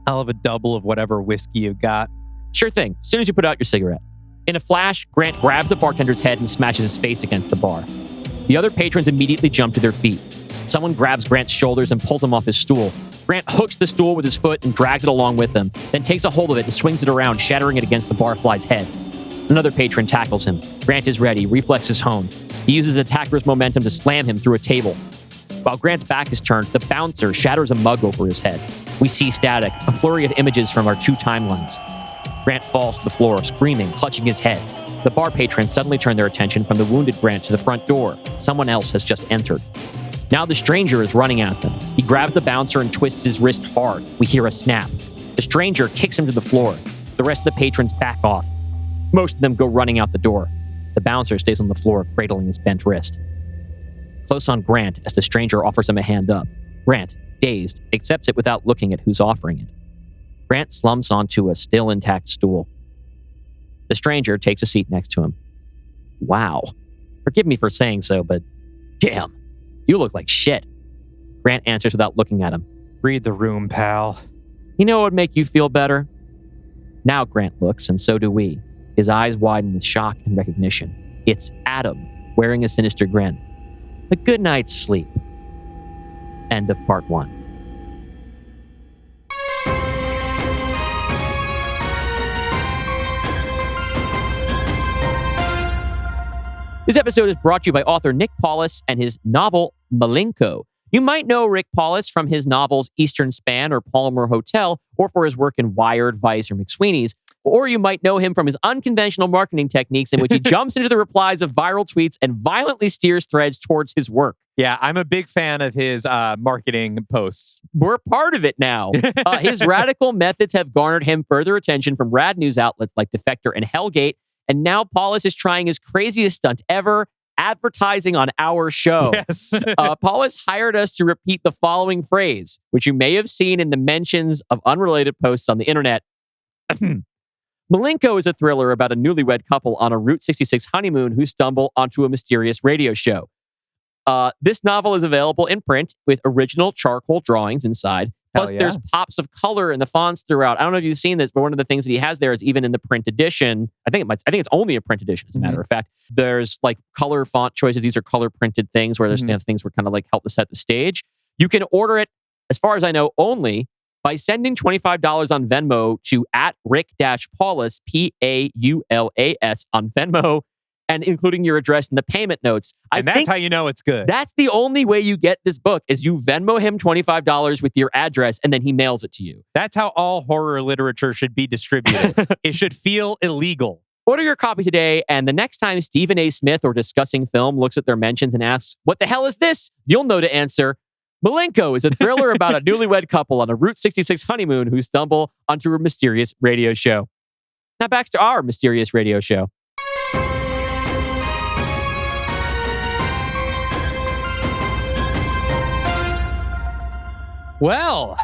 Speaker 3: I'll have a double of whatever whiskey you've got.
Speaker 1: Sure thing, as soon as you put out your cigarette. In a flash, Grant grabs the bartender's head and smashes his face against the bar. The other patrons immediately jump to their feet. Someone grabs Grant's shoulders and pulls him off his stool. Grant hooks the stool with his foot and drags it along with him, then takes a hold of it and swings it around, shattering it against the barfly's head. Another patron tackles him. Grant is ready, reflexes hone. He uses his attacker's momentum to slam him through a table. While Grant's back is turned, the bouncer shatters a mug over his head. We see static, a flurry of images from our two timelines. Grant falls to the floor, screaming, clutching his head. The bar patrons suddenly turn their attention from the wounded Grant to the front door. Someone else has just entered. Now the stranger is running at them. He grabs the bouncer and twists his wrist hard. We hear a snap. The stranger kicks him to the floor. The rest of the patrons back off. Most of them go running out the door. The bouncer stays on the floor, cradling his bent wrist. Close on Grant as the stranger offers him a hand up. Grant, dazed, accepts it without looking at who's offering it. Grant slumps onto a still intact stool. The stranger takes a seat next to him. Wow. Forgive me for saying so, but damn, you look like shit. Grant answers without looking at him.
Speaker 3: Read the room, pal.
Speaker 1: You know what would make you feel better? Now Grant looks, and so do we. His eyes widen with shock and recognition. It's Adam, wearing a sinister grin. A good night's sleep. End of part 1. This episode is brought to you by author Rick Paulas and his novel, Malinko. You might know Rick Paulas from his novels Eastern Span or Palmer Hotel, or for his work in Wired, Vice, or McSweeney's. Or you might know him from his unconventional marketing techniques in which he jumps into the replies of viral tweets and violently steers threads towards his work.
Speaker 3: Yeah, I'm a big fan of his marketing posts.
Speaker 1: We're part of it now. His radical methods have garnered him further attention from rad news outlets like Defector and Hellgate. And now Paulas is trying his craziest stunt ever, advertising on our show.
Speaker 3: Yes.
Speaker 1: Paulas hired us to repeat the following phrase, which you may have seen in the mentions of unrelated posts on the internet. Malinko is a thriller about a newlywed couple on a Route 66 honeymoon who stumble onto a mysterious radio show. This novel is available in print with original charcoal drawings inside. Plus, there's pops of color in the fonts throughout. I don't know if you've seen this, but one of the things that he has there is even in the print edition. I think it's only a print edition, as a matter of fact. There's like color font choices. These are color printed things where there's things where kind of like help to set the stage. You can order it, as far as I know, only by sending $25 on Venmo to @Rick-Paulas, Paulas on Venmo, and including your address in the payment notes.
Speaker 3: And that's how you know it's good.
Speaker 1: That's the only way you get this book is you Venmo him $25 with your address and then he mails it to you.
Speaker 3: That's how all horror literature should be distributed. It should feel illegal.
Speaker 1: Order your copy today, and the next time Stephen A. Smith or Discussing Film looks at their mentions and asks, "What the hell is this?" you'll know to answer, Malinko is a thriller about a newlywed couple on a Route 66 honeymoon who stumble onto a mysterious radio show. Now back to our mysterious radio show.
Speaker 3: Well,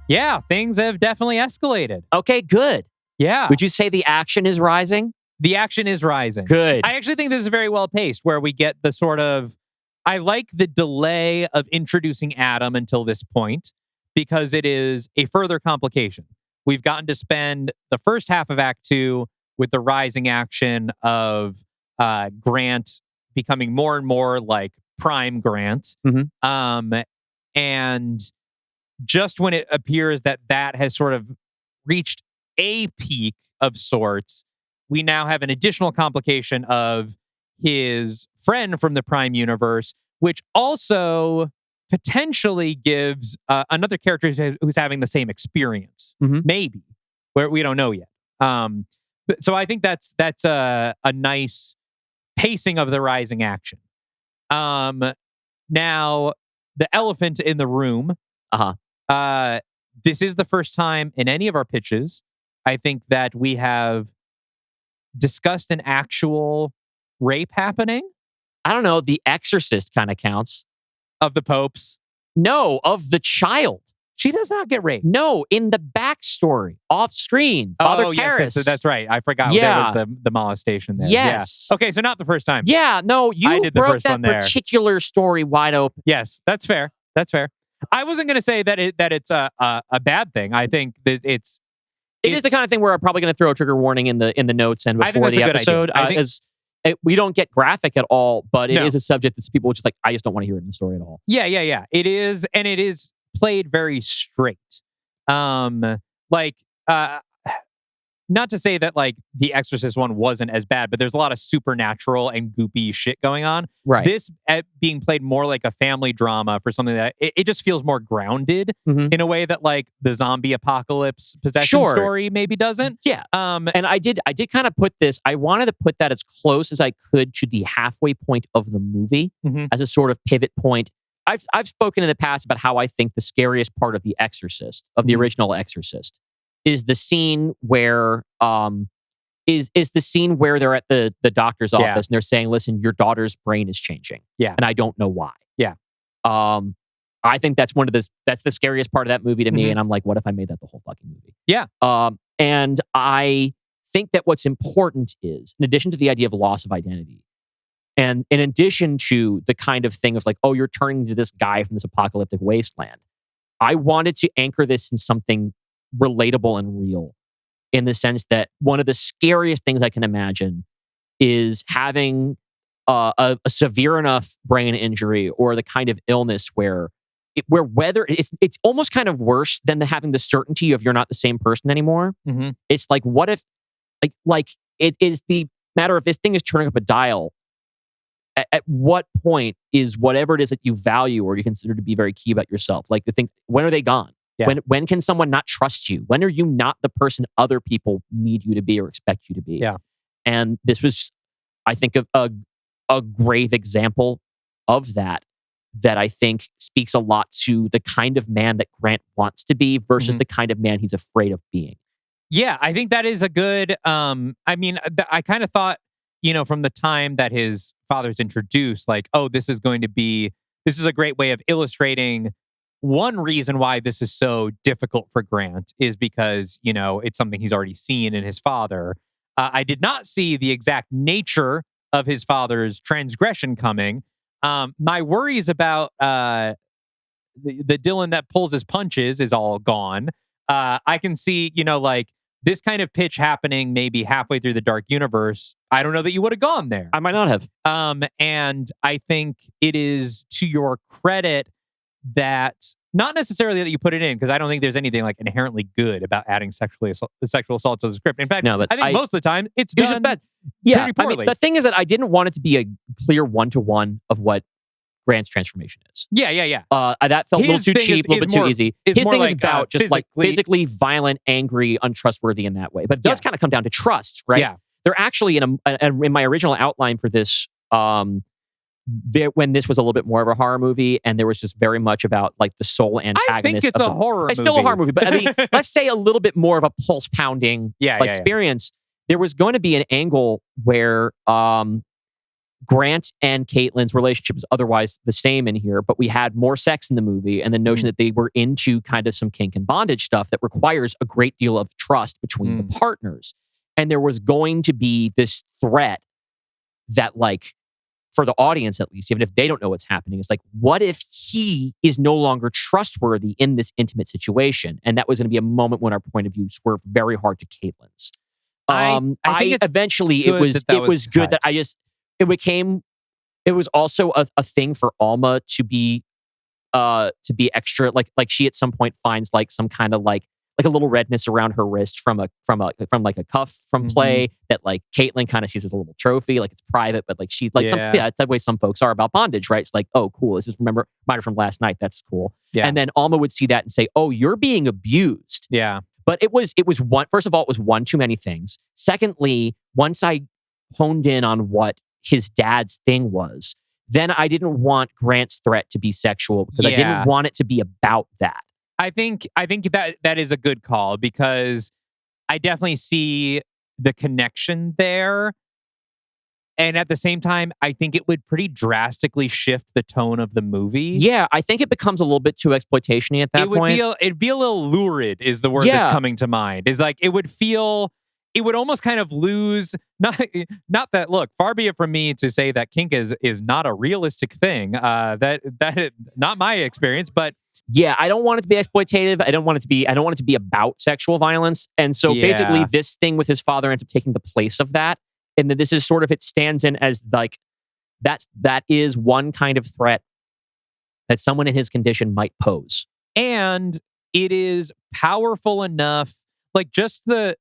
Speaker 3: yeah, things have definitely escalated.
Speaker 1: Okay, good.
Speaker 3: Yeah.
Speaker 1: Would you say the action is rising?
Speaker 3: The action is rising.
Speaker 1: Good.
Speaker 3: I actually think this is very well paced, where we get the sort of, I like the delay of introducing Adam until this point, because it is a further complication. We've gotten to spend the first half of Act 2 with the rising action of Grant becoming more and more like prime Grant. And just when it appears that that has sort of reached a peak of sorts, we now have an additional complication of his friend from the Prime universe, which also potentially gives another character who's having the same experience. Maybe, where we don't know yet. So I think that's a nice pacing of the rising action. Now, the elephant in the room. This is the first time in any of our pitches, I think, that we have discussed an actual rape happening.
Speaker 1: I don't know. The Exorcist kind of counts.
Speaker 3: Of the popes?
Speaker 1: No, of the child.
Speaker 3: She does not get raped.
Speaker 1: No, in the backstory, off screen. Father Karras.
Speaker 3: Yes, that's right. I forgot there was the molestation there.
Speaker 1: Yes.
Speaker 3: Yeah. Okay, so not the first time.
Speaker 1: Yeah, no, you broke that particular story wide open.
Speaker 3: Yes, that's fair. That's fair. I wasn't going to say that it's a bad thing. I think that it is
Speaker 1: the kind of thing where I'm probably going to throw a trigger warning in the notes and before the episode. We don't get graphic at all, but it is a subject that people just like, I just don't want to hear it in the story at all.
Speaker 3: Yeah. It is, and it is played very straight. Not to say that like the Exorcist one wasn't as bad, but there's a lot of supernatural and goopy shit going on.
Speaker 1: Right.
Speaker 3: This being played more like a family drama for something that it just feels more grounded in a way that like the zombie apocalypse possession story maybe doesn't.
Speaker 1: Yeah. And I did kind of put this. I wanted to put that as close as I could to the halfway point of the movie as a sort of pivot point. I've spoken in the past about how I think the scariest part of The Exorcist, of the original Exorcist, is the scene where is the scene where they're at the doctor's office and they're saying, "Listen, your daughter's brain is changing."
Speaker 3: Yeah.
Speaker 1: And I don't know why.
Speaker 3: Yeah.
Speaker 1: I think that's that's the scariest part of that movie to me. And I'm like, what if I made that the whole fucking movie?
Speaker 3: Yeah.
Speaker 1: And I think that what's important is, in addition to the idea of loss of identity, and in addition to the kind of thing of like, oh, you're turning to this guy from this apocalyptic wasteland, I wanted to anchor this in something relatable and real, in the sense that one of the scariest things I can imagine is having a severe enough brain injury or the kind of illness where whether it's almost kind of worse than having the certainty of you're not the same person anymore. It's like, what if like it is the matter of this thing is turning up a dial. At what point is whatever it is that you value or you consider to be very key about yourself, like the thing, when are they gone?
Speaker 3: Yeah.
Speaker 1: When can someone not trust you? When are you not the person other people need you to be or expect you to be?
Speaker 3: Yeah.
Speaker 1: And this was, I think, a grave example of that I think speaks a lot to the kind of man that Grant wants to be versus the kind of man he's afraid of being.
Speaker 3: Yeah, I think that is a good, I kind of thought from the time that his father's introduced, like, oh, this is a great way of illustrating one reason why this is so difficult for Grant is because, it's something he's already seen in his father. I did not see the exact nature of his father's transgression coming. My worries about the Dylan that pulls his punches is all gone. I can see, this kind of pitch happening maybe halfway through the Dark Universe. I don't know that you would have gone there.
Speaker 1: I might not have.
Speaker 3: And I think it is to your credit that not necessarily that you put it in, because I don't think there's anything like inherently good about adding sexual assault to the script. In fact,
Speaker 1: No, but
Speaker 3: I think most of the time it's
Speaker 1: it was
Speaker 3: done
Speaker 1: bad.
Speaker 3: pretty poorly.
Speaker 1: The thing is that I didn't want it to be a clear one-to-one of what Grant's transformation is.
Speaker 3: Yeah.
Speaker 1: That felt a little
Speaker 3: His
Speaker 1: too
Speaker 3: thing
Speaker 1: cheap, a little bit too easy.
Speaker 3: Is
Speaker 1: His
Speaker 3: more
Speaker 1: thing is
Speaker 3: like,
Speaker 1: about just like physically violent, angry, untrustworthy in that way. But it does kind of come down to trust, right?
Speaker 3: Yeah.
Speaker 1: They're actually in my original outline for this, when this was a little bit more of a horror movie, and there was just very much about like the sole antagonist.
Speaker 3: I think it's a horror movie.
Speaker 1: It's still a horror movie, but I mean, let's say a little bit more of a pulse pounding experience. There was going to be an angle where Grant and Caitlin's relationship is otherwise the same in here, but we had more sex in the movie, and the notion that they were into kind of some kink and bondage stuff that requires a great deal of trust between the partners. And there was going to be this threat that, like, for the audience at least, even if they don't know what's happening, it's like, what if he is no longer trustworthy in this intimate situation? And that was going to be a moment when our point of view swerved very hard to Caitlin's.
Speaker 3: I think
Speaker 1: eventually it was good that it was also a thing for Alma to be extra, like she at some point finds like some kind of like a little redness around her wrist from like a cuff from play that like Caitlin kind of sees as a little trophy, like it's private, but like she's like it's that way some folks are about bondage, right? It's like, oh cool, this is reminder from last night, that's cool. Yeah. And then Alma would see that and say, oh, you're being abused.
Speaker 3: Yeah.
Speaker 1: But it was one, first of all, it was one too many things. Secondly, once I honed in on what his dad's thing was, then I didn't want Grant's threat to be sexual because I didn't want it to be about that.
Speaker 3: I think that is a good call, because I definitely see the connection there. And at the same time, I think it would pretty drastically shift the tone of the movie.
Speaker 1: Yeah, I think it becomes a little bit too exploitation-y at that point.
Speaker 3: It'd be a little lurid is the word that's coming to mind. Is like, it would almost kind of lose, not that, look, far be it from me to say that kink is not a realistic thing. That not my experience, but
Speaker 1: yeah, I don't want it to be exploitative. I don't want it to be about sexual violence. And so basically this thing with his father ends up taking the place of that. And then this is sort of, it stands in as like, that is one kind of threat that someone in his condition might pose.
Speaker 3: And it is powerful enough, like just the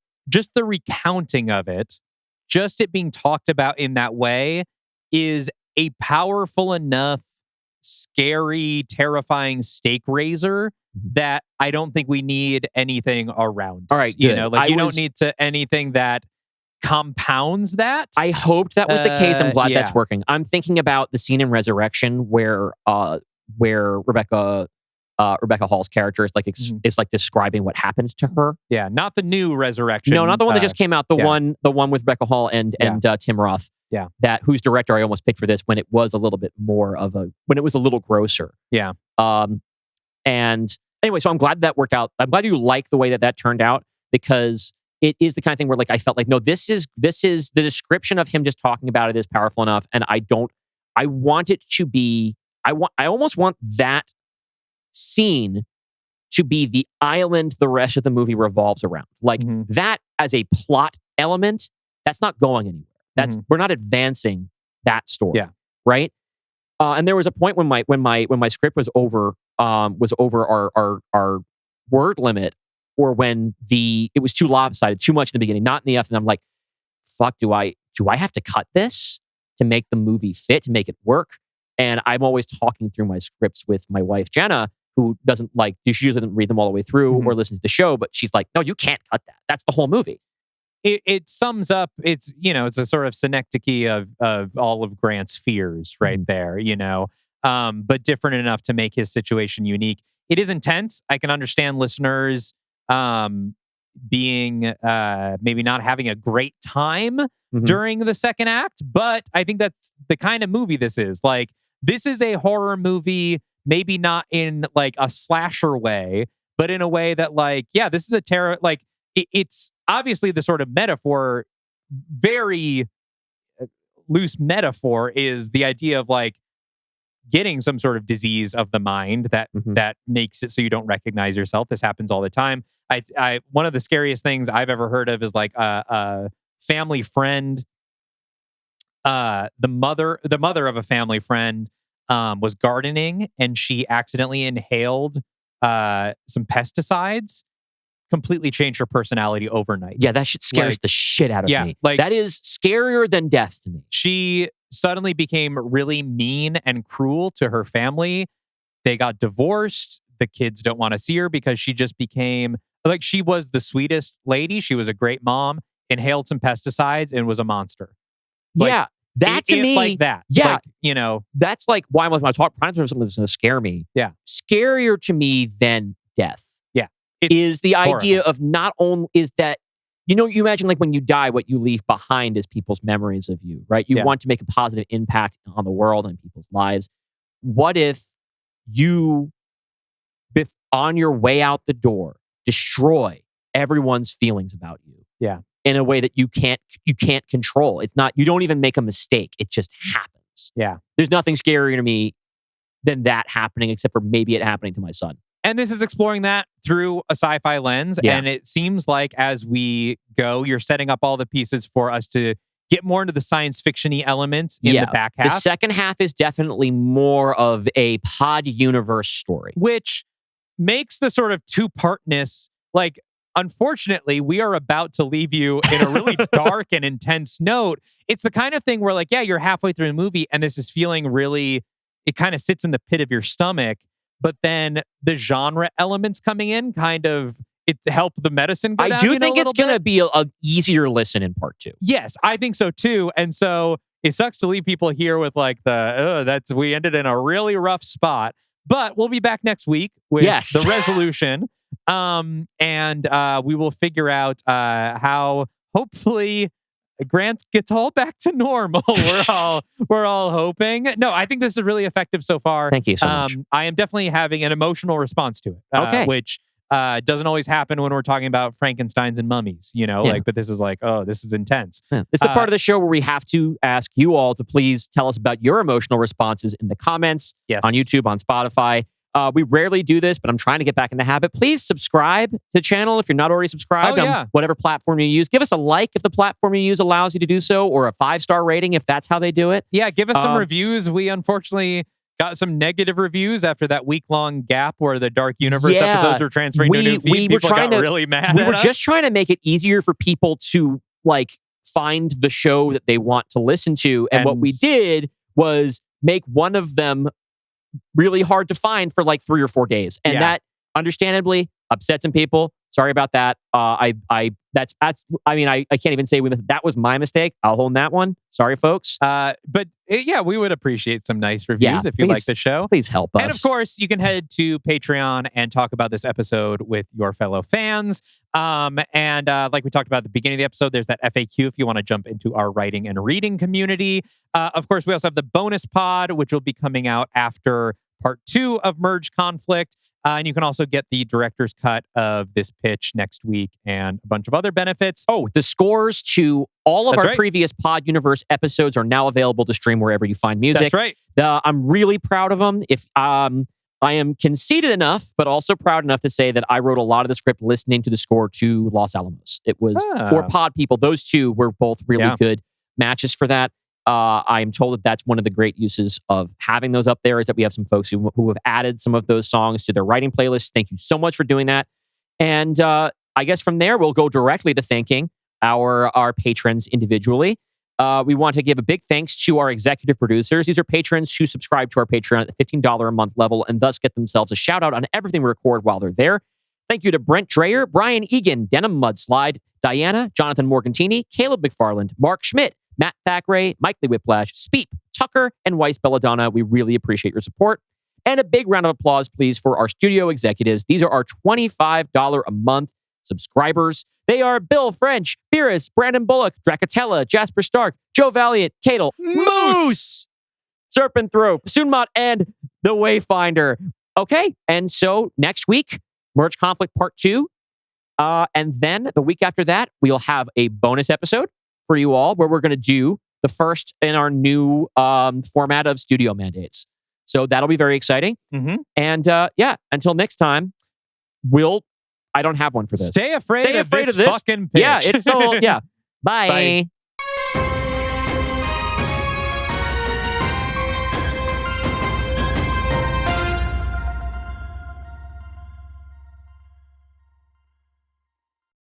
Speaker 3: recounting of it, just it being talked about in that way is a powerful enough, scary, terrifying stake raiser that I don't think we need anything around.
Speaker 1: All right,
Speaker 3: you don't need anything that compounds that.
Speaker 1: I hoped that was the case. I'm glad that's working. I'm thinking about the scene in Resurrection where Rebecca Hall's character is like describing what happened to her.
Speaker 3: Yeah, not the new Resurrection.
Speaker 1: No, not the one that just came out. The one with Rebecca Hall and Tim Roth.
Speaker 3: Yeah,
Speaker 1: whose director I almost picked for this when it was a little bit more when it was a little grosser.
Speaker 3: Yeah.
Speaker 1: And anyway, so I'm glad that worked out. I'm glad you like the way that turned out, because it is the kind of thing where like I felt like, no, this is the description of him just talking about it is powerful enough, and I want it to be. I almost want that scene to be the island the rest of the movie revolves around. Like that as a plot element, that's not going anywhere. We're not advancing that story. Yeah. Right. And there was a point when my script was over our word limit, or when it was too lopsided, too much in the beginning, not in the F, and I'm like, fuck, do I have to cut this to make the movie fit, to make it work? And I'm always talking through my scripts with my wife, Jenna, who she usually doesn't read them all the way through or listen to the show, but she's like, no, you can't cut that. That's the whole movie.
Speaker 3: It sums up, it's a sort of synecdoche of all of Grant's fears right there, but different enough to make his situation unique. It is intense. I can understand listeners being maybe not having a great time
Speaker 1: Mhm.
Speaker 3: during the second act. But I think that's the kind of movie this is. Like, this is a horror movie, maybe not in like a slasher way, but in a way that, like, yeah, this is a terror. Like, it's obviously the sort of metaphor, very loose metaphor, is the idea of like getting some sort of disease of the mind that
Speaker 1: Mhm.
Speaker 3: that makes it so you don't recognize yourself. This happens all the time. I one of the scariest things I've ever heard of is like a family friend. The mother of a family friend was gardening, and she accidentally inhaled some pesticides. Completely changed her personality overnight.
Speaker 1: Yeah, that shit scares
Speaker 3: Like,
Speaker 1: the shit out of
Speaker 3: yeah,
Speaker 1: me.
Speaker 3: like-
Speaker 1: that is scarier than death to me.
Speaker 3: She suddenly became really mean and cruel to her family. They got divorced. The kids don't want to see her because she just became like, she was the sweetest lady. She was a great mom, inhaled some pesticides, and was a monster. Like,
Speaker 1: yeah, that to me,
Speaker 3: like that.
Speaker 1: Yeah.
Speaker 3: Like, you know,
Speaker 1: that's like why when I talk something that's going to scare me.
Speaker 3: Yeah.
Speaker 1: Scarier to me than death.
Speaker 3: it's
Speaker 1: Is the idea
Speaker 3: horrible.
Speaker 1: of not only is that, you imagine like when you die, what you leave behind is people's memories of you, right? You
Speaker 3: Yeah.
Speaker 1: want to make a positive impact on the world and people's lives. What if you, on your way out the door, destroy everyone's feelings about you?
Speaker 3: Yeah.
Speaker 1: In a way that you can't control. It's not, you don't even make a mistake. It just happens.
Speaker 3: Yeah.
Speaker 1: There's nothing scarier to me than that happening, except for maybe it happening to my son.
Speaker 3: And this is exploring that through a sci-fi lens.
Speaker 1: Yeah.
Speaker 3: And it seems like as we go, you're setting up all the pieces for us to get more into the science fiction-y elements in the back
Speaker 1: The
Speaker 3: half.
Speaker 1: second half is definitely more of a pod universe story.
Speaker 3: Which makes the sort of two-partness, like, unfortunately, we are about to leave you in a really dark and intense note. It's the kind of thing where, like, yeah, you're halfway through the movie and this is feeling really, it kind of sits in the pit of your stomach. But then the genre elements coming in kind of, it help the medicine go
Speaker 1: I
Speaker 3: down,
Speaker 1: do
Speaker 3: you know,
Speaker 1: think
Speaker 3: a
Speaker 1: it's
Speaker 3: little
Speaker 1: going to
Speaker 3: bit.
Speaker 1: be a easier listen in part 2.
Speaker 3: Yes, I think so too. And so it sucks to leave people here with like we ended in a really rough spot. But we'll be back next week with
Speaker 1: Yes.
Speaker 3: the resolution. And we will figure out how hopefully Grant gets all back to normal. We're all hoping. No, I think this is really effective so far.
Speaker 1: Thank you so much.
Speaker 3: I am definitely having an emotional response to it.
Speaker 1: Okay.
Speaker 3: Which doesn't always happen when we're talking about Frankensteins and mummies,
Speaker 1: Yeah.
Speaker 3: like, but this is like, oh, this is intense.
Speaker 1: Yeah. It's the part of the show where we have to ask you all to please tell us about your emotional responses in the comments
Speaker 3: Yes.
Speaker 1: on YouTube, on Spotify. We rarely do this, but I'm trying to get back in the habit. Please subscribe to the channel if you're not already subscribed
Speaker 3: Oh,
Speaker 1: on
Speaker 3: yeah.
Speaker 1: whatever platform you use. Give us a like if the platform you use allows you to do so, or a 5-star rating if that's how they do it.
Speaker 3: Yeah, give us some
Speaker 1: Um,
Speaker 3: reviews. We unfortunately got some negative reviews after that week-long gap where the Dark Universe
Speaker 1: Yeah.
Speaker 3: episodes were transferring to a new feed.
Speaker 1: we were
Speaker 3: People
Speaker 1: trying
Speaker 3: got
Speaker 1: to-
Speaker 3: really mad
Speaker 1: We
Speaker 3: at
Speaker 1: were
Speaker 3: us.
Speaker 1: just trying to make it easier for people to like find the show that they want to listen to. And what
Speaker 3: And-
Speaker 1: we did was make one of them really hard to find for like 3 or 4 days. And
Speaker 3: Yeah.
Speaker 1: that understandably upset some people. Sorry about that. I mean, I can't even say that was my mistake. I'll own that one. Sorry, folks.
Speaker 3: But yeah, we would apprite some nice reviews if you like
Speaker 1: please-
Speaker 3: the show.
Speaker 1: Please help us.
Speaker 3: And of course, you can head to Patreon and talk about this episode with your fellow fans. And like we talked about at the beginning of the episode, there's that FAQ if you want to jump into our writing and reading community. Of course, we also have the bonus pod, which will be coming out after part 2 of Merge Conflict. And you can also get the director's cut of this pitch next week and a bunch of other benefits.
Speaker 1: Oh, the scores to all of
Speaker 3: That's
Speaker 1: our
Speaker 3: right.
Speaker 1: previous Pod Universe episodes are now available to stream wherever you find music.
Speaker 3: That's right.
Speaker 1: I'm really proud of them. If I am conceited enough, but also proud enough to say that I wrote a lot of the script listening to the score to Los Alamos. It was or Pod People. Those two were both really good matches for that. I'm told that that's one of the great uses of having those up there is that we have some folks who have added some of those songs to their writing playlists. Thank you so much for doing that. And I guess from there, we'll go directly to thanking our patrons individually. We want to give a big thanks to our executive producers. These are patrons who subscribe to our Patreon at the $15 a month level and thus get themselves a shout out on everything we record while they're there. Thank you to Brent Dreyer, Brian Egan, Denim Mudslide, Diana, Jonathan Morgantini, Caleb McFarland, Mark Schmidt, Matt Thackeray, Mike Lee Whiplash, Speep, Tucker, and Weiss Belladonna. We really appreciate your support. And a big round of applause, please, for our studio executives. These are our $25 a month subscribers. They are Bill French, Beerus, Brandon Bullock, Dracatella, Jasper Stark, Joe Valiant, Cadle, Moose, Serpenthrope, Sunmot, and The Wayfinder. Okay, and so next week, Merge Conflict Part 2. And then the week after that, we'll have a bonus episode for you all where we're going to do the first in our new format of studio mandates. So that'll be very exciting.
Speaker 3: Mm-hmm.
Speaker 1: And until next time, I don't have one for this.
Speaker 3: Stay afraid of this
Speaker 1: fucking
Speaker 3: fucking pitch.
Speaker 1: Yeah, it's so, yeah. Bye.
Speaker 3: Bye.